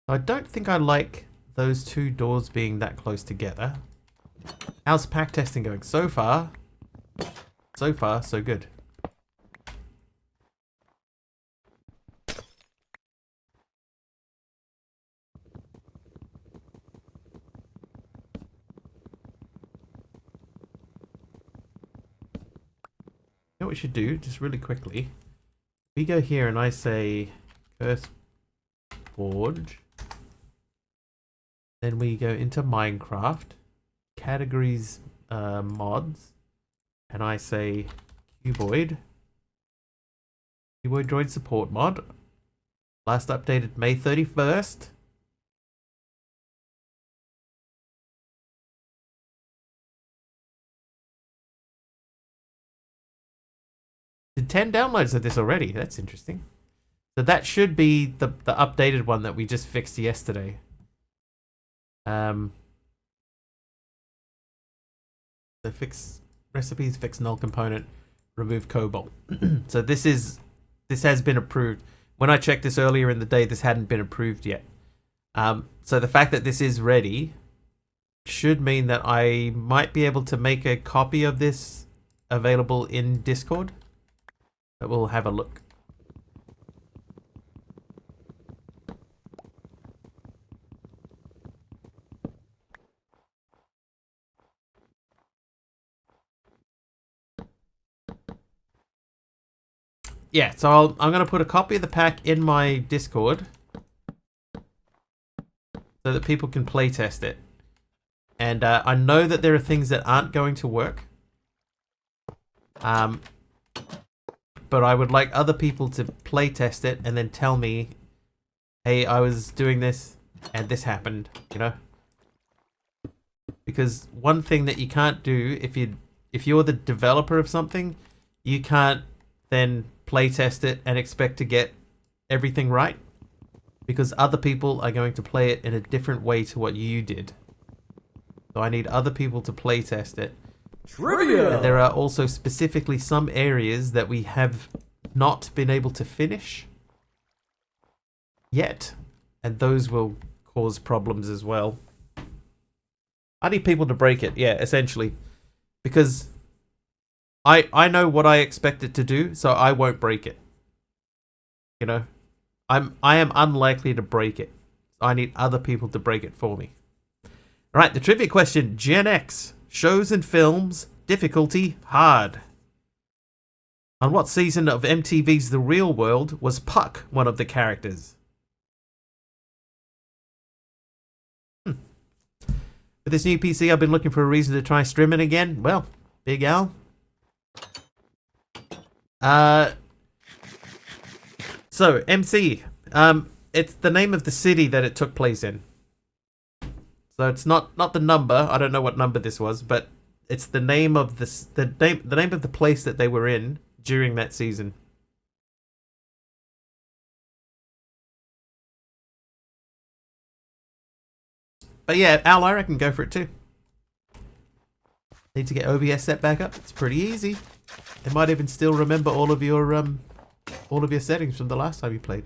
Speaker 1: I don't think I like those two doors being that close together. How's pack testing going? So far, so good. You know what we should do, just really quickly? We go here and I say Curse Forge. Then we go into Minecraft, categories, mods, and I say Cuboid. Cuboid Droid Support Mod. Last updated May 31st. Did 10 downloads of this already? That's interesting. So that should be the updated one that we just fixed yesterday. So fix recipes, fix null component, remove cobalt. So this has been approved. When I checked this earlier in the day, this hadn't been approved yet. So the fact that this is ready should mean that I might be able to make a copy of this available in Discord. But we'll have a look. Yeah, so I'm going to put a copy of the pack in my Discord so that people can playtest it. And I know that there are things that aren't going to work. But I would like other people to playtest it and then tell me, hey, I was doing this and this happened, you know? Because one thing that you can't do if you're the developer of something, you can't then playtest it and expect to get everything right, because other people are going to play it in a different way to what you did. So I need other people to playtest it.
Speaker 2: Trivia!
Speaker 1: And there are also specifically some areas that we have not been able to finish yet, and those will cause problems as well. I need people to break it, yeah, essentially, because I know what I expect it to do, so I won't break it. You know, I am unlikely to break it. I need other people to break it for me. All right, the trivia question: Gen X shows and films difficulty hard. On what season of MTV's The Real World was Puck one of the characters? With this new PC, I've been looking for a reason to try streaming again. Well, Big Al. So MC, it's the name of the city that it took place in. So it's not the number. I don't know what number this was, but it's the name of the name of the place that they were in during that season. But yeah, Al, I reckon go for it too. Need to get OBS set back up. It's pretty easy. It might even still remember all of your settings from the last time you played.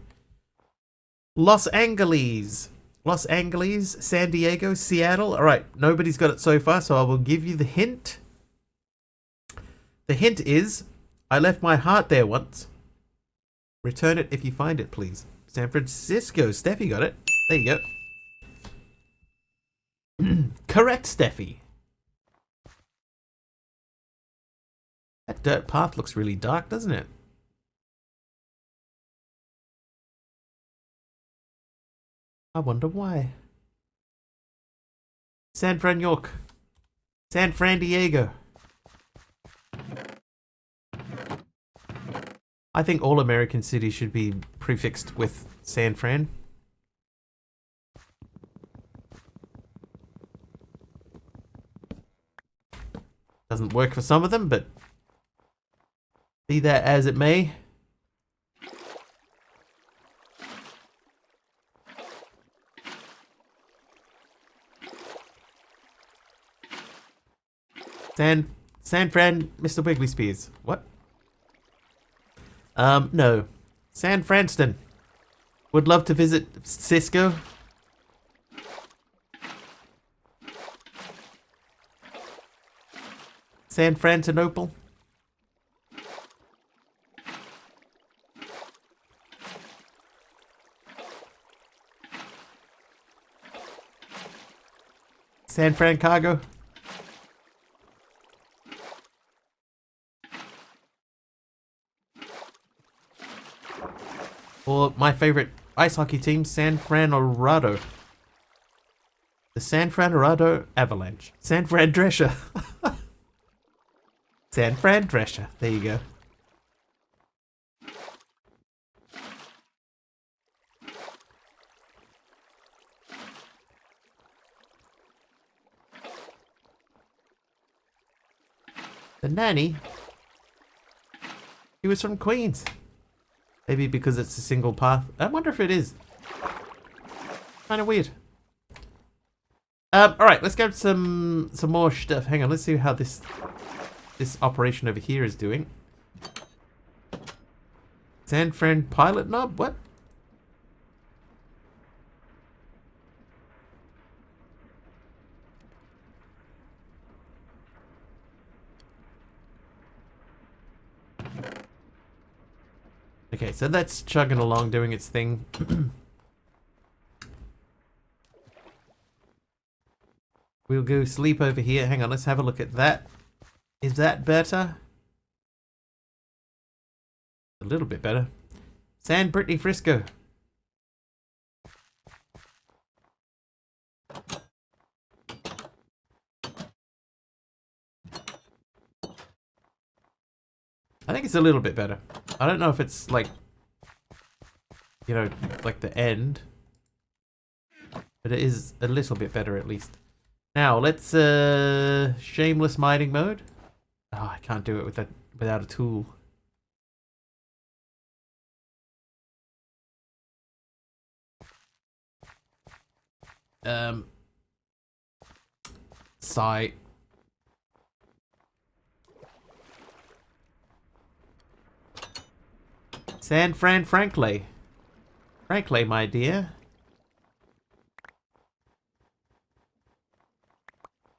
Speaker 1: Los Angeles, San Diego, Seattle. All right, nobody's got it so far, so I will give you the hint. The hint is, I left my heart there once. Return it if you find it, please. San Francisco. Steffi got it. There you go. Correct, Steffi. That dirt path looks really dark, doesn't it? I wonder why. San Fran York. San Fran Diego. I think all American cities should be prefixed with San Fran. Doesn't work for some of them, but be that as it may. San Fran, Mr. Wiggly Spears. What? No. San Franston. Would love to visit Cisco. San Frantinople. San Francisco. Or my favorite ice hockey team, San Francisco. The San Francisco Avalanche. San Fran Drescher. San Fran Drescher. There you go. The nanny. He was from Queens. Maybe because it's a single path. I wonder if it is. Kind of weird. All right, let's grab some more stuff. Hang on, let's see how this operation over here is doing. San Fran pilot knob? What? Okay, so that's chugging along, doing its thing. We'll go sleep over here. Hang on, let's have a look at that. Is that better? A little bit better. San Brittany Frisco. I think it's a little bit better. I don't know if it's like, you know, like the end. But it is a little bit better at least. Now, let's shameless mining mode. Oh, I can't do it with that without a tool. Sigh. San Fran Franklin. Franklin, my dear.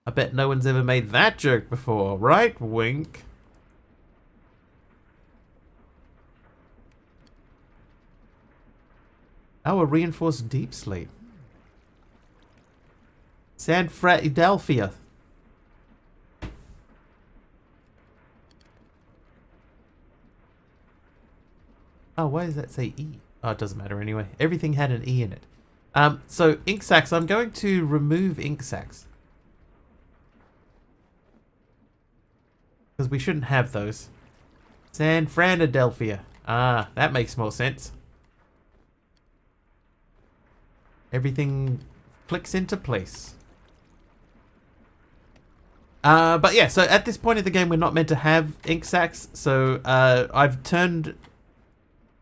Speaker 1: I bet no one's ever made that joke before, right? Wink. Our reinforced deep sleep. San Philadelphia. Oh, why does that say E? Oh, it doesn't matter anyway. Everything had an E in it. So ink sacs. I'm going to remove ink sacs. Because we shouldn't have those. San Franadelphia. Ah, that makes more sense. Everything clicks into place. But yeah, so at this point in the game, we're not meant to have ink sacs. So I've turned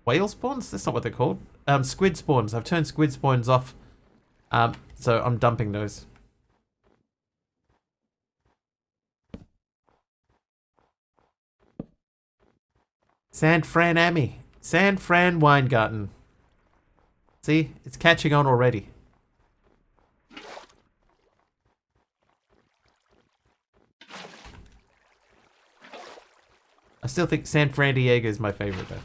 Speaker 1: whale spawns? That's not what they're called. Squid spawns. I've turned squid spawns off. So I'm dumping those. San Fran Ami. San Fran Weingarten. See? It's catching on already. I still think San Fran Diego is my favorite though.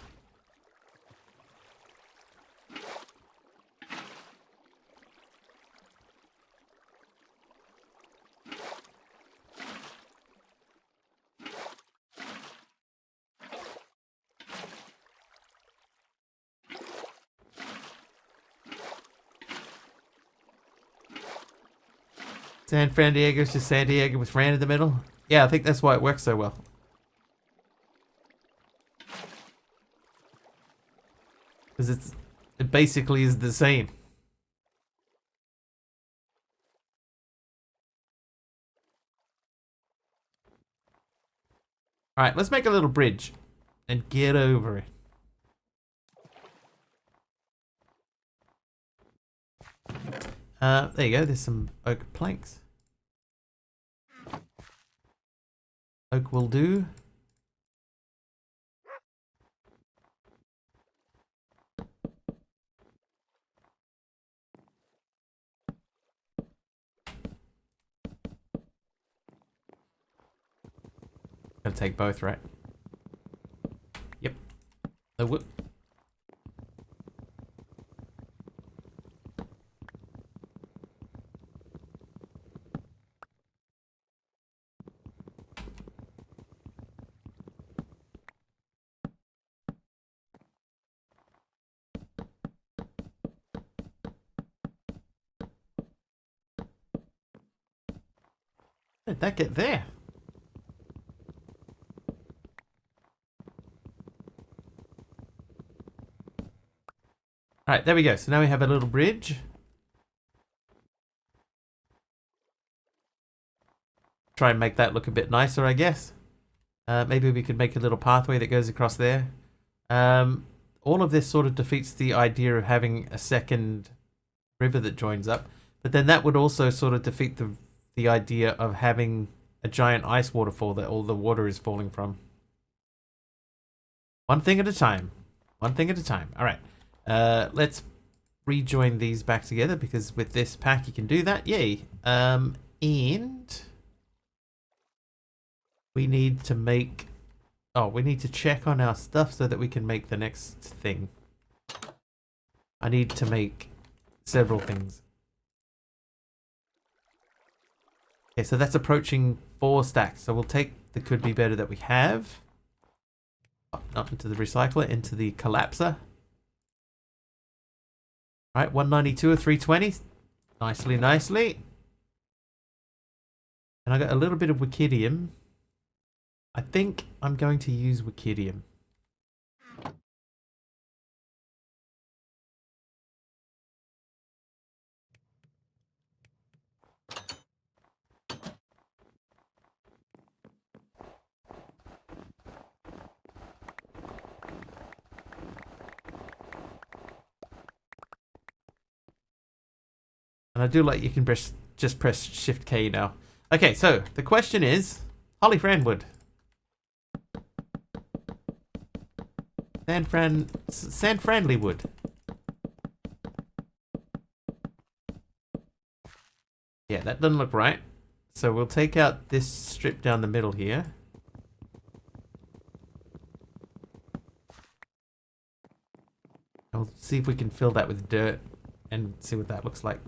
Speaker 1: San Fran Diego is just San Diego with Fran in the middle. Yeah, I think that's why it works so well. Because it basically is the same. Alright, let's make a little bridge. And get over it. There you go, there's some oak planks. Oak will do. Gotta take both, right? Yep. Oh, whoop. How did that get there? Alright, there we go. So now we have a little bridge. Try and make that look a bit nicer, I guess. Maybe we could make a little pathway that goes across there. all of this sort of defeats the idea of having a second river that joins up. But then that would also sort of defeat the idea of having a giant ice waterfall that all the water is falling from. One thing at a time. One thing at a time. All right. Let's rejoin these back together because with this pack you can do that. Yay. And we need to make... Oh, we need to check on our stuff so that we can make the next thing. I need to make several things. Okay, so that's approaching 4 stacks. So we'll take the could be better that we have. Not into the recycler, into the collapser. Alright, 192 or 320. Nicely, nicely. And I got a little bit of Wikidium. I think I'm going to use Wikidium. And I do like you can just press Shift K now. Okay, so the question is Holly Franwood. San Franley wood. Yeah, that doesn't look right. So we'll take out this strip down the middle here. And we'll see if we can fill that with dirt and see what that looks like.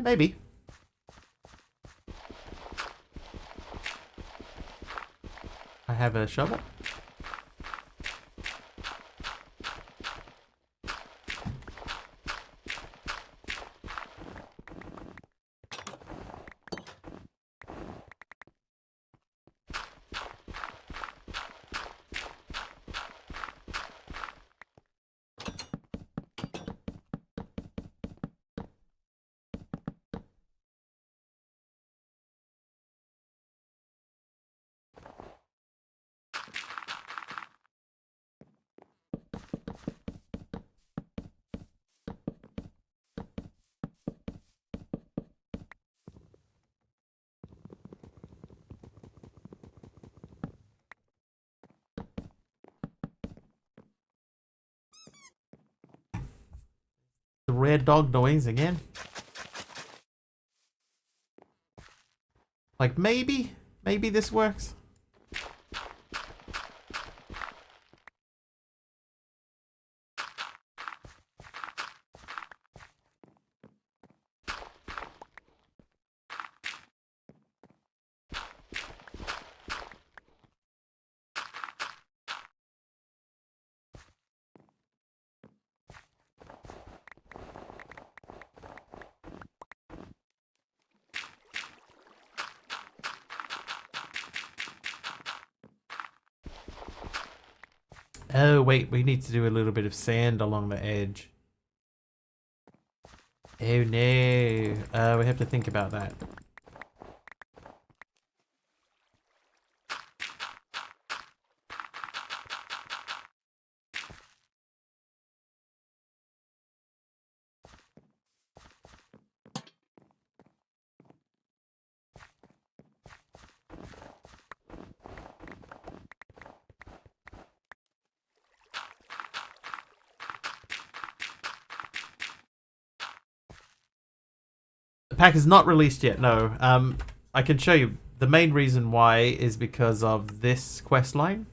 Speaker 1: Maybe. I have a shovel. The red dog noise again. Like maybe this works. Oh, wait, we need to do a little bit of sand along the edge. Oh no, we have to think about that. The pack is not released yet, no. I can show you. The main reason why is because of this quest line.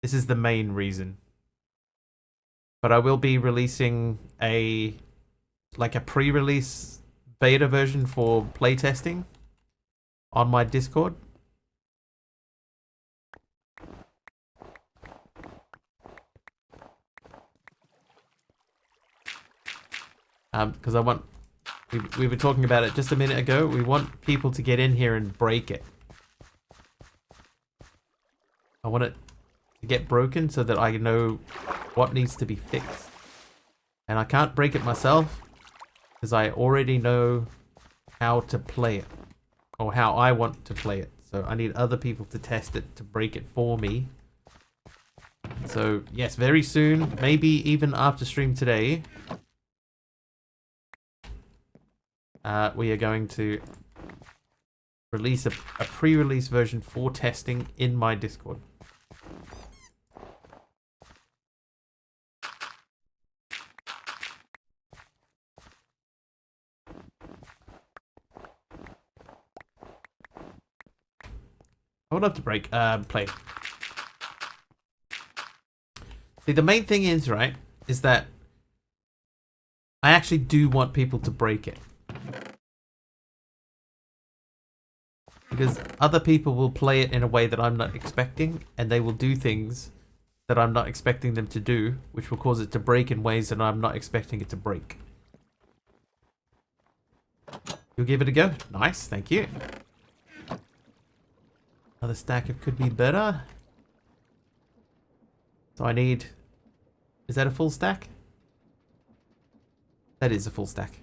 Speaker 1: This is the main reason. But I will be releasing a pre-release beta version for playtesting on my Discord. Because I want We were talking about it just a minute ago. We want people to get in here and break it. I want it to get broken so that I know what needs to be fixed. And I can't break it myself because I already know how to play it. Or how I want to play it. So I need other people to test it to break it for me. So yes, very soon, maybe even after stream today, we are going to release a pre-release version for testing in my Discord. I would love to play. See, the main thing is, right, is that I actually do want people to break it. Because other people will play it in a way that I'm not expecting, and they will do things that I'm not expecting them to do, which will cause it to break in ways that I'm not expecting it to break. You'll give it a go? Nice, thank you. Another stack of could be better. So I need... Is that a full stack? That is a full stack.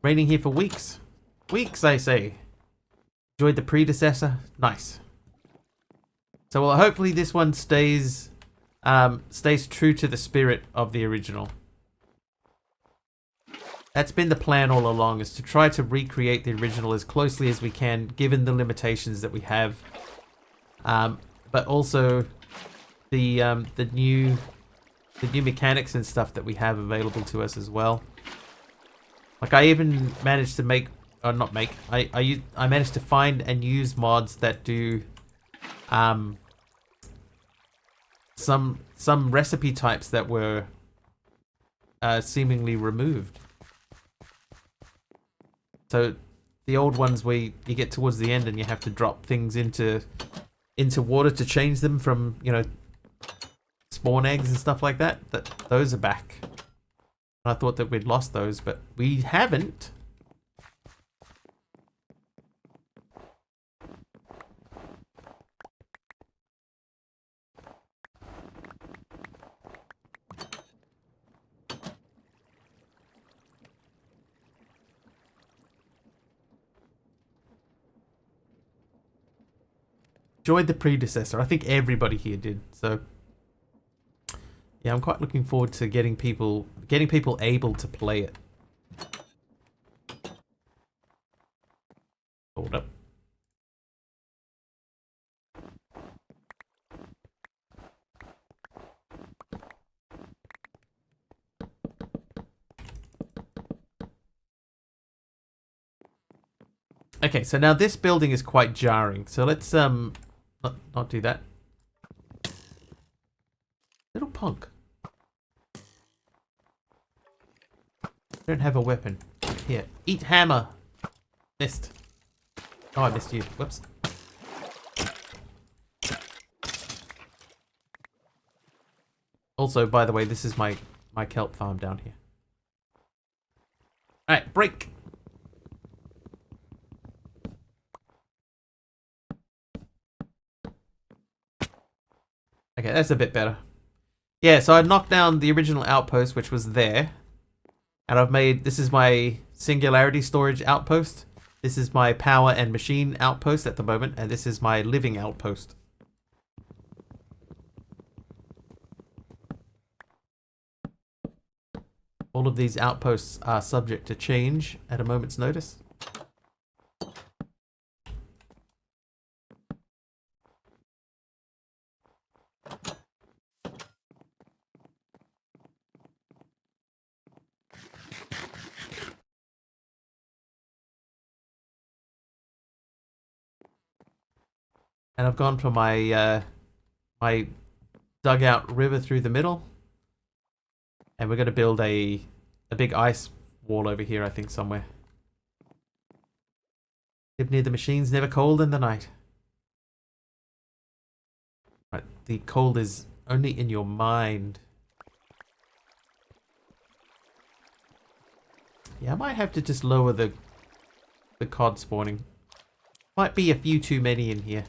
Speaker 1: Raining here for weeks. Weeks, I say. Enjoyed the predecessor? Nice. So well, hopefully this one stays true to the spirit of the original. That's been the plan all along, is to try to recreate the original as closely as we can, given the limitations that we have. But also the new mechanics and stuff that we have available to us as well. Like I even managed to make, or not make, I managed to find and use mods that do some recipe types that were seemingly removed. So the old ones where you get towards the end and you have to drop things into water to change them from, you know, spawn eggs and stuff like that, those are back. I thought that we'd lost those, but we haven't. Enjoyed the predecessor. I think everybody here did. So yeah, I'm quite looking forward to getting people able to play it. Hold up. Okay, so now this building is quite jarring. So let's not do that. Little punk. Don't have a weapon. Here, eat hammer. Missed. Oh, I missed you. Whoops. Also, by the way, this is my kelp farm down here. All right, break. Okay, that's a bit better. Yeah, so I knocked down the original outpost, which was there. And I've made, this is my singularity storage outpost. This is my power and machine outpost at the moment. And this is my living outpost. All of these outposts are subject to change at a moment's notice. And I've gone for my my dugout river through the middle. And we're going to build a big ice wall over here, I think, somewhere. Live near the machines, never cold in the night. Right, the cold is only in your mind. Yeah, I might have to just lower the cod spawning. Might be a few too many in here.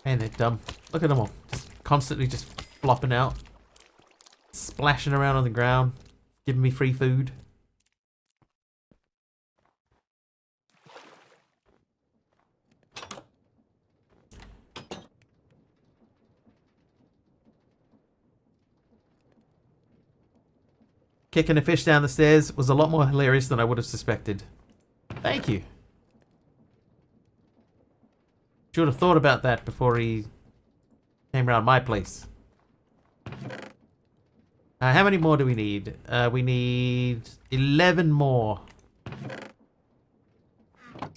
Speaker 1: And they're dumb. Look at them all. Just constantly just flopping out. Splashing around on the ground. Giving me free food. Kicking a fish down the stairs was a lot more hilarious than I would have suspected. Thank you. Should have thought about that before he came around my place. How many more do we need? We need 11 more.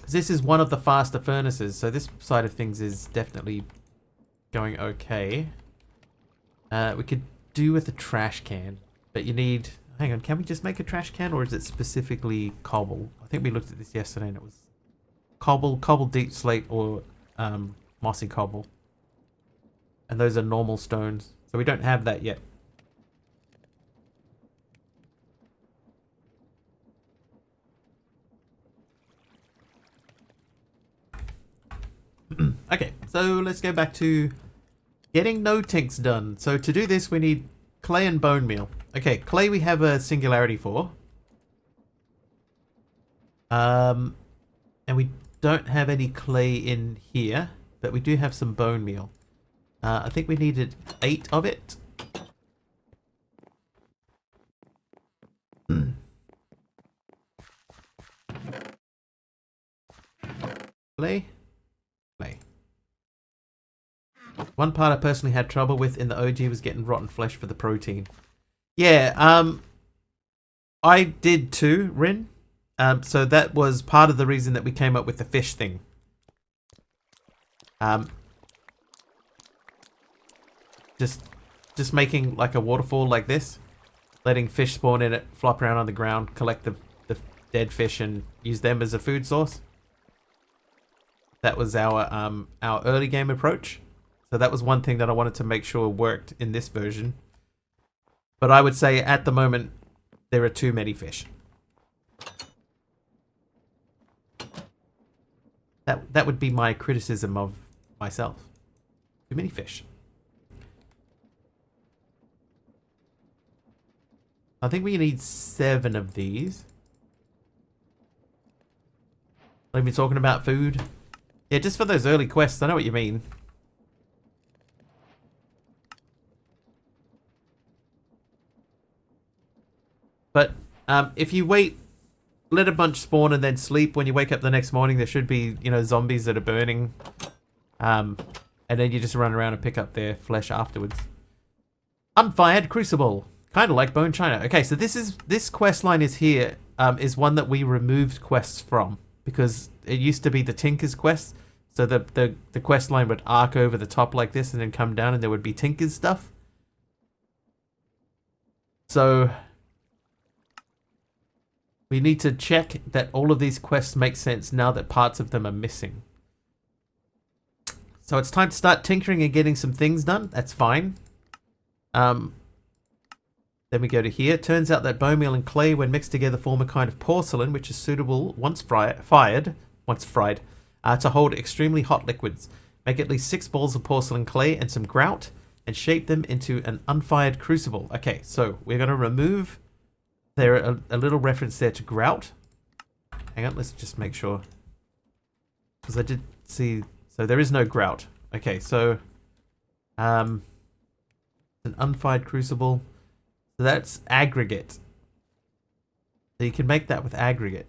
Speaker 1: This is one of the faster furnaces, so this side of things is definitely going okay. We could do with a trash can, but you need... Hang on, can we just make a trash can, or is it specifically cobble? I think we looked at this yesterday and it was cobble, deep slate, or mossy cobble. And those are normal stones, so we don't have that yet. Okay, so let's go back to getting no tinks done. So to do this, we need clay and bone meal. Okay, clay we have a singularity for. And we don't have any clay in here, but we do have some bone meal. I think we needed 8 of it. Clay. Clay. One part I personally had trouble with in the OG was getting rotten flesh for the protein. Yeah, I did too, Rin. So that was part of the reason that we came up with the fish thing. Just making like a waterfall like this, letting fish spawn in it, flop around on the ground, collect the dead fish and use them as a food source. That was our early game approach. So that was one thing that I wanted to make sure worked in this version. But I would say at the moment there are too many fish. That would be my criticism of myself. Too many fish. I think we need 7 of these. I've been talking about food. Yeah, just for those early quests, I know what you mean. But if you wait, let a bunch spawn and then sleep, when you wake up the next morning, there should be, you know, zombies that are burning. And then you just run around and pick up their flesh afterwards. Unfired Crucible. Kind of like Bone China. Okay, so this quest line is here, is one that we removed quests from. Because it used to be the Tinker's quest. So the quest line would arc over the top like this and then come down and there would be Tinker's stuff. So we need to check that all of these quests make sense now that parts of them are missing. So it's time to start tinkering and getting some things done. That's fine. Then we go to here. Turns out that bone meal and clay, when mixed together, form a kind of porcelain, which is suitable once fried, to hold extremely hot liquids. Make at least 6 balls of porcelain clay and some grout, and shape them into an unfired crucible. Okay, so we're going to remove... There a little reference there to grout. Hang on, let's just make sure. Because I did see... So there is no grout. Okay, so... an unfired crucible. So that's aggregate. So you can make that with aggregate.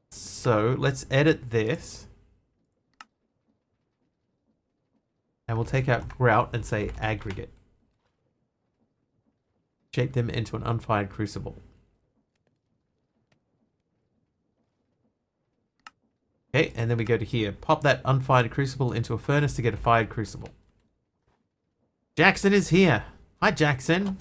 Speaker 1: So let's edit this. And we'll take out grout and say aggregate. Shape them into an unfired crucible. Okay, and then we go to here. Pop that unfired crucible into a furnace to get a fired crucible. Jackson is here. Hi, Jackson.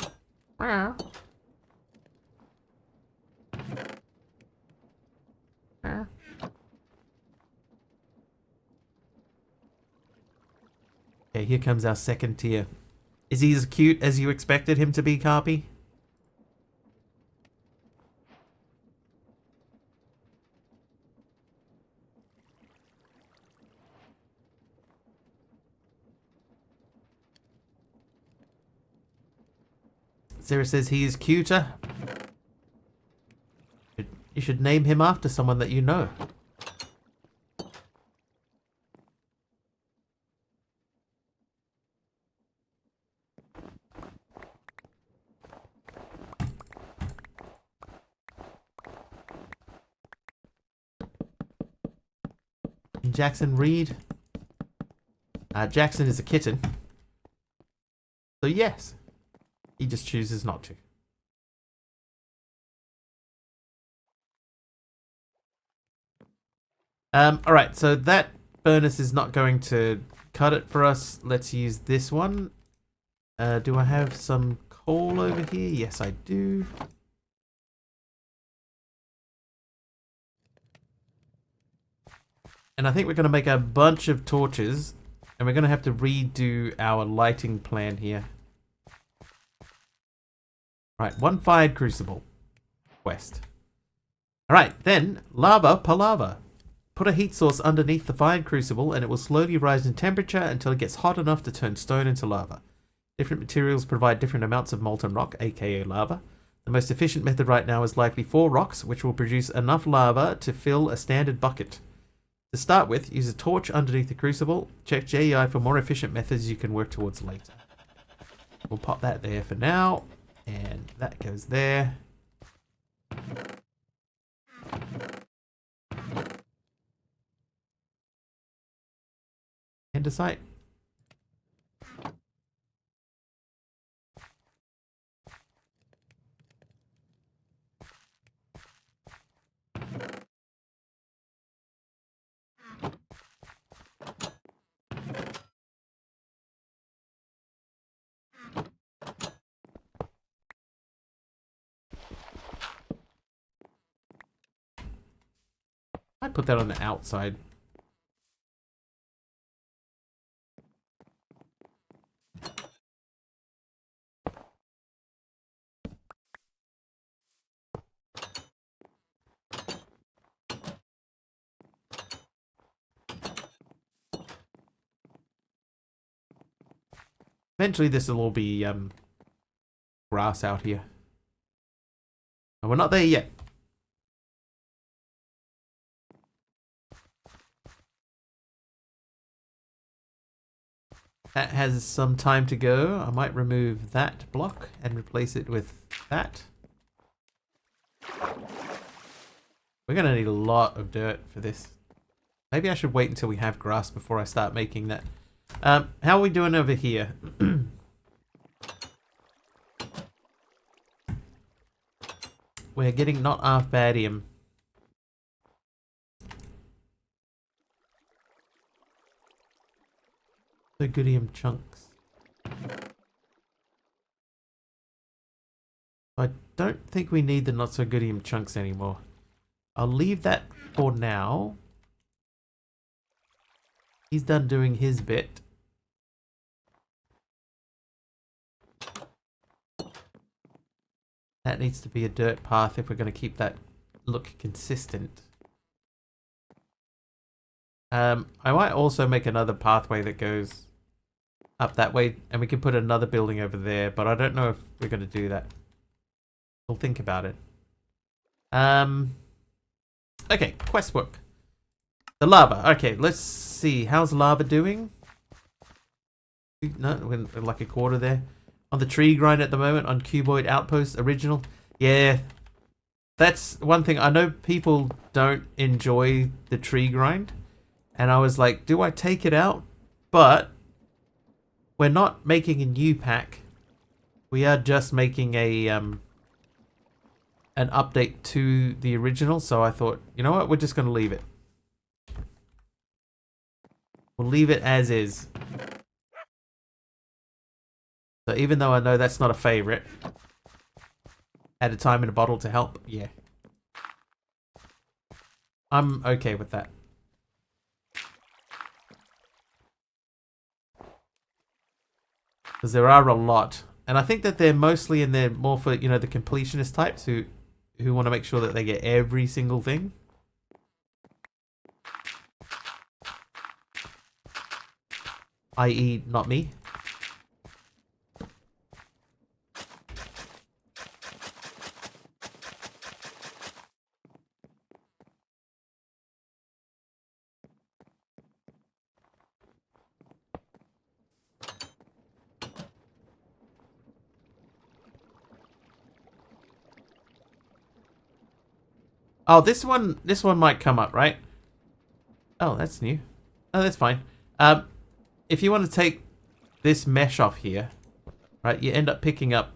Speaker 1: Okay, here comes our second tier. Is he as cute as you expected him to be, Carpy? Sarah says he is cuter. You should name him after someone that you know. Jackson read? Jackson is a kitten. So yes. He just chooses not to. Alright, so that furnace is not going to cut it for us. Let's use this one. Do I have some coal over here? Yes, I do. And I think we're going to make a bunch of torches. And we're going to have to redo our lighting plan here. Right, one fired crucible. West. Alright, then lava palava. Put a heat source underneath the fired crucible and it will slowly rise in temperature until it gets hot enough to turn stone into lava. Different materials provide different amounts of molten rock, aka lava. The most efficient method right now is likely 4 rocks, which will produce enough lava to fill a standard bucket. To start with, use a torch underneath the crucible. Check JEI for more efficient methods you can work towards later. We'll pop that there for now. And that goes there. Andesite. I'd put that on the outside. Eventually this will all be grass out here. And we're not there yet. That has some time to go. I might remove that block and replace it with that. We're going to need a lot of dirt for this. Maybe I should wait until we have grass before I start making that. How are we doing over here? We're getting not half badium. The goodium chunks. I don't think we need the not so goodium chunks anymore. I'll leave that for now. He's done doing his bit. That needs to be a dirt path if we're going to keep that look consistent. I might also make another pathway that goes up that way, and we can put another building over there, but I don't know if we're going to do that. We'll think about it. Okay, quest book. The lava. Okay, let's see. How's lava doing? No, we're like a quarter there. On the tree grind at the moment on Cuboid Outpost original. Yeah, that's one thing. I know people don't enjoy the tree grind. And I was like, do I take it out? But we're not making a new pack. We are just making a an update to the original. So I thought, you know what, we're just going to leave it. We'll leave it as is. So even though I know that's not a favorite, add a time in a bottle to help. Yeah. I'm okay with that. Because there are a lot. And I think that they're mostly in there more for, you know, the completionist types who want to make sure that they get every single thing. I.e. not me. Oh, this one might come up, right? Oh, that's new. Oh, that's fine. If you want to take this mesh off here, right, you end up picking up.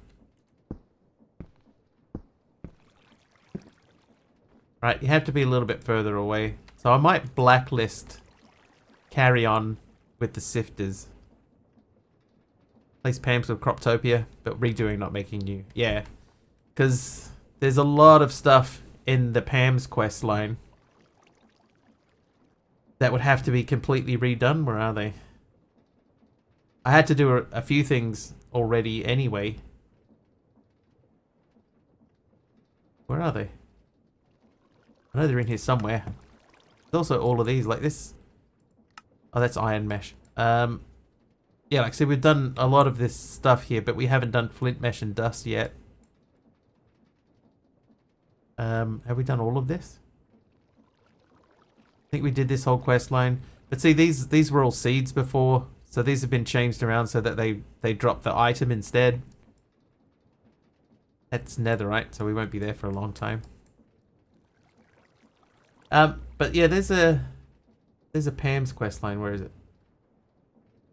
Speaker 1: Right, you have to be a little bit further away. So I might blacklist carry on with the sifters. Place Pam's with Croptopia, but redoing, not making new. Yeah, because there's a lot of stuff in the Pam's quest line that would have to be completely redone. Where are they? I had to do a few things already anyway. Where are they? I know they're in here somewhere. There's also all of these, like this. Oh, that's iron mesh. Yeah, like I said, we've done a lot of this stuff here, but we haven't done flint mesh and dust yet. Have we done all of this? I think we did this whole quest line. But see, these were all seeds before, so these have been changed around so that they drop the item instead. That's netherite, so we won't be there for a long time. But yeah, there's a Pam's quest line. Where is it?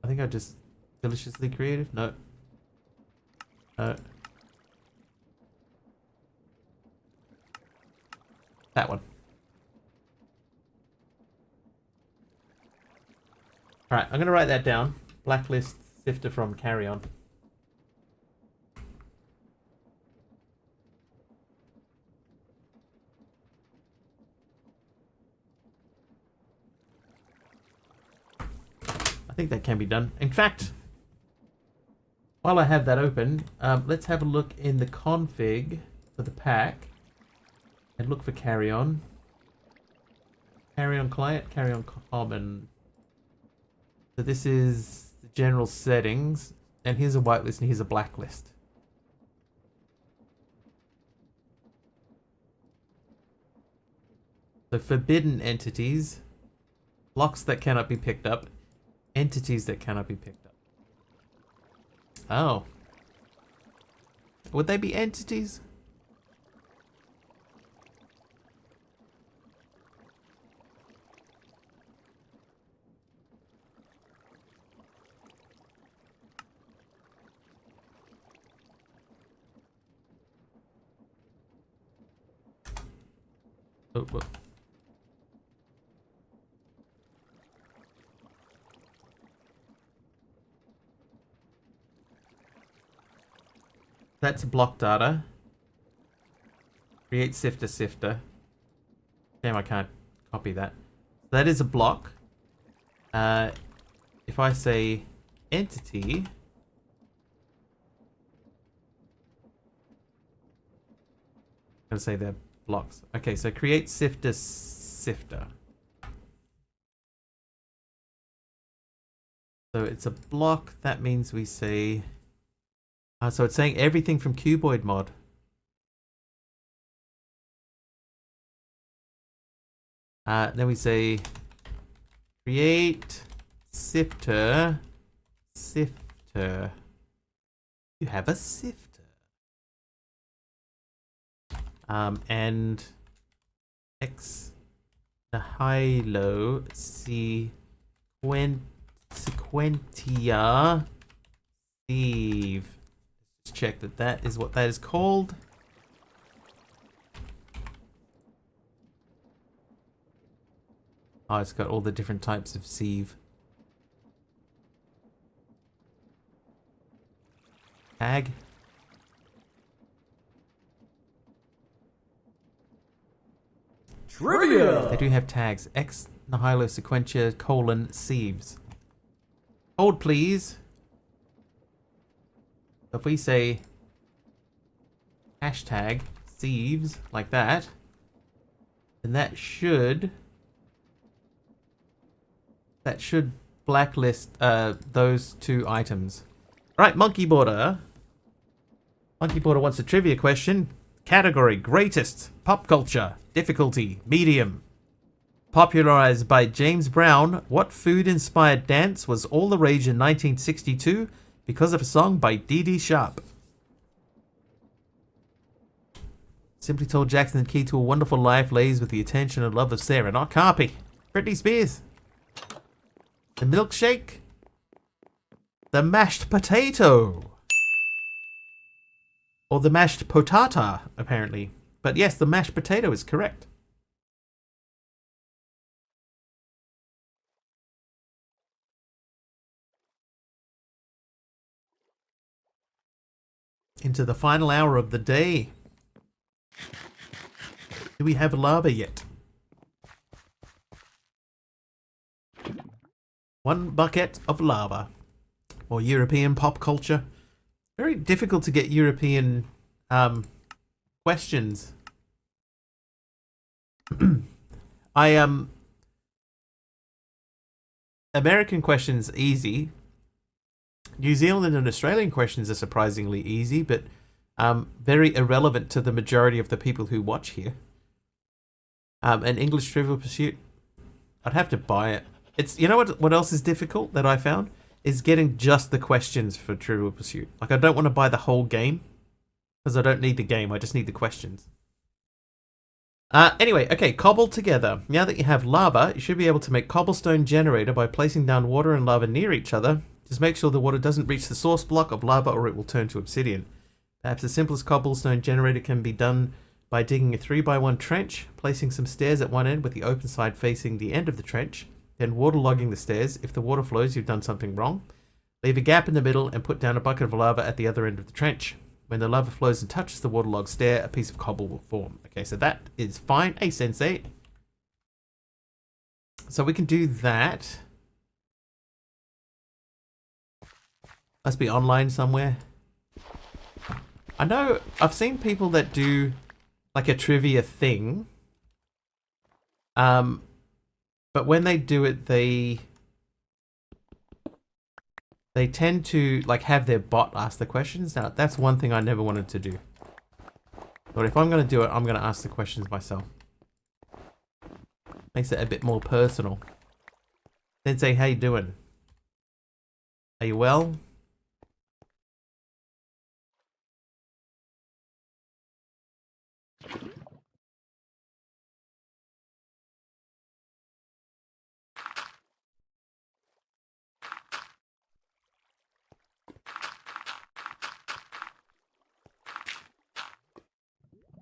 Speaker 1: I think I just deliciously creative. No. That one. Alright, I'm going to write that down. Blacklist sifter from carry on. I think that can be done. In fact, while I have that open, let's have a look in the config for the pack and look for carry on. Carry on client, carry on common. So this is the general settings, and here's a whitelist and here's a blacklist. So forbidden entities, blocks that cannot be picked up, entities that cannot be picked up. Oh. Would they be entities? Oh, whoa. That's block data. Create sifter. Damn, I can't copy that. That is a block. If I say entity, I'm gonna say they're blocks. Okay, so create sifter. So it's a block. That means we say. So it's saying everything from Cuboid mod. Then we say create sifter. You have a sifter. And X nihilo sequentia Sieve. Let's check that that is what that is called. Oh, it's got all the different types of sieve. Tag.
Speaker 2: Trivia!
Speaker 1: They do have tags. X nihilo sequentia colon sieves. Hold please. If we say hashtag sieves like that, then that should blacklist those two items. Right, Monkey Border. Monkey Border wants a trivia question. Category: greatest pop culture. Difficulty: medium. Popularized by James Brown, what food-inspired dance was all the rage in 1962 because of a song by Dee Dee Sharp? Simply told, Jackson, the key to a wonderful life lays with the attention and love of Sarah, not Carpy. Britney Spears. The milkshake. The mashed potato. Or the mashed potata, apparently. But yes, the mashed potato is correct. Into the final hour of the day. Do we have lava yet? One bucket of lava. Or European pop culture. Very difficult to get European questions. American questions easy. New Zealand and Australian questions are surprisingly easy, but very irrelevant to the majority of the people who watch here. An English Trivial Pursuit, I'd have to buy it. It's, you know what else is difficult that I found? Is getting just the questions for Trivial Pursuit. Like, I don't want to buy the whole game, because I don't need the game, I just need the questions. Anyway, okay, cobble together. Now that you have lava, you should be able to make cobblestone generator by placing down water and lava near each other. Just make sure the water doesn't reach the source block of lava or it will turn to obsidian. Perhaps the simplest cobblestone generator can be done by digging a 3x1 trench, placing some stairs at one end with the open side facing the end of the trench, then waterlogging the stairs. If the water flows, you've done something wrong. Leave a gap in the middle and put down a bucket of lava at the other end of the trench. When the lava flows and touches the waterlogged stair, a piece of cobble will form. Okay, so that is fine. Hey, Sensei. So we can do that. Must be online somewhere. I know I've seen people that do like a trivia thing. But when they do it, they tend to like have their bot ask the questions. Now, that's one thing I never wanted to do. But if I'm going to do it, I'm going to ask the questions myself. Makes it a bit more personal. Then say, how you doing? Are you well?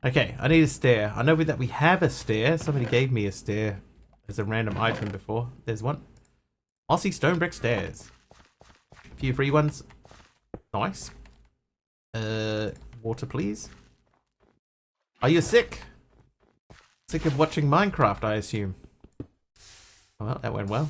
Speaker 1: Okay, I need a stair. I know that we have a stair. Somebody gave me a stair as a random item before. There's one. Aussie stone brick stairs. A few free ones. Nice. Water, please. Are you sick? Sick of watching Minecraft, I assume. Well, that went well.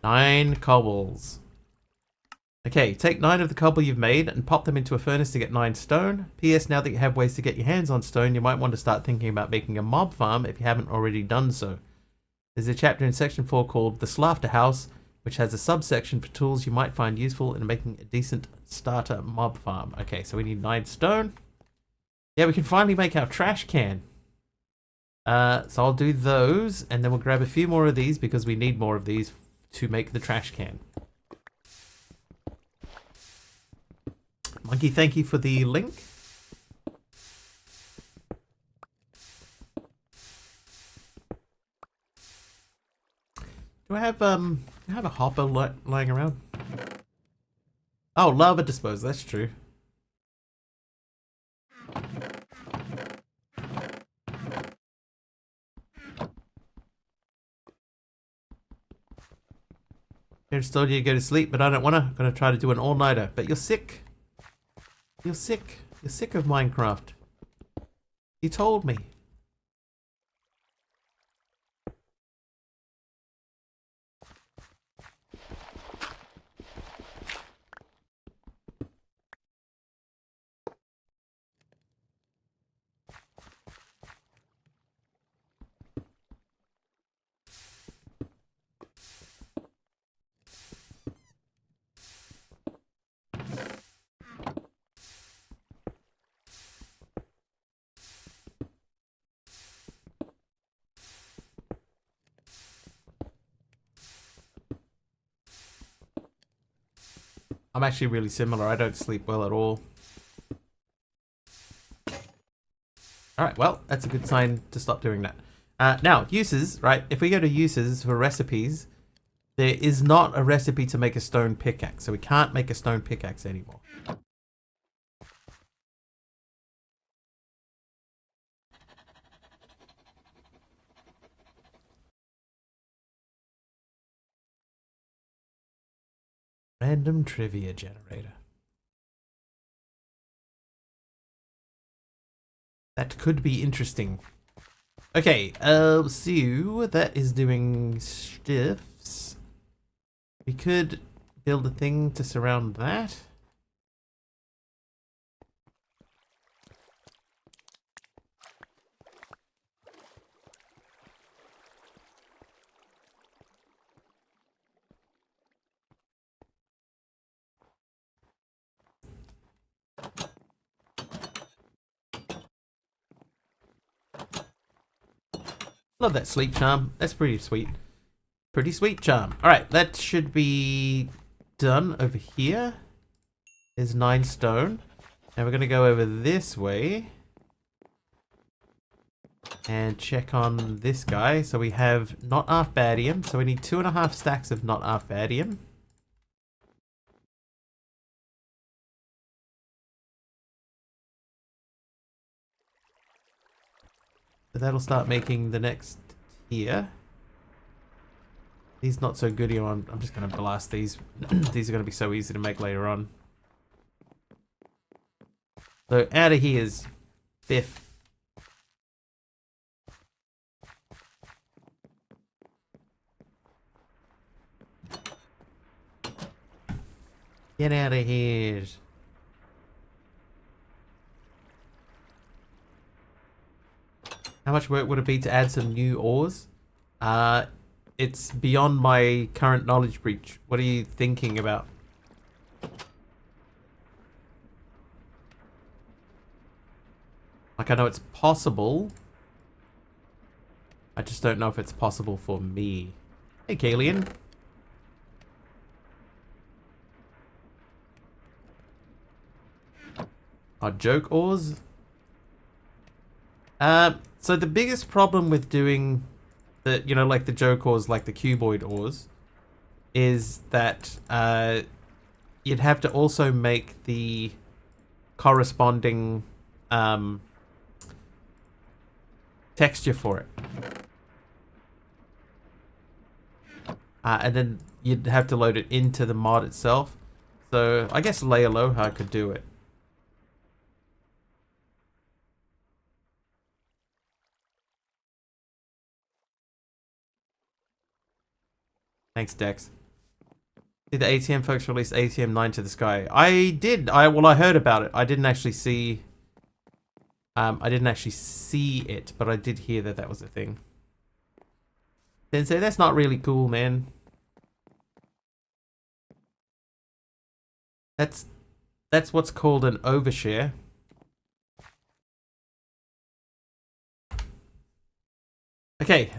Speaker 1: Nine cobbles. Okay, take 9 of the cobble you've made and pop them into a furnace to get 9 stone. P.S. Now that you have ways to get your hands on stone, you might want to start thinking about making a mob farm if you haven't already done so. There's a chapter in section 4 called The Slaughter House, which has a subsection for tools you might find useful in making a decent starter mob farm. Okay, so we need 9 stone. Yeah, we can finally make our trash can. So I'll do those, and then we'll grab a few more of these because we need more of these to make the trash can. Monkey, thank you for the link. Do I have a hopper lying around? Oh, lava disposal, that's true. I just told you to go to sleep, but I don't wanna. I'm gonna try to do an all-nighter. But you're sick. You're sick. You're sick of Minecraft. You told me. I'm actually really similar. I don't sleep well at all. Alright, well, that's a good sign to stop doing that. Now, uses, right? If we go to uses for recipes, there is not a recipe to make a stone pickaxe, so we can't make a stone pickaxe anymore. Random trivia generator. That could be interesting. Okay, so that is doing stiffs. We could build a thing to surround that. Love that sleep charm. That's pretty sweet. Pretty sweet charm. Alright, that should be done over here. There's 9 stone. Now we're going to go over this way. And check on this guy. So we have not arfbadium. So we need 2.5 stacks of not arfbadium. So that'll start making the next tier. These not so goody. I'm just going to blast these. These are going to be so easy to make later on. So out of here's Biff. Get out of here. How much work would it be to add some new ores? It's beyond my current knowledge breach. What are you thinking about? Like, I know it's possible. I just don't know if it's possible for me. Hey, Kalian. Joke ores? So the biggest problem with doing the, you know, like the joke ores, like the cuboid ores, is that you'd have to also make the corresponding texture for it. And then you'd have to load it into the mod itself. So I guess Layaloha could do it. Thanks, Dex. Did the ATM folks release ATM 9 to the sky? I did. Well, I heard about it. I didn't actually see. I didn't actually see it, but I did hear that that was a thing. Sensei, that's not really cool, man. That's what's called an overshare. Okay,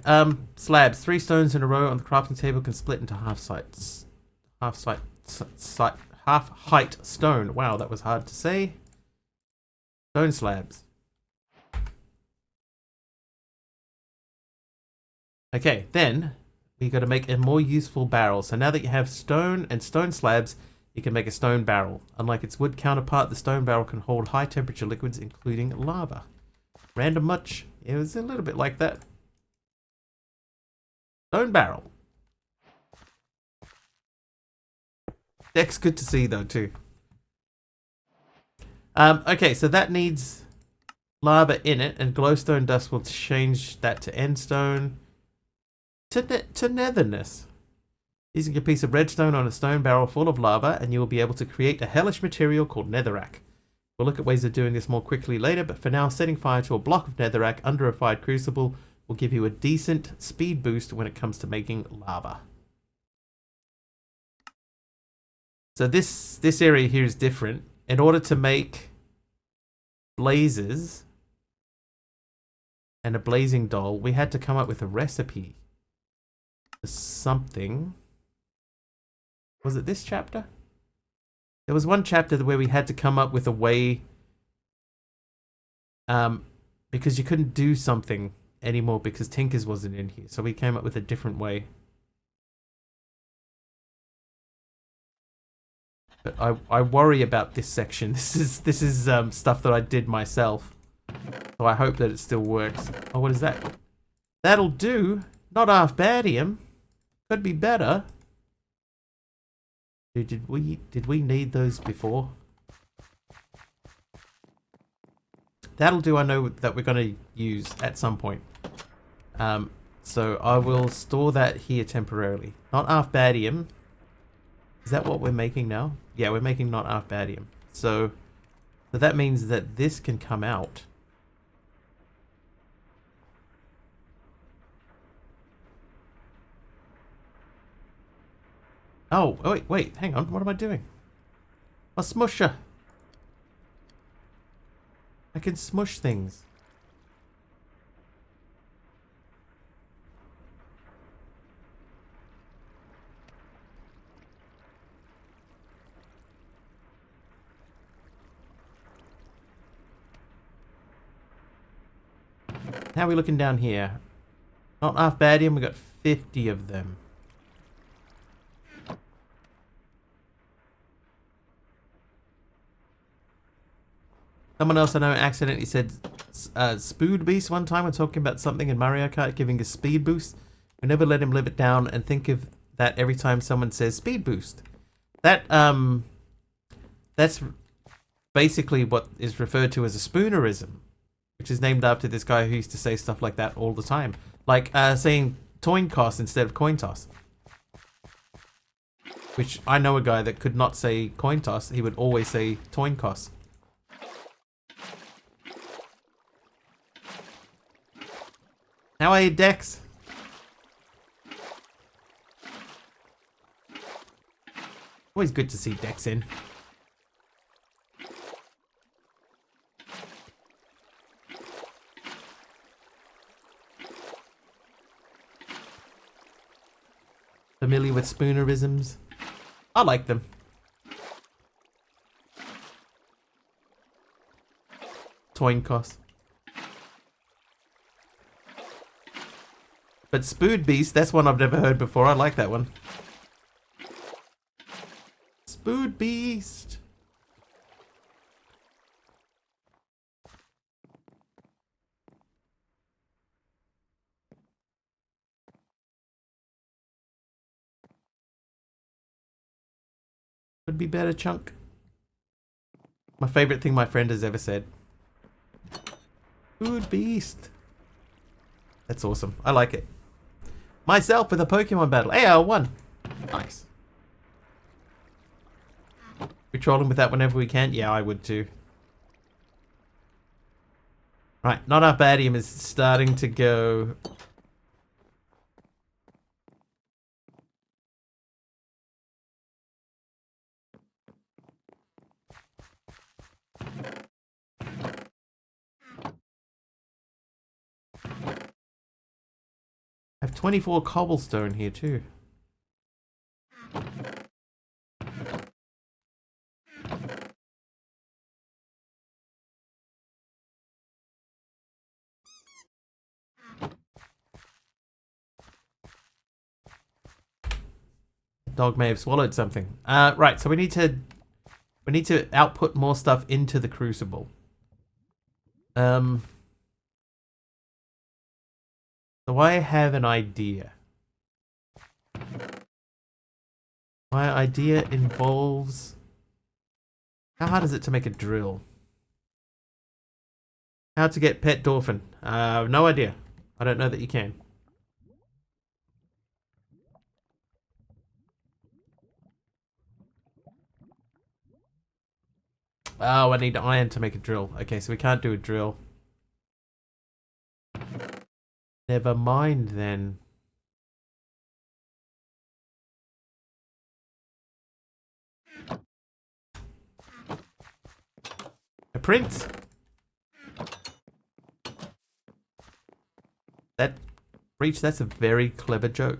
Speaker 1: slabs. 3 stones in a row on the crafting table can split into half height stone. Wow, that was hard to say. Stone slabs. Okay, then we got to make a more useful barrel. So now that you have stone and stone slabs, you can make a stone barrel. Unlike its wood counterpart, the stone barrel can hold high temperature liquids, including lava. Random much? It was a little bit like that. Stone barrel. Deck's good to see though too. Okay, so that needs lava in it, and glowstone dust will change that to endstone to netherness. Using a piece of redstone on a stone barrel full of lava, and you will be able to create a hellish material called netherrack. We'll look at ways of doing this more quickly later, but for now, setting fire to a block of netherrack under a fired crucible will give you a decent speed boost when it comes to making lava. So this area here is different. In order to make blazes and a blazing doll, we had to come up with a recipe for something. Was it this chapter? There was one chapter where we had to come up with a way, because you couldn't do something anymore because Tinkers wasn't in here. So we came up with a different way. But I worry about this section. This is stuff that I did myself. So I hope that it still works. Oh, what is that? That'll do. Not half badium. Could be better. Did we need those before? That'll do. I know that we're going to use at some point. So I will store that here temporarily. Not half badium. Is that what we're making now? Yeah, we're making not half badium. So that means that this can come out. Oh, wait, hang on. What am I doing? A smusher. I can smush things. How are we looking down here? Not half badium, we got 50 of them. Someone else I know accidentally said Spood Beast one time when talking about something in Mario Kart giving a speed boost. We never let him live it down and think of that every time someone says speed boost. That that's basically what is referred to as a spoonerism, which is named after this guy who used to say stuff like that all the time. Like saying coin toss instead of coin toss. Which I know a guy that could not say coin toss, he would always say coin toss. How are you, Dex? Always good to see Dex in. Familiar with spoonerisms? I like them. Toinkos. But Spood Beast, that's one I've never heard before. I like that one. Spood Beast. Would be better, Chunk. My favorite thing my friend has ever said. Spood Beast. That's awesome. I like it. Myself with a Pokemon battle. AR1. Nice. We troll him with that whenever we can? Yeah, I would too. Right, not our badium is starting to go I have 24 cobblestone here too. Dog may have swallowed something. Right, so we need to output more stuff into the crucible. So I have an idea. My idea involves... How hard is it to make a drill? How to get pet dolphin? No idea. I don't know that you can. Oh, I need iron to make a drill. Okay, so we can't do a drill. Never mind then. A prince? That... Reach, that's a very clever joke.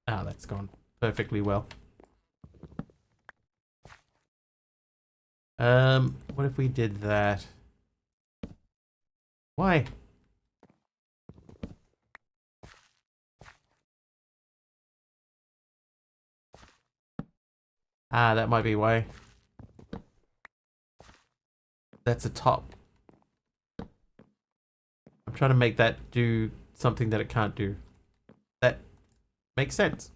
Speaker 1: Ah, that's gone perfectly well. What if we did that? Why? Ah, that might be why. That's a top. I'm trying to make that do something that it can't do. That makes sense.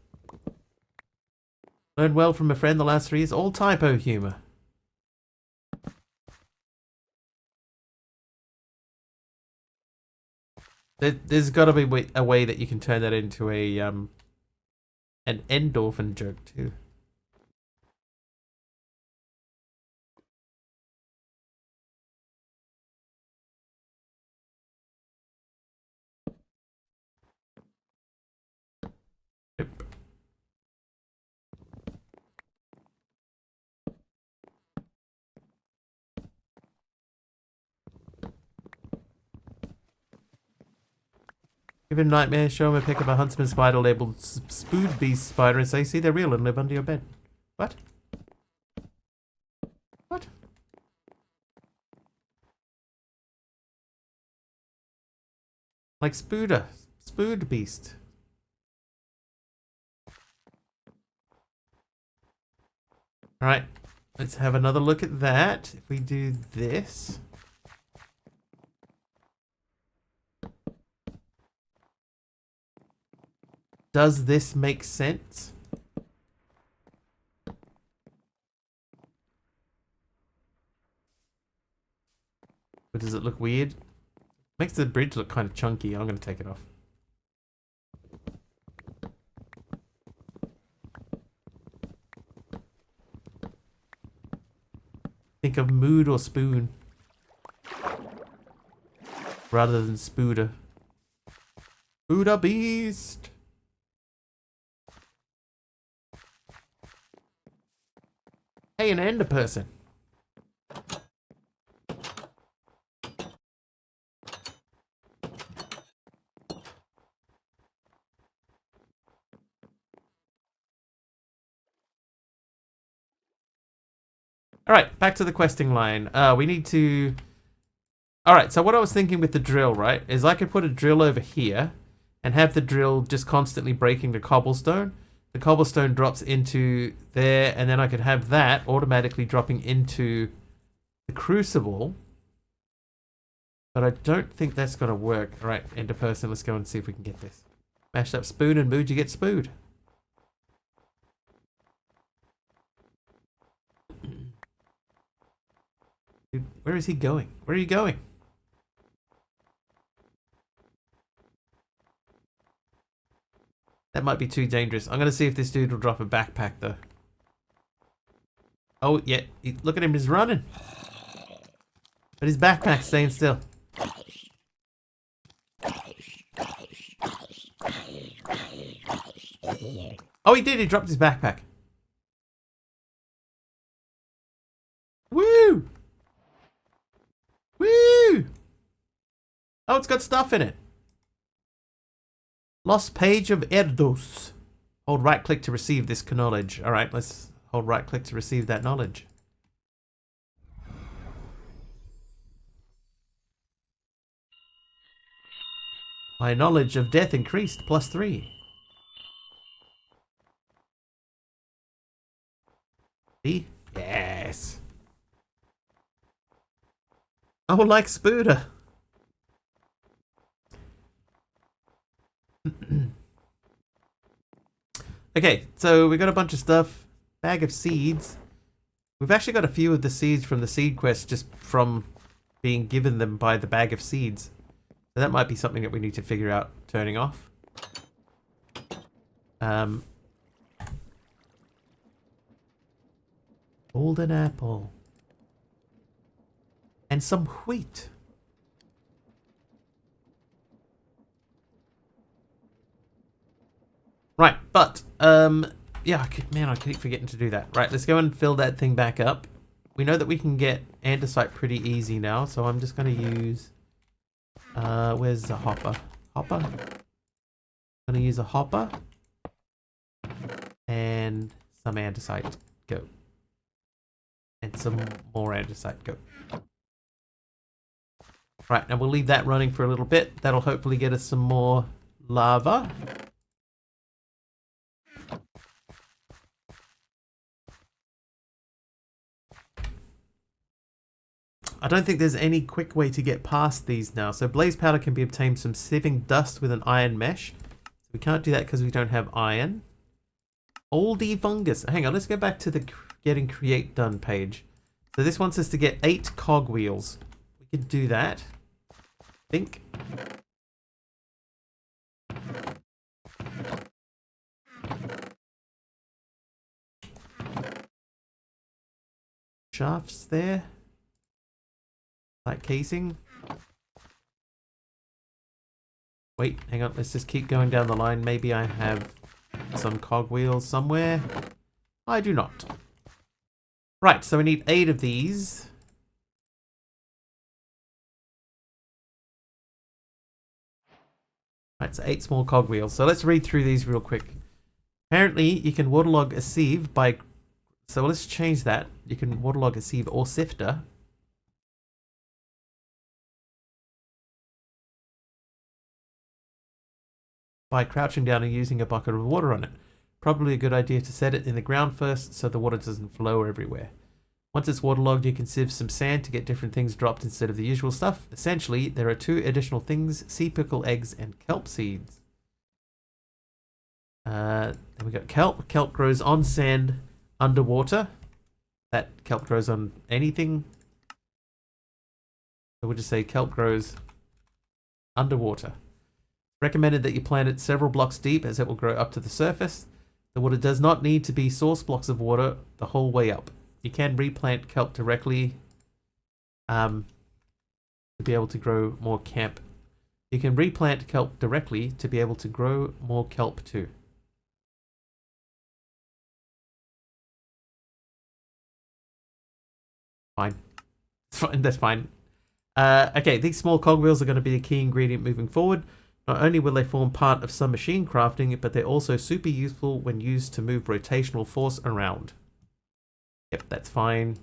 Speaker 1: Learned well from a friend the last 3 years. All typo humor. There's got to be a way that you can turn that into a an endorphin joke too. Yep. Give him nightmare, show him a pic of a huntsman spider labeled Spood Beast Spider and say, see, they're real and live under your bed. What? What? Like Spooder. Spood Beast. Alright, let's have another look at that. If we do this... Does this make sense? Or does it look weird? Makes the bridge look kind of chunky. I'm going to take it off. Think of mood or spoon. Rather than spooder. Spooder beast! Hey, an ender person. Alright, back to the questing line. We need to... Alright, so what I was thinking with the drill, right, is I could put a drill over here and have the drill just constantly breaking the cobblestone. The cobblestone drops into there, and then I could have that automatically dropping into the crucible. But I don't think that's going to work. Alright, ender person, let's go and see if we can get this. Mashed up spoon and mood, you get spooed. Dude, where is he going? Where are you going? That might be too dangerous. I'm going to see if this dude will drop a backpack, though. Oh, yeah. Look at him. He's running. But his backpack's staying still. Oh, he did. He dropped his backpack. Woo! Woo! Oh, it's got stuff in it. Lost page of Erdos. Hold right click to receive this knowledge. Alright, let's hold right click to receive that knowledge. My knowledge of death increased, +3. See? Yes. Oh, like Spooder. Okay, so we got a bunch of stuff. Bag of seeds. We've actually got a few of the seeds from the seed quest just from being given them by the bag of seeds. So that might be something that we need to figure out turning off. Golden apple. And some wheat. Right, but, yeah, I keep forgetting to do that. Right, let's go and fill that thing back up. We know that we can get andesite pretty easy now, so I'm just going to use, where's the hopper? Hopper? I'm going to use a hopper. And some andesite. Go. And some more andesite. Go. Right, now we'll leave that running for a little bit. That'll hopefully get us some more lava. I don't think there's any quick way to get past these now. So blaze powder can be obtained from sieving dust with an iron mesh. So we can't do that because we don't have iron. Oldie fungus. Hang on, let's go back to the getting create done page. So this wants us to get 8 cogwheels. We could do that. I think. Shafts there. Like casing. Wait, hang on. Let's just keep going down the line. Maybe I have some cogwheels somewhere. I do not. Right, so we need 8 of these. Right, so 8 small cogwheels. So let's read through these real quick. Apparently, you can waterlog a sieve by... So let's change that. You can waterlog a sieve or sifter by crouching down and using a bucket of water on it. Probably a good idea to set it in the ground first so the water doesn't flow everywhere. Once it's waterlogged, you can sieve some sand to get different things dropped instead of the usual stuff. Essentially, there are 2 additional things: sea pickle eggs and kelp seeds. Then we got kelp. Kelp grows on sand underwater. That kelp grows on anything. So we'll just say kelp grows underwater. Recommended that you plant it several blocks deep as it will grow up to the surface. The water does not need to be source blocks of water the whole way up. You can replant kelp directly to be able to grow more kelp. You can replant kelp directly to be able to grow more kelp too. Fine. That's fine. Okay, these small cogwheels are going to be a key ingredient moving forward. Not only will they form part of some machine crafting, but they're also super useful when used to move rotational force around. Yep, that's fine.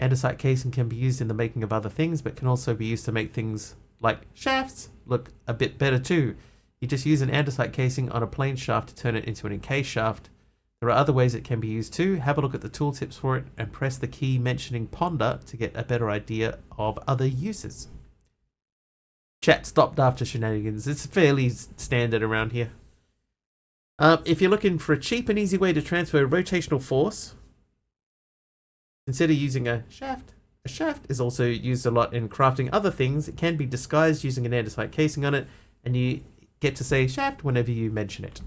Speaker 1: Andesite casing can be used in the making of other things, but can also be used to make things like shafts look a bit better too. You just use an andesite casing on a plain shaft to turn it into an encased shaft. There are other ways it can be used too. Have a look at the tooltips for it and press the key mentioning ponder to get a better idea of other uses. Chat stopped after shenanigans. It's fairly standard around here. If you're looking for a cheap and easy way to transfer rotational force, consider using a shaft. A shaft is also used a lot in crafting other things. It can be disguised using an andesite casing on it, and you get to say shaft whenever you mention it.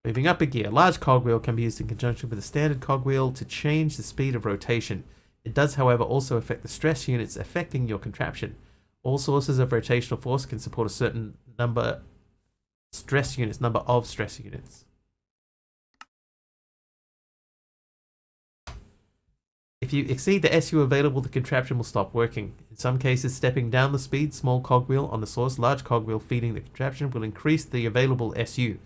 Speaker 1: Moving up a gear. Large cogwheel can be used in conjunction with a standard cogwheel to change the speed of rotation. It does, however, also affect the stress units affecting your contraption. All sources of rotational force can support a certain number stress units, number of stress units. If you exceed the SU available, the contraption will stop working. In some cases, stepping down the speed, small cogwheel on the source, large cogwheel feeding the contraption will increase the available SU.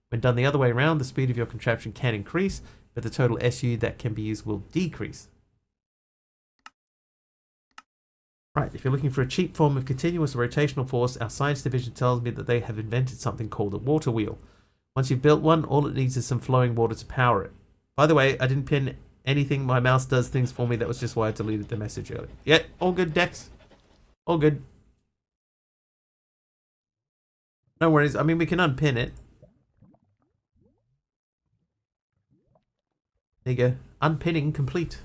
Speaker 1: When done the other way around, the speed of your contraption can increase, but the total SU that can be used will decrease. Right, if you're looking for a cheap form of continuous rotational force, our science division tells me that they have invented something called a water wheel. Once you've built one, all it needs is some flowing water to power it. By the way, I didn't pin anything. My mouse does things for me. That was just why I deleted the message earlier. Yeah, all good, Dex. All good. No worries. I mean, we can unpin it. There you go. Unpinning complete.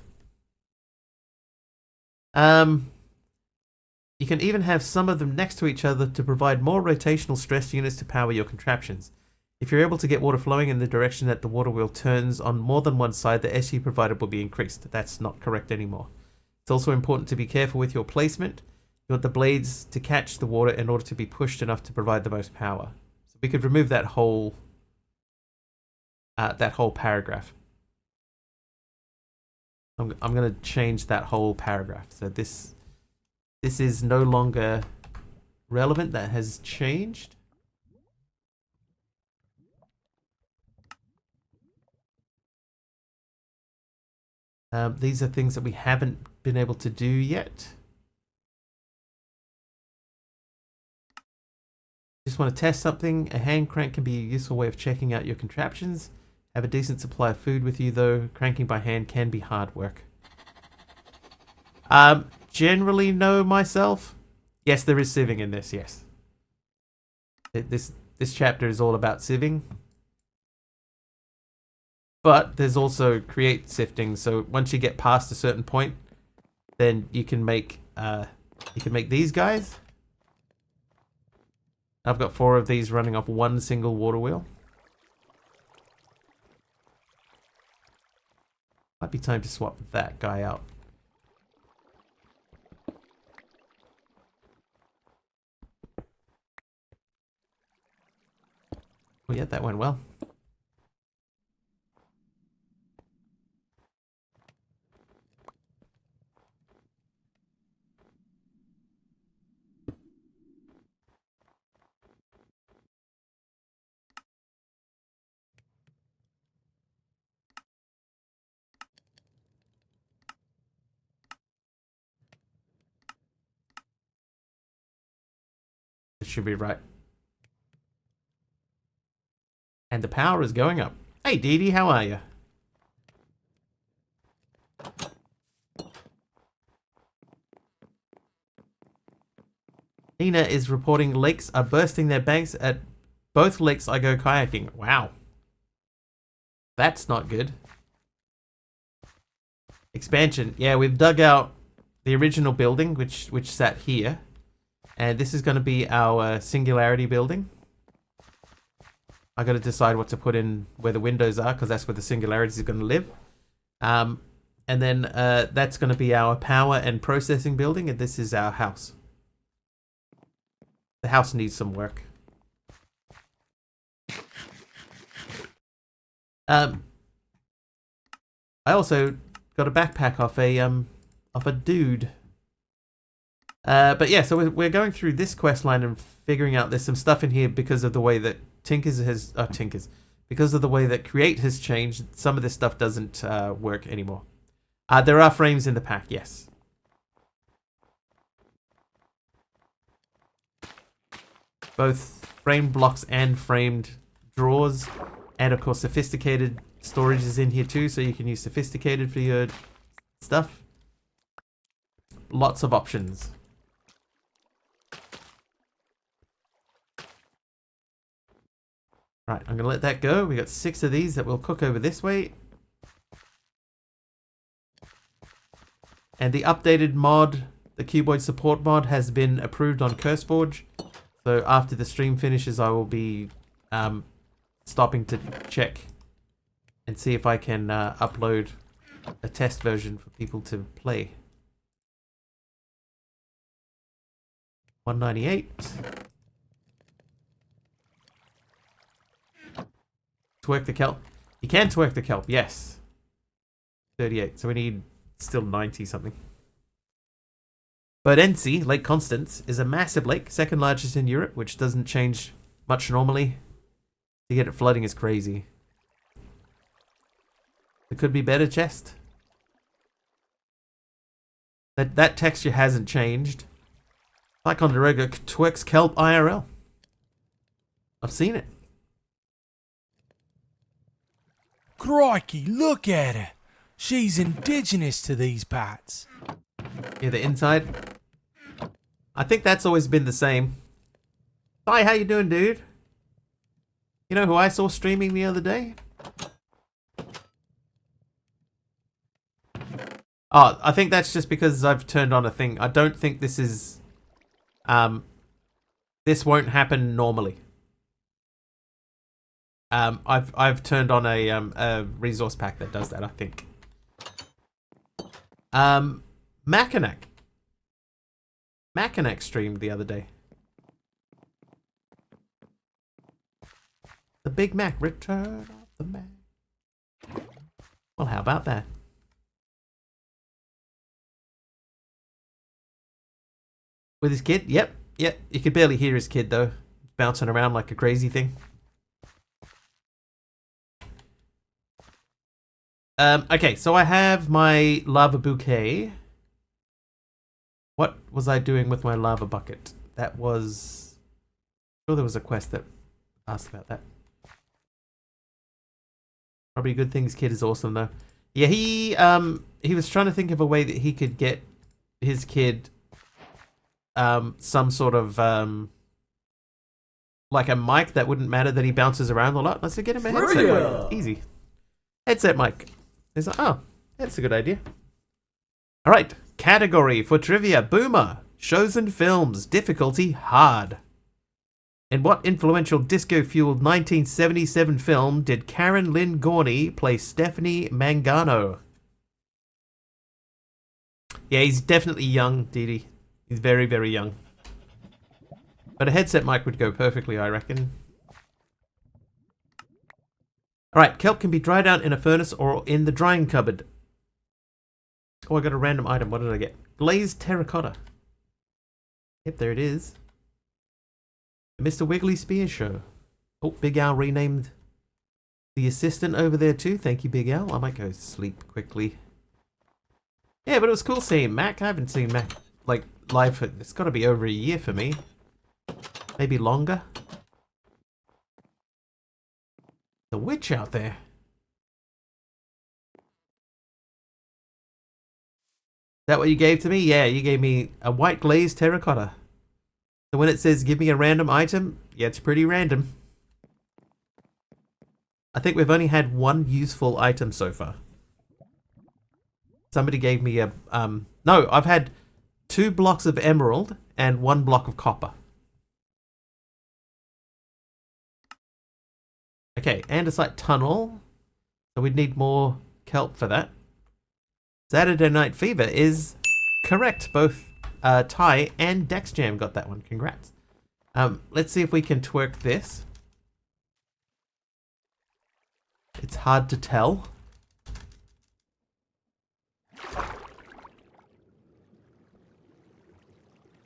Speaker 1: You can even have some of them next to each other to provide more rotational stress units to power your contraptions. If you're able to get water flowing in the direction that the water wheel turns on more than one side, the SU provided will be increased. That's not correct anymore. It's also important to be careful with your placement. You want the blades to catch the water in order to be pushed enough to provide the most power. So we could remove that whole paragraph. I'm going to change that whole paragraph. So this is no longer relevant. That has changed. These are things that we haven't been able to do yet. Just want to test something. A hand crank can be a useful way of checking out your contraptions. Have a decent supply of food with you though. Cranking by hand can be hard work. Generally no myself. Yes, there is sieving in this, yes. This chapter is all about sieving. But there's also create sifting, so once you get past a certain point, then you can make these guys. I've got 4 of these running off one single water wheel. Might be time to swap that guy out. Oh yeah, that went well. It should be right. And the power is going up. Hey Dee Dee, how are you? Nina is reporting lakes are bursting their banks at both lakes I go kayaking. Wow. That's not good. Expansion. Yeah, we've dug out the original building, which sat here. And this is going to be our singularity building. I got to decide what to put in where the windows are, because that's where the singularities are going to live. And then that's going to be our power and processing building, and this is our house. The house needs some work. I also got a backpack off a dude. But yeah, so we're going through this quest line and figuring out there's some stuff in here because of the way that because of the way that Create has changed. Some of this stuff doesn't work anymore. There are frames in the pack, yes. Both framed blocks and framed drawers, and of course sophisticated storage is in here too, so you can use sophisticated for your stuff. Lots of options. Right, I'm gonna let that go. We got 6 of these that we'll cook over this way. And the updated mod, the Cuboid support mod, has been approved on CurseForge. So after the stream finishes, I will be stopping to check and see if I can upload a test version for people to play. 198. Twerk the kelp. You can twerk the kelp, yes. 38, so we need still 90 something. Bodense, Lake Constance, is a massive lake, second largest in Europe, which doesn't change much normally. To get it flooding is crazy. It could be better, chest. That texture hasn't changed. Ticonderoga twerks kelp IRL. I've seen it.
Speaker 2: Crikey, look at her. She's indigenous to these parts.
Speaker 1: Yeah, the inside. I think that's always been the same. Hi, how you doing, dude? You know who I saw streaming the other day? Oh, I think that's just because I've turned on a thing. I don't think this is... this won't happen normally. I've turned on a resource pack that does that, I think. Mackinac streamed the other day. The Big Mac, Return of the Mac. Well, how about that? With his kid? Yep. You could barely hear his kid though. Bouncing around like a crazy thing. Okay, so I have my lava bouquet. What was I doing with my lava bucket? That was... I'm sure there was a quest that asked about that. Probably good things kid is awesome though. Yeah, he was trying to think of a way that he could get his kid some sort of like a mic that wouldn't matter that he bounces around a lot. Let's get him a headset mic. Easy. Headset mic. He's like, oh, that's a good idea. Alright, category for trivia. Boomer. Shows and films. Difficulty hard. In what influential disco-fueled 1977 film did Karen Lynn Gorney play Stephanie Mangano? Yeah, he's definitely young, Dee. He's very, very young. But a headset mic would go perfectly, I reckon. Alright, kelp can be dried out in a furnace or in the drying cupboard. Oh, I got a random item. What did I get? Glazed terracotta. Yep, there it is. The Mr. Wiggly Spear Show. Oh, Big Al renamed the assistant over there too. Thank you, Big Al. I might go sleep quickly. Yeah, but it was cool seeing Mac. I haven't seen Mac like live for... It's got to be over a year for me. Maybe longer. The witch out there. Is that what you gave to me? Yeah, you gave me a white glazed terracotta. So when it says give me a random item, yeah, it's pretty random. I think we've only had one useful item so far. Somebody gave me a... No, I've had 2 blocks of emerald and 1 block of copper. Okay, andesite tunnel. So we'd need more kelp for that. Saturday Night Fever is correct. Both Ty and DexJam got that one. Congrats. Let's see if we can twerk this. It's hard to tell.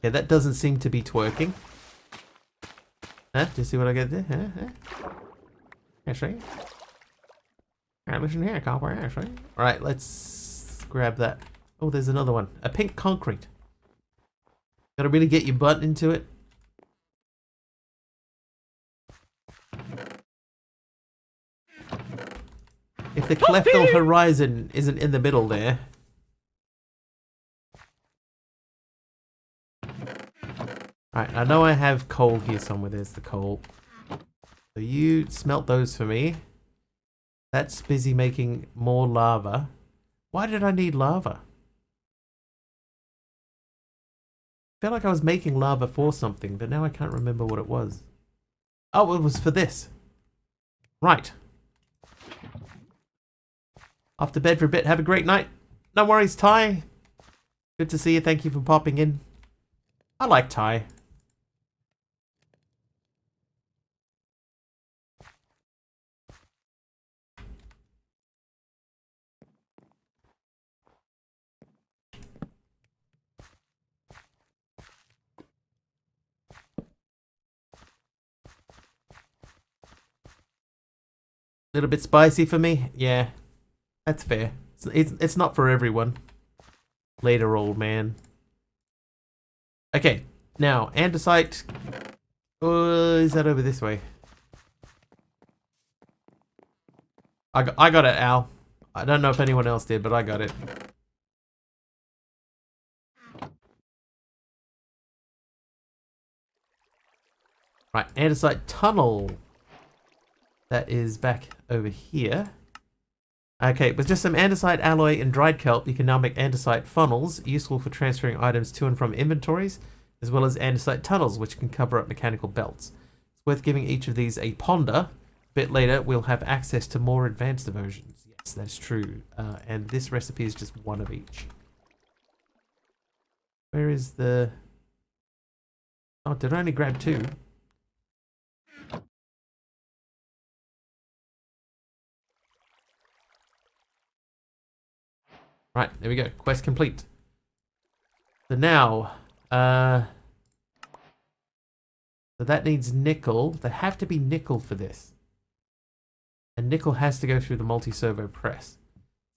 Speaker 1: Yeah, that doesn't seem to be twerking. Huh? Do you see what I get there? Huh? Yeah, see? Alright, listen here, copper. Yeah, see? Alright, let's grab that. Oh, there's another one. A pink concrete. Gotta really get your butt into it. If the cleftal horizon isn't in the middle there. Alright, I know I have coal here somewhere. There's the coal. So you smelt those for me. That's busy making more lava. Why did I need lava? I feel like I was making lava for something, but now I can't remember what it was. Oh, it was for this. Right. Off to bed for a bit. Have a great night. No worries, Ty. Good to see you. Thank you for popping in. I like Ty. little bit spicy for me. Yeah, that's fair. It's not for everyone. Later, old man. Okay, now andesite. Is that over this way? I got it, Al. I don't know if anyone else did, but I got it. Right, andesite tunnel. That is back over here. Okay, with just some andesite alloy and dried kelp, you can now make andesite funnels, useful for transferring items to and from inventories, as well as andesite tunnels, which can cover up mechanical belts. It's worth giving each of these a ponder. A bit later, we'll have access to more advanced versions. Yes, that's true. And this recipe is just one of each. Where is the... Oh, did I only grab two? Right, there we go. Quest complete. So now, so that needs nickel. There have to be nickel for this. And nickel has to go through the multi-servo press.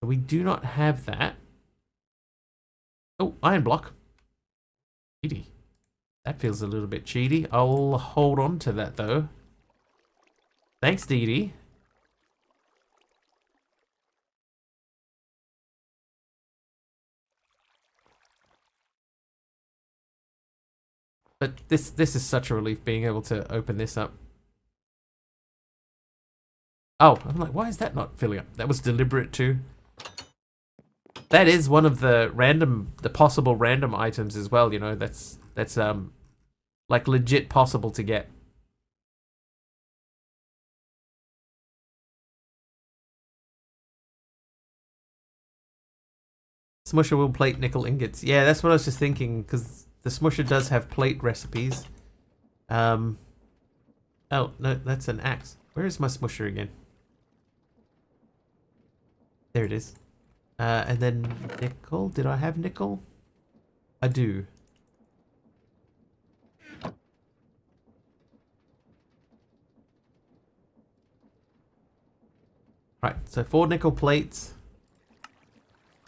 Speaker 1: So we do not have that. Oh, iron block. Cheaty. That feels a little bit cheaty. I'll hold on to that though. Thanks, Dee Dee. But this is such a relief being able to open this up. Oh, I'm like, why is that not filling up? That was deliberate too. That is one of the possible random items as well, you know, that's like legit possible to get. Smusher will plate nickel ingots. Yeah, that's what I was just thinking, because the Smusher does have plate recipes. Oh, no, that's an axe. Where is my Smusher again? There it is. And then nickel. Did I have nickel? I do. Right, so 4 nickel plates.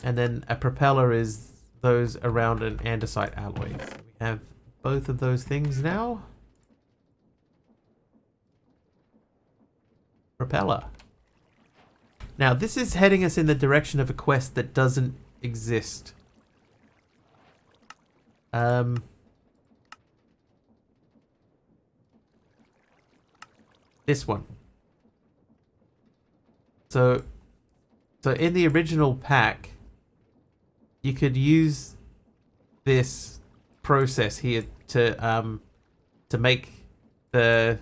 Speaker 1: And then a propeller is those around an andesite alloy. So we have both of those things now. Propeller. Now, this is heading us in the direction of a quest that doesn't exist. This one. So in the original pack, you could use this process here to make the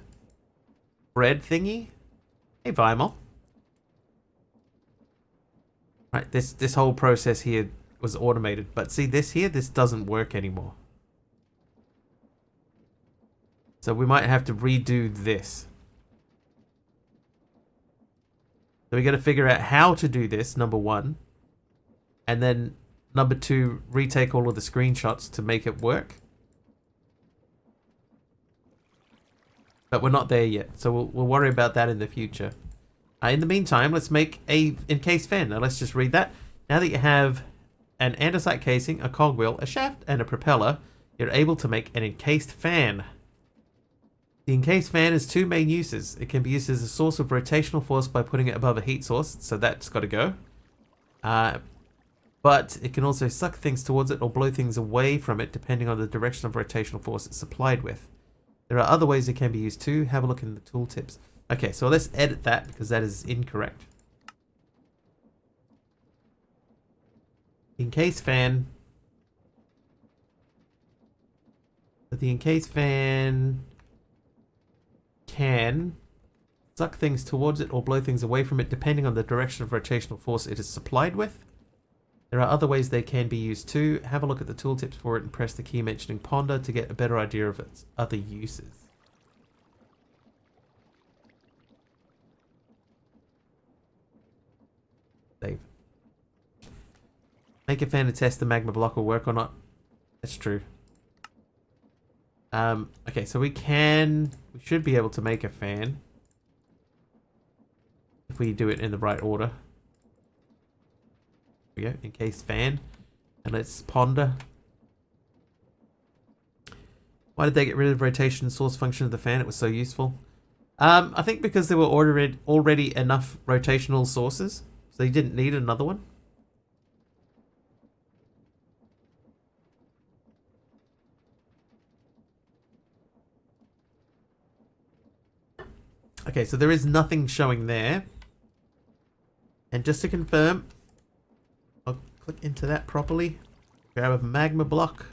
Speaker 1: bread thingy. Hey, Vimal. Right, this whole process here was automated, but see this here, this doesn't work anymore. So we might have to redo this. So we got to figure out how to do this, number one, and then number two, retake all of the screenshots to make it work. But we're not there yet, so we'll worry about that in the future. In the meantime, let's make a encased fan. Now let's just read that. Now that you have an andesite casing, a cogwheel, a shaft, and a propeller, you're able to make an encased fan. The encased fan has 2 main uses. It can be used as a source of rotational force by putting it above a heat source, so that's got to go. But it can also suck things towards it or blow things away from it depending on the direction of rotational force it's supplied with. There are other ways it can be used too. Have a look in the tooltips. Okay, so let's edit that because that is incorrect. Encased fan. But the encased fan can suck things towards it or blow things away from it depending on the direction of rotational force it is supplied with. There are other ways they can be used too. Have a look at the tooltips for it and press the key mentioning ponder to get a better idea of its other uses. Save. Make a fan to test the magma block will work or not. That's true. Okay, so we should be able to make a fan. If we do it in the right order. Here we go, encased fan. And let's ponder. Why did they get rid of rotation source function of the fan? It was so useful. I think because there were already enough rotational sources, so you didn't need another one. Okay, so there is nothing showing there. And just to confirm, I'll click into that properly. Grab a magma block.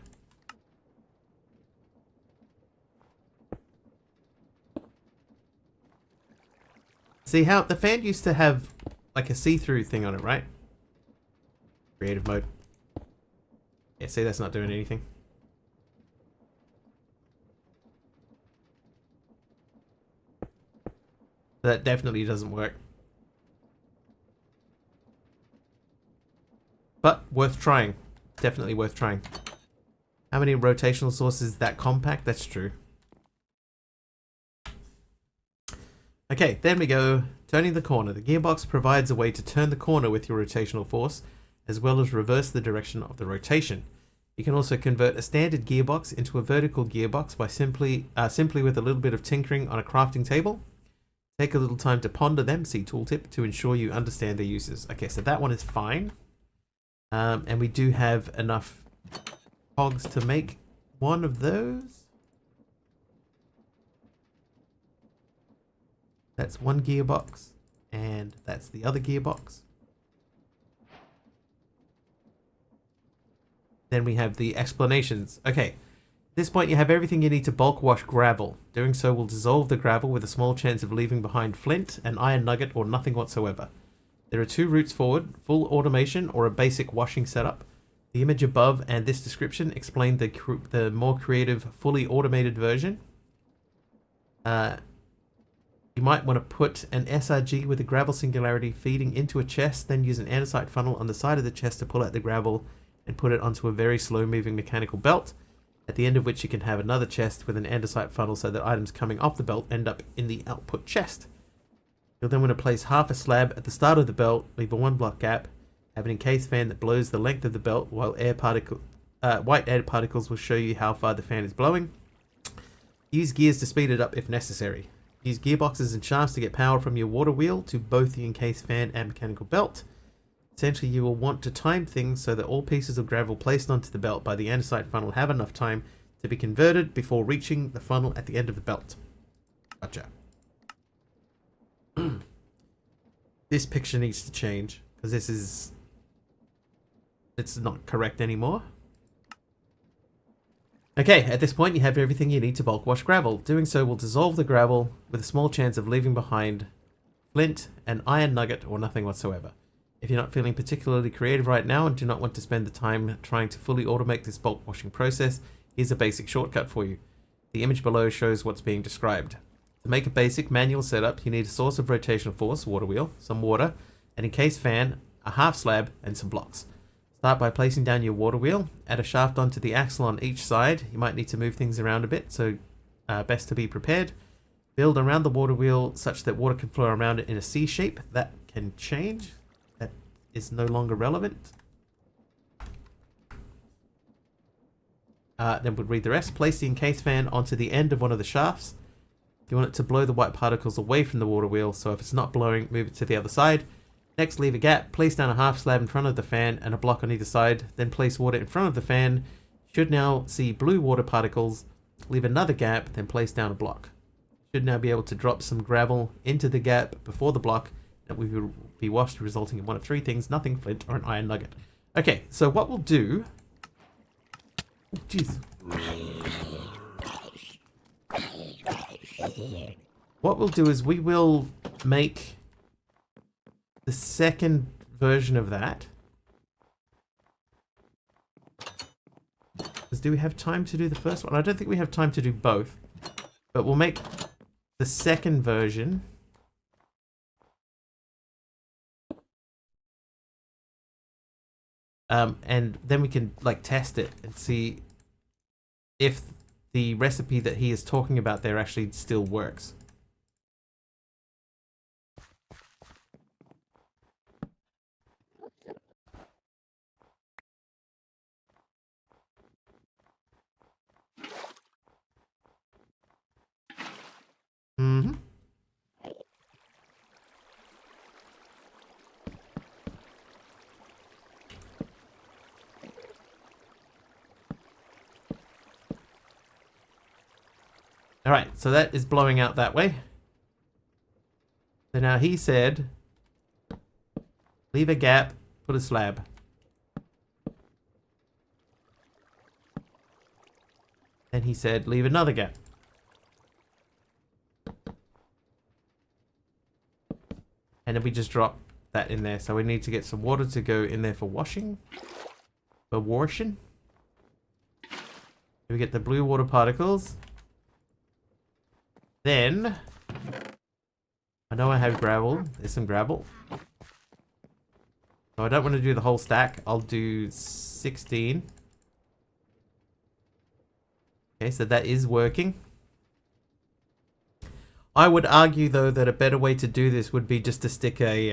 Speaker 1: See how the fan used to have like a see-through thing on it, right? Creative mode. Yeah, see, that's not doing anything. That definitely doesn't work. But worth trying. Definitely worth trying. How many rotational sources is that compact? That's true. Okay, then we go. Turning the corner. The gearbox provides a way to turn the corner with your rotational force, as well as reverse the direction of the rotation. You can also convert a standard gearbox into a vertical gearbox by simply with a little bit of tinkering on a crafting table. Take a little time to ponder them, see tooltip, to ensure you understand their uses. Okay, so that one is fine. And we do have enough cogs to make one of those. That's one gearbox, and that's the other gearbox. Then we have the explanations. Okay, at this point you have everything you need to bulk wash gravel. Doing so will dissolve the gravel with a small chance of leaving behind flint, an iron nugget, or nothing whatsoever. There are two routes forward, full automation or a basic washing setup. The image above and this description explain the more creative, fully automated version. You might want to put an SRG with a gravel singularity feeding into a chest, then use an andesite funnel on the side of the chest to pull out the gravel and put it onto a very slow-moving mechanical belt, at the end of which you can have another chest with an andesite funnel so that items coming off the belt end up in the output chest. You'll then want to place half a slab at the start of the belt, leave a 1 block gap, have an encased fan that blows the length of the belt, while white air particles will show you how far the fan is blowing. Use gears to speed it up if necessary. Use gearboxes and shafts to get power from your water wheel to both the encased fan and mechanical belt. Essentially, you will want to time things so that all pieces of gravel placed onto the belt by the andesite funnel have enough time to be converted before reaching the funnel at the end of the belt. Gotcha. This picture needs to change because it's not correct anymore. Okay, at this point you have everything you need to bulk wash gravel. Doing so will dissolve the gravel with a small chance of leaving behind flint, an iron nugget, or nothing whatsoever. If you're not feeling particularly creative right now and do not want to spend the time trying to fully automate this bulk washing process, here's a basic shortcut for you. The image below shows what's being described. To make a basic manual setup, you need a source of rotational force, water wheel, some water, an encased fan, a half slab, and some blocks. Start by placing down your water wheel, add a shaft onto the axle on each side. You might need to move things around a bit, so best to be prepared. Build around the water wheel such that water can flow around it in a C shape. That can change. That is no longer relevant. Then we'll read the rest. Place the encased fan onto the end of one of the shafts. You want it to blow the white particles away from the water wheel, so if it's not blowing, move it to the other side. Next, leave a gap, place down a half slab in front of the fan and a block on either side, then place water in front of the fan. Should now see blue water particles. Leave another gap, then place down a block. Should now be able to drop some gravel into the gap before the block that will be washed, resulting in one of three things: nothing, flint, or an iron nugget. Okay, so what we'll do... Oh, jeez. What we'll do is we will make the second version of that. Because do we have time to do the first one? I don't think we have time to do both. But we'll make the second version. And then we can like test it and see if the recipe that he is talking about there actually still works. Alright, so that is blowing out that way. So now he said, leave a gap, put a slab. And he said, leave another gap. And then we just drop that in there. So we need to get some water to go in there for washing. For washing. We get the blue water particles. Then, I know I have gravel. There's some gravel. So I don't want to do the whole stack. I'll do 16. Okay, so that is working. I would argue, though, that a better way to do this would be just to stick a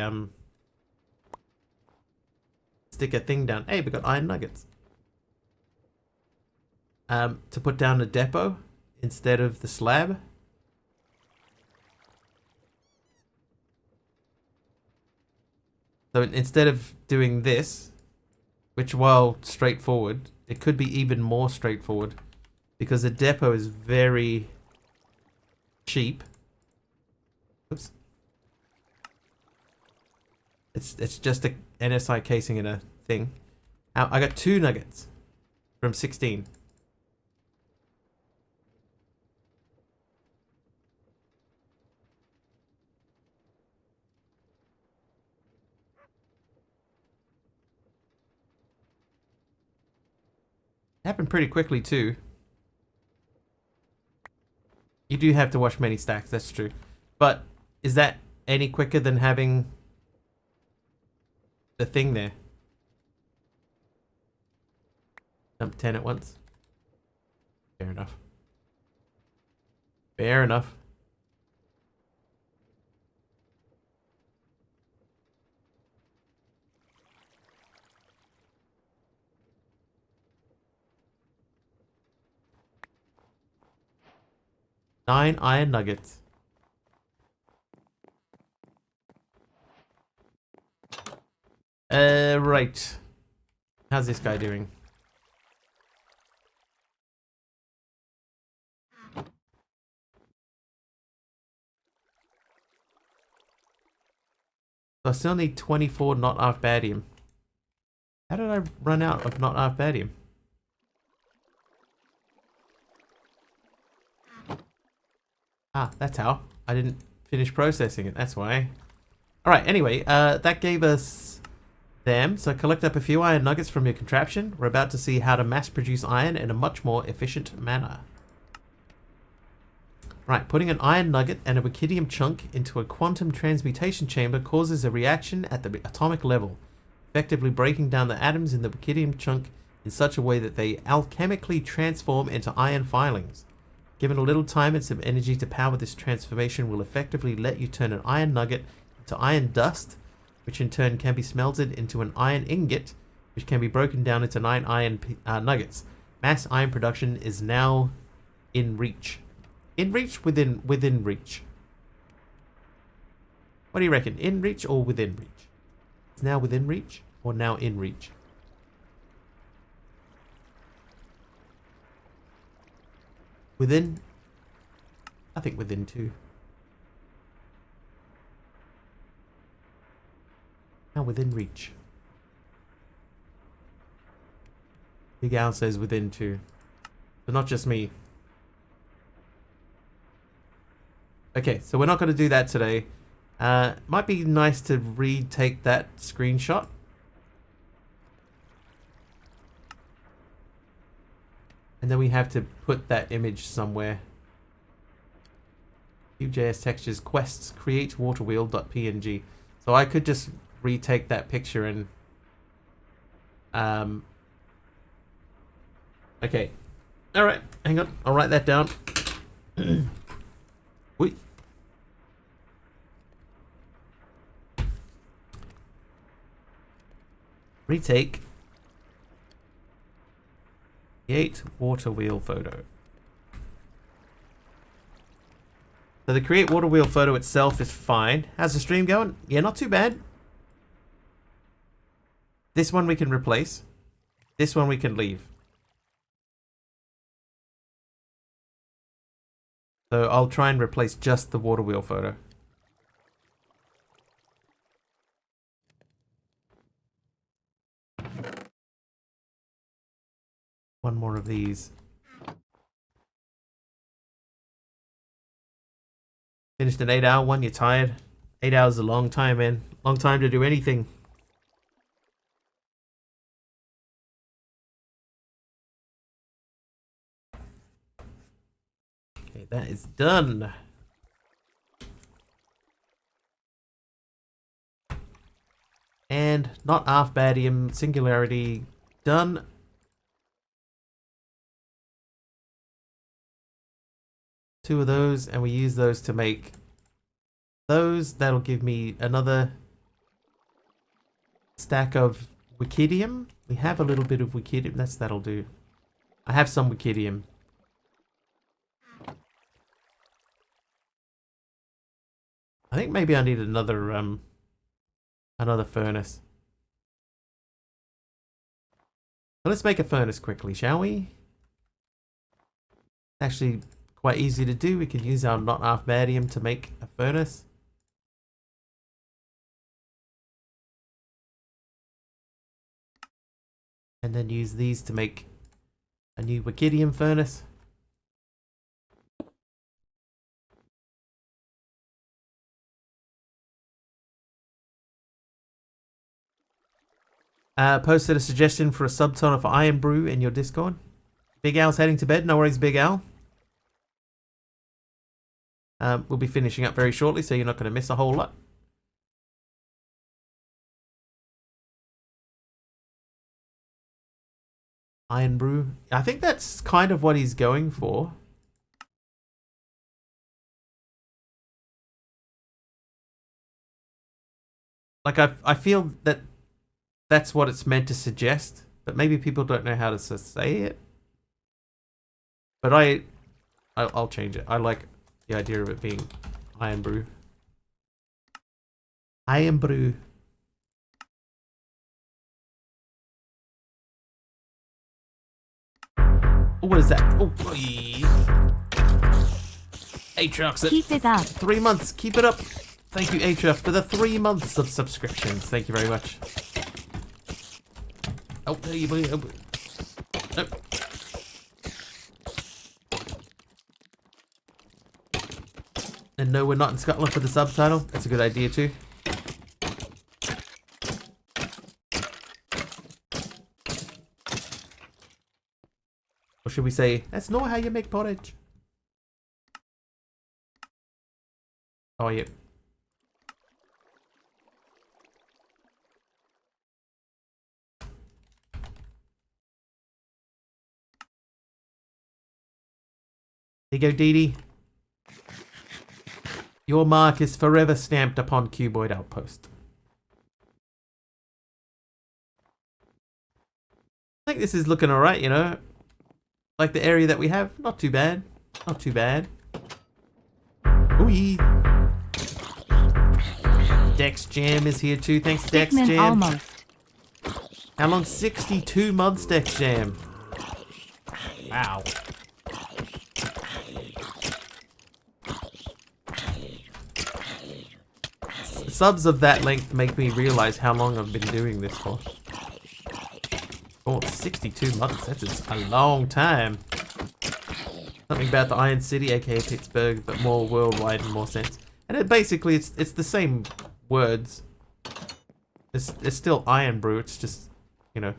Speaker 1: thing down. Hey, we got iron nuggets. To put down a depot instead of the slab. So instead of doing this, which while straightforward, it could be even more straightforward because the depot is very cheap. Oops. It's just a NSI casing in a thing. I got 2 nuggets from 16. Happened pretty quickly too. You do have to wash many stacks, that's true. But is that any quicker than having the thing there? Dump 10 at once. Fair enough. Fair enough. Nine iron nuggets. Right. How's this guy doing? So I still need 24 not half badium. How did I run out of not half badium? Ah, that's how. I didn't finish processing it, that's why. Alright, anyway, that gave us them. So collect up a few iron nuggets from your contraption. We're about to see how to mass produce iron in a much more efficient manner. Right, putting an iron nugget and a wackidium chunk into a quantum transmutation chamber causes a reaction at the atomic level, effectively breaking down the atoms in the wackidium chunk in such a way that they alchemically transform into iron filings. Given a little time and some energy to power this transformation will effectively let you turn an iron nugget into iron dust, which in turn can be smelted into an iron ingot, which can be broken down into 9 iron nuggets. Mass iron production is now in reach. In reach, within reach. What do you reckon? In reach or within reach? It's now within reach or now in reach? Within? I think within too. Now within reach. Big Al says within too. But not just me. Okay, so we're not going to do that today. Might be nice to retake that screenshot. And then we have to put that image somewhere. Cube.js textures quests create waterwheel.png. So I could just retake that picture and okay. Alright, hang on. I'll write that down. Wait. Retake. Create water wheel photo. So the create water wheel photo itself is fine. How's the stream going? Yeah, not too bad. This one we can replace. This one we can leave. So I'll try and replace just the water wheel photo. One more of these. Finished an 8-hour one, you're tired? 8 hours is a long time, man. Long time to do anything. Okay, that is done. And not Arthbadium Singularity done. Two of those, and we use those to make those. That'll give me another stack of Wikidium. We have a little bit of Wikidium. That'll do. I have some Wikidium. I think maybe I need another furnace. So let's make a furnace quickly, shall we? Actually, quite easy to do. We can use our not Arthbadium to make a furnace. And then use these to make a new Wikidium furnace. Posted a suggestion for a subtitle for Iron Brew in your Discord. Big Al's heading to bed. No worries, Big Al. We'll be finishing up very shortly, so you're not going to miss a whole lot. Iron Brew. I think that's kind of what he's going for. Like, I feel that that's what it's meant to suggest, but maybe people don't know how to say it. But I'll change it. I like the idea of it being Iron Brew. Iron Brew. Oh, what is that? Oh, Aatrox.
Speaker 3: Keep it up.
Speaker 1: 3 months. Keep it up. Thank you, Aatrox, for the 3 months of subscriptions. Thank you very much. Oh, there you go. Nope. And no, we're not in Scotland for the subtitle. That's a good idea too. Or should we say, that's not how you make porridge. Oh, yeah. There you go, Dee Dee. Your mark is forever stamped upon Cuboid Outpost. I think this is looking alright, you know. Like the area that we have. Not too bad. Not too bad. Ooh. Dex Jam is here too. Thanks, Dex Jam.
Speaker 3: Almost.
Speaker 1: How long? 62 months, Dex Jam. Wow. Subs of that length make me realize how long I've been doing this for. Oh, 62 months. That's just a long time. Something about the Iron City, aka Pittsburgh, but more worldwide and more sense. And it basically, it's the same words. It's still Iron Brew. It's just, you know,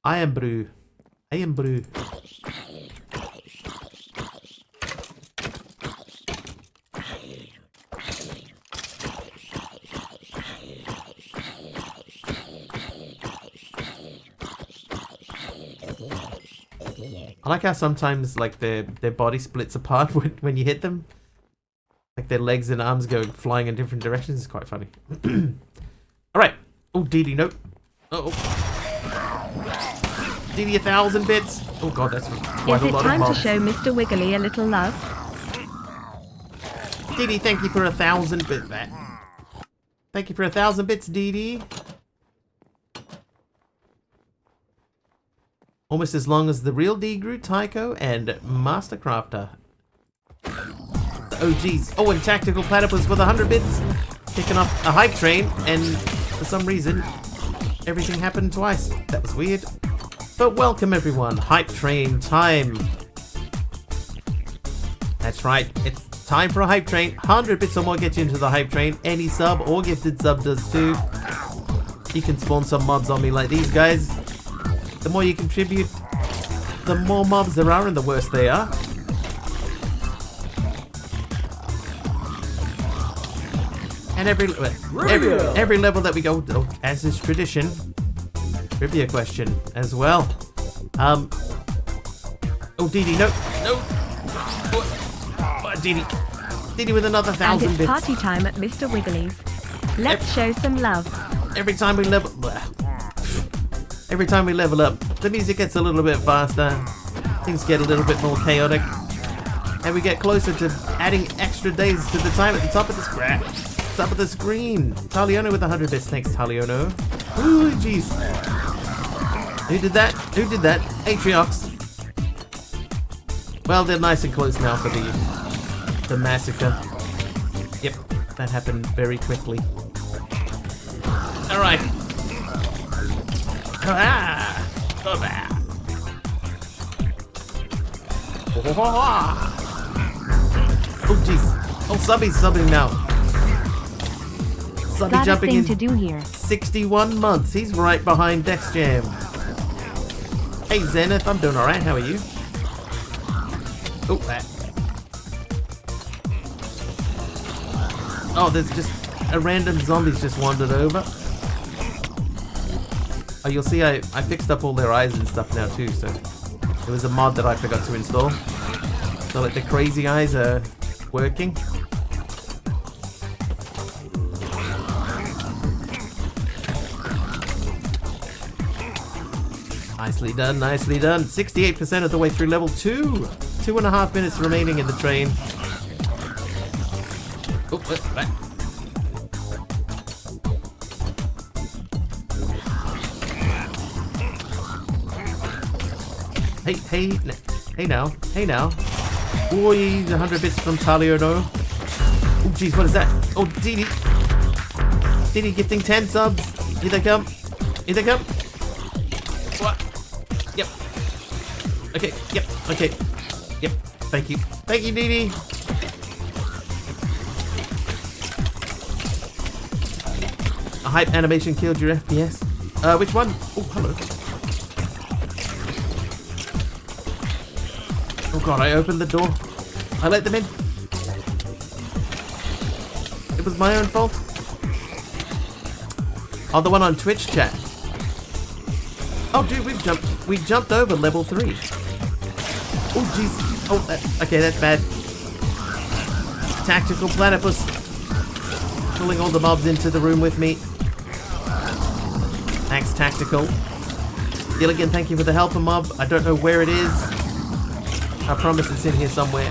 Speaker 1: Iron Brew, Iron Brew. I like how sometimes like their body splits apart when you hit them. Like their legs and arms go flying in different directions. It's quite funny. Alright. Oh, DD, nope. Uh-oh. DD 1,000 bits. Oh god, that's quite a lot of mobs.
Speaker 3: Is it time to show Mr. Wiggly a little love?
Speaker 1: DD, thank you for 1,000 bits. Thank you for 1,000 bits, DD. Almost as long as the real D-Gru, Tycho, and Mastercrafter. Oh geez. Oh, and Tactical Platypus with 100 bits. Picking up a hype train, and for some reason, everything happened twice. That was weird. But welcome everyone, hype train time. That's right, it's time for a hype train. 100 bits or more get you into the hype train. Any sub or gifted sub does too. You can spawn some mobs on me like these guys. The more you contribute, the more mobs there are and the worse they are. And every level that we go, as is tradition, trivia question as well. Oh, Dee, no. Oh, Dee with another 1,000
Speaker 3: And it's
Speaker 1: bits.
Speaker 3: party time at Mr. Wiggly's. Let's show some love.
Speaker 1: Every time we level up, the music gets a little bit faster, things get a little bit more chaotic, and we get closer to adding extra days to the time at the top of the screen. Taliono with 100 bits. Thanks, Taliono. Ooh, jeez. Who did that? Atriox. Well, they're nice and close now for the massacre. Yep, that happened very quickly. Alright. Oh jeez. Oh, Subby's subbing now. Subby
Speaker 3: Got a
Speaker 1: jumping
Speaker 3: thing
Speaker 1: in
Speaker 3: to do here.
Speaker 1: 61 months. He's right behind Dex Jam. Hey Zenith, I'm doing alright. How are you? Oh, that. Oh, there's just a random zombie's just wandered over. Oh, you'll see I fixed up all their eyes and stuff now too, so there was a mod that I forgot to install. So like the crazy eyes are working. Nicely done, nicely done. 68% of the way through level 2. 2.5 minutes remaining in the train. Oh, right. Hey now. Boy, 100 bits from Taliono. Oh, jeez, what is that? Oh, Dee gifting 10 subs. Here they come. What? Yep. Okay, yep. Thank you, Dee. A hype animation killed your FPS. Which one? Oh, hello. Oh god, I opened the door. I let them in. It was my own fault. Oh, the one on Twitch chat. Oh, dude, we jumped over level 3. Oh, jeez. Oh, okay, that's bad. Tactical Platypus. Pulling all the mobs into the room with me. Thanks, Tactical. Gilligan, thank you for the helper mob. I don't know where it is. I promise it's in here somewhere.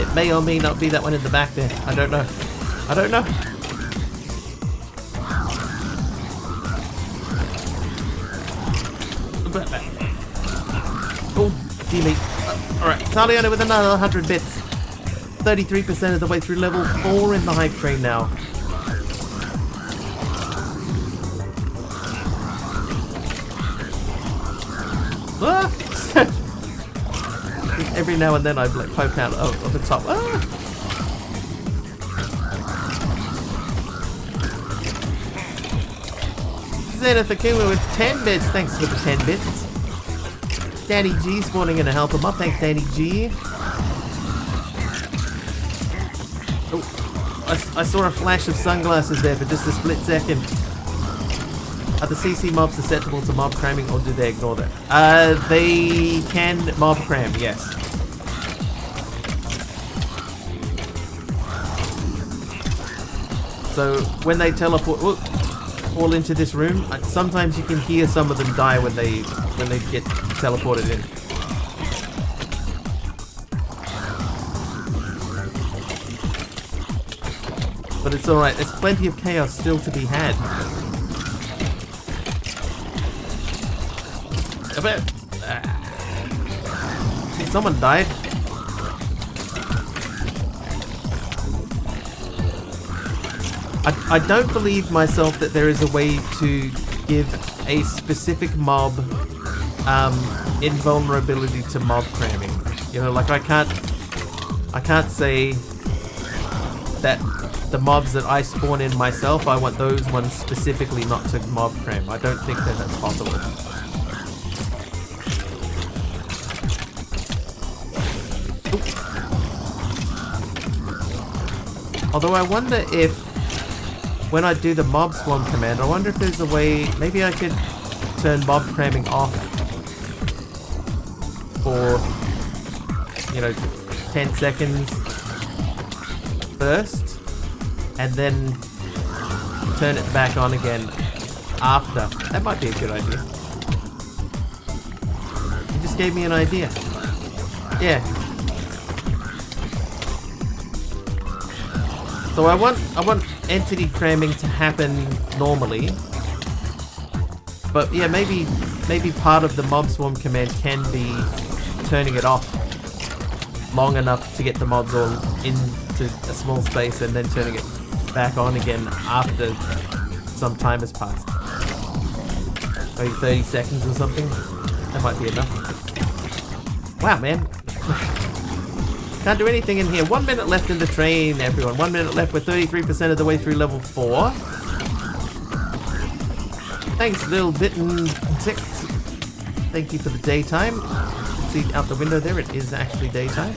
Speaker 1: It may or may not be that one in the back there. I don't know. Oh, dear me. Alright, Taliana with another 100 bits. 33% of the way through level 4 in the hype train now. Ah! Every now and then I like poke out of the top. Ah! Zenith Akuma with 10 bits. Thanks for the 10 bits. Danny G spawning in to help him up. Thanks, Danny G. Oh, I saw a flash of sunglasses there for just a split second. Are the CC mobs susceptible to mob cramming, or do they ignore that? They can mob cram, yes. So when they teleport all into this room, sometimes you can hear some of them die when they get teleported in. But it's alright, there's plenty of chaos still to be had. Someone died. I don't believe myself that there is a way to give a specific mob invulnerability to mob cramming. You know, like I can't say that the mobs that I spawn in myself, I want those ones specifically not to mob cram. I don't think that that's possible. Although I wonder if, when I do the mob swarm command, I wonder if there's a way, maybe I could turn mob cramming off for, you know, 10 seconds first, and then turn it back on again after. That might be a good idea. You just gave me an idea. Yeah. So I want entity cramming to happen normally, but yeah, maybe part of the mob swarm command can be turning it off long enough to get the mobs all into a small space and then turning it back on again after some time has passed. Maybe 30 seconds or something. That might be enough. Wow, man. Can't do anything in here. 1 minute left in the train, everyone. 1 minute left. We're 33% of the way through level 4. Thanks, little bitten six. Thank you for the daytime. See out the window there, it is actually daytime.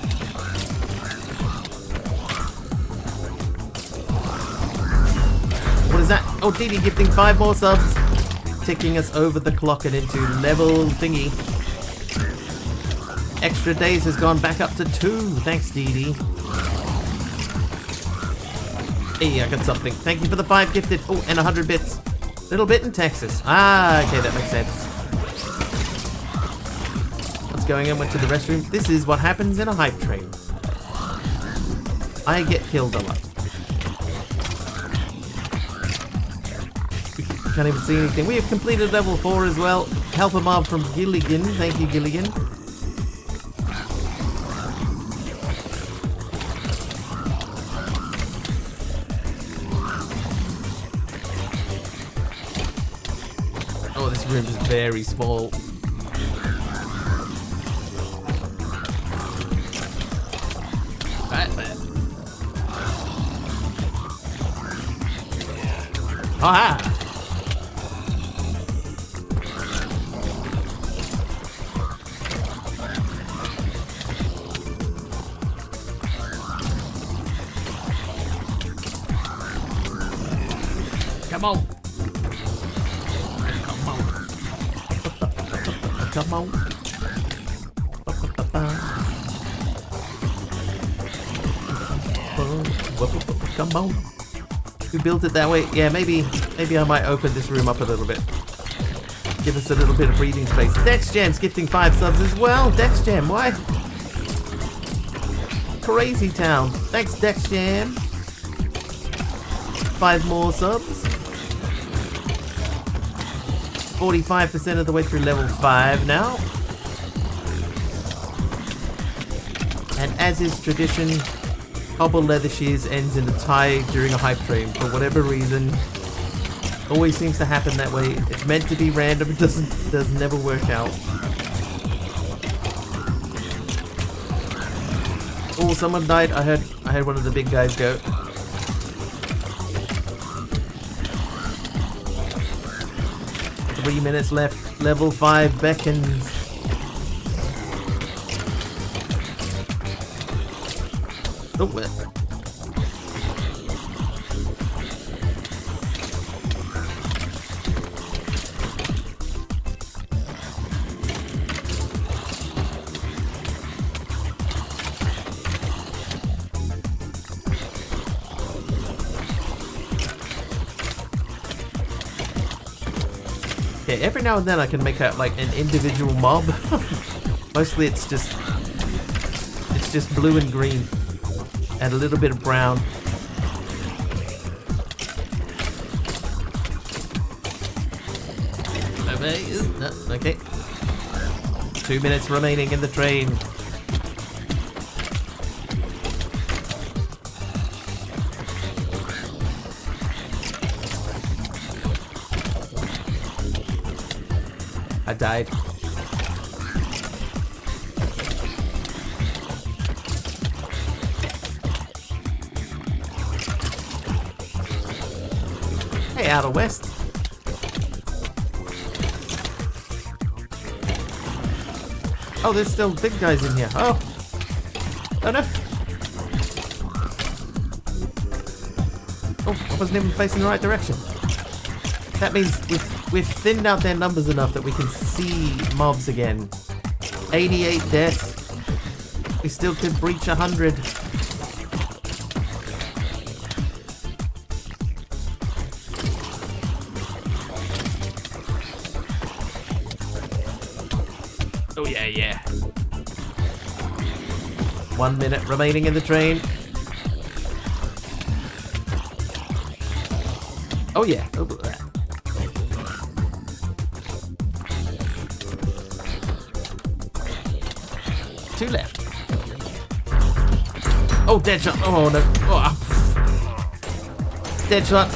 Speaker 1: What is that? Oh, Didi gifting 5 more subs. Taking us over the clock and into level thingy. Extra days has gone back up to 2. Thanks, Dee. Hey, I got something. Thank you for the 5 gifted. Oh, and 100 bits. Little bit in Texas. Ah, okay, that makes sense. What's going on? Went to the restroom. This is what happens in a hype train. I get killed a lot. Can't even see anything. We have completed level 4 as well. Help a mob from Gilligan. Thank you, Gilligan. Oh, this room is very small. Ah! Come on. Come on. Come on. Come on. We built it that way. Yeah, maybe I might open this room up a little bit. Give us a little bit of breathing space. DexJam's gifting 5 subs as well. DexJam, why? Crazy town. Thanks, DexJam. 5 more subs. 45% of the way through level 5 now. And as is tradition, Hobble Leather Shears ends in a tie during a hype train for whatever reason. Always seems to happen that way. It's meant to be random, it does never work out. Oh, someone died. I heard one of the big guys go. Three minutes left. Level 5 beckons. Oh, well. Yeah, every now and then I can make out like an individual mob. Mostly it's just blue and green and a little bit of brown. Okay. 2 minutes remaining in the train. I died. Hey, Outer West. Oh, there's still big guys in here. Oh. Oh no. Oh, I wasn't even facing the right direction. That means we've thinned out their numbers enough that we can see mobs again. 88 deaths. We still could breach 100. Oh yeah, yeah. 1 minute remaining in the train. Oh yeah. Oh, 2 left. Oh, dead shot. Oh no. Oh. Dead shot.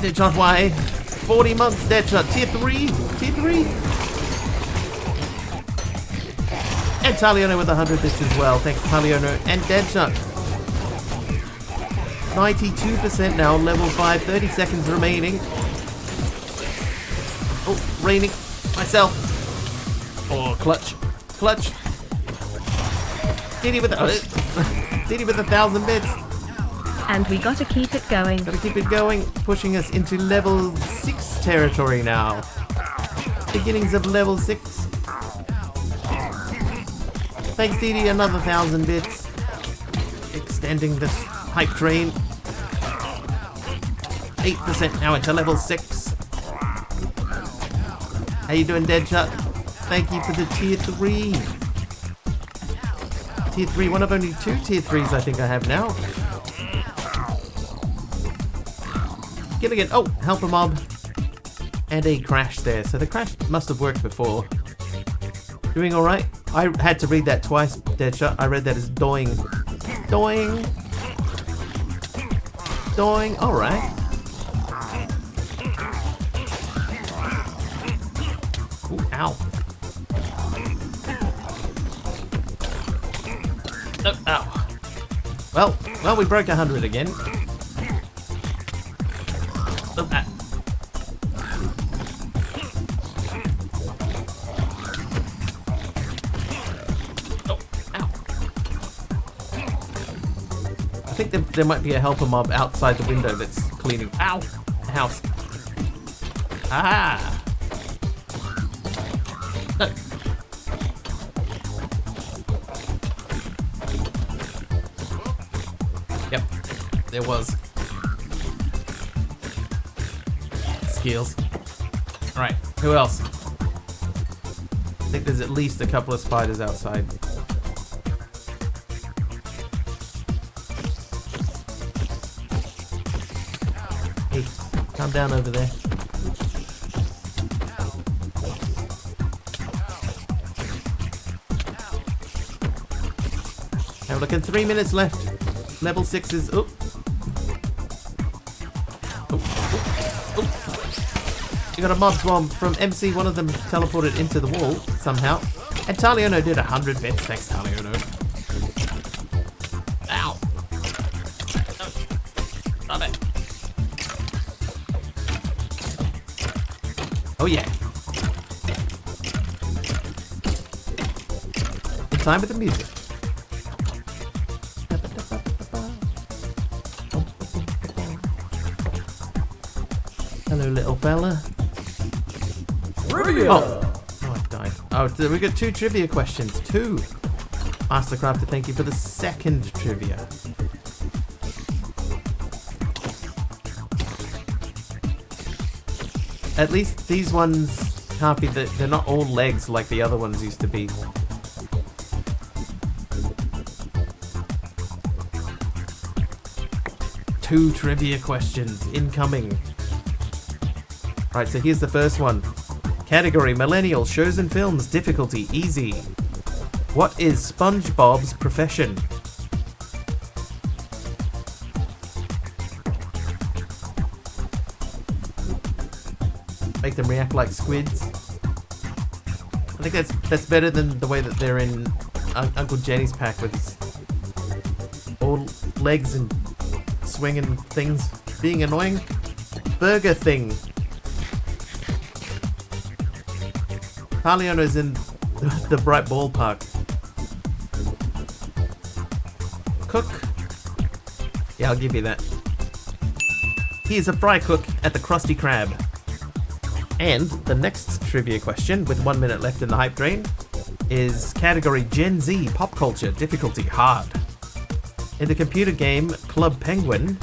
Speaker 1: Dead shot. Why? 40 months. Dead shot. Tier 3. Tier 3. And Taliono with 100 bits as well. Thanks, Taliono. And Deadshot. 92% now, level 5. 30 seconds remaining. Oh, raining. Myself. Oh, clutch. Clutch. Diddy with Diddy with 1,000 bits.
Speaker 3: And we gotta keep it going.
Speaker 1: Gotta keep it going. Pushing us into level 6 territory now. Beginnings of level 6. Thanks, Didi, another 1,000 bits. Extending this hype train. 8% now into level 6. How you doing, Deadshot? Thank you for the tier 3. Tier 3, one of only 2 tier 3s I think I have now. Killing it. Oh, help a mob. And a crash there. So the crash must have worked before. Doing alright? I had to read that twice, Deadshot. I read that as doing. Doing. Doing. Alright. Ooh, ow. Oh, ow. Well, we broke 100 again. Oh, ah. I think there might be a helper mob outside the window that's cleaning. Ow! The house. Ah! No. Yep, there was. Skills. Alright, who else? I think there's at least a couple of spiders outside. Hey, calm down over there. Now look at 3 minutes left. Level 6 is up. You got a mob swarm from MC. One of them teleported into the wall somehow. And Taliono did 100 bits. Thanks, Taliono. Ow. Stop it. Oh yeah. In time with the music. Hello, little fella.
Speaker 4: Trivia!
Speaker 1: Oh, I died. Oh, we got 2 trivia questions. 2. Mastercrafter, thank you for the second trivia. At least these ones can't be they're not all legs like the other ones used to be. Two trivia questions incoming. Right, so here's the first one. Category Millennial Shows and Films. Difficulty Easy. What is SpongeBob's profession? Make them react like squids. I think that's better than the way that they're in Uncle Jenny's pack with his all legs and swinging things being annoying. Burger Thing. Carliona's in the bright ballpark. Cook. Yeah, I'll give you that. He is a fry cook at the Krusty Krab. And the next trivia question, with 1 minute left in the hype train, is category Gen Z pop culture, difficulty hard. In the computer game Club Penguin,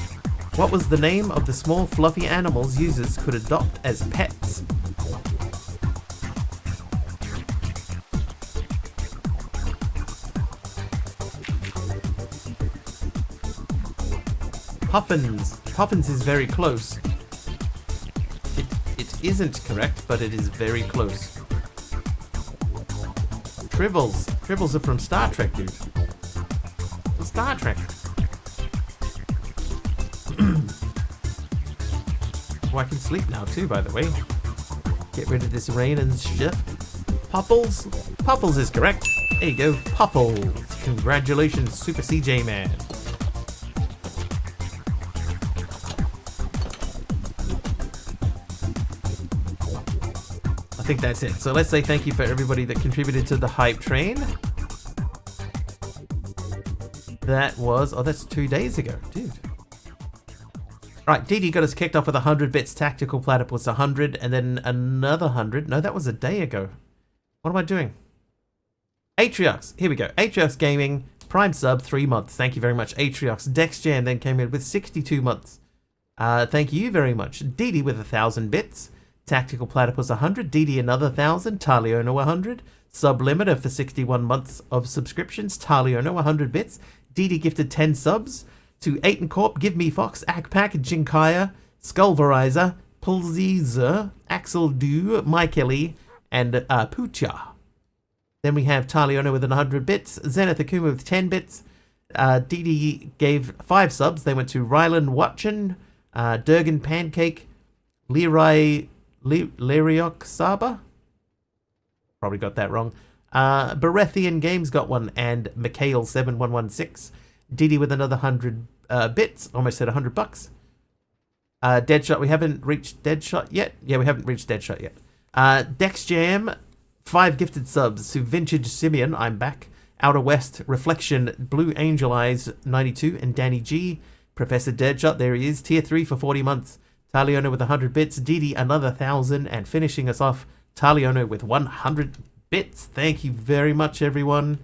Speaker 1: what was the name of the small fluffy animals users could adopt as pets? Puffins. Puffins is very close. It isn't correct, but it is very close. Tribbles. Tribbles are from Star Trek, dude. From Star Trek. Oh, I can sleep now too, by the way. Get rid of this rain and shit. Puffles? Puffles is correct. There you go, Puffles. Congratulations, Super CJ Man. I think that's it. So let's say thank you for everybody that contributed to the hype train. That was, oh, that's 2 days ago, dude. Right, DD got us kicked off with 100 bits, Tactical Platypus 100, and then another 100. No, that was a day ago. What am I doing? Atriox, here we go. Atriox Gaming, Prime sub, 3 months. Thank you very much. Atriox DexJam then came in with 62 months. Thank you very much. DD with 1,000 bits. Tactical Platypus 100, DD another 1,000, Taliono 100, Sublimiter for 61 months of subscriptions, Taliono 100 bits, DD gifted 10 subs to Aiton Corp, Give Me Fox, Akpak, Jinkaya, Skullverizer, Pulziza, Axel Du, Mike Ellie, and Pucha. Then we have Taliono with 100 bits, Zenith Akuma with 10 bits, DD gave 5 subs, they went to Rylan Watchin, Durgan Pancake, Leroy Lariok Saba? Probably got that wrong. Berethian Games got one, and Mikhail7116. Didi with another 100 bits, almost at $100. Deadshot, we haven't reached Deadshot yet. Yeah, we haven't reached Deadshot yet. DexJam, 5 gifted subs to Vintage Simeon, I'm back. Outer West, Reflection, Blue Angel Eyes 92, and Danny G. Professor Deadshot, there he is, tier 3 for 40 months. Taliono with 100 bits, Didi another 1,000, and finishing us off, Taliono with 100 bits. Thank you very much, everyone.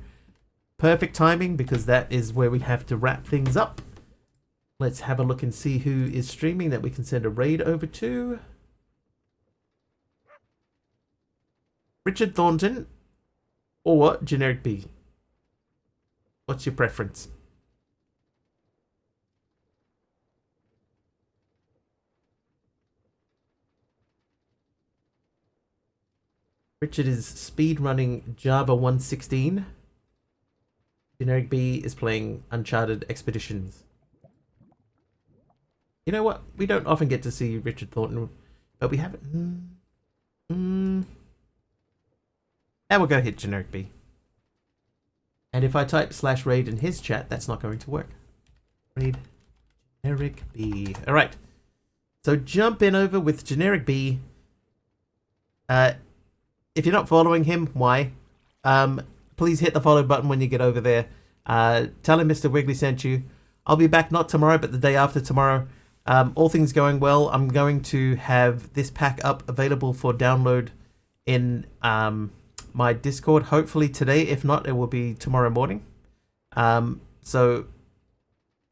Speaker 1: Perfect timing, because that is where we have to wrap things up. Let's have a look and see who is streaming that we can send a raid over to. Richard Thornton or Generic B? What's your preference? Richard is speedrunning Java 116. Generic B is playing Uncharted Expeditions. You know what? We don't often get to see Richard Thornton, but we have it. And we'll go hit Generic B. And if I type /raid in his chat, that's not going to work. Raid Generic B. Alright. So jump in over with Generic B. If you're not following him, why? Please hit the follow button when you get over there. Tell him Mr. Wiggly sent you. I'll be back not tomorrow, but the day after tomorrow. All things going well, I'm going to have this pack up available for download in my Discord, hopefully today. If not, it will be tomorrow morning. So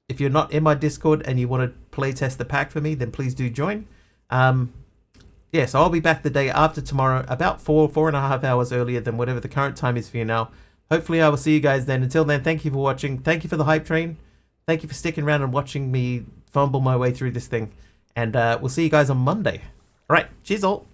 Speaker 1: if you're not in my Discord and you want to play test the pack for me, then please do join. Yeah, so I'll be back the day after tomorrow, about 4.5 hours earlier than whatever the current time is for you now. Hopefully I will see you guys then. Until then, thank you for watching. Thank you for the hype train. Thank you for sticking around and watching me fumble my way through this thing. And we'll see you guys on Monday. All right, cheers all.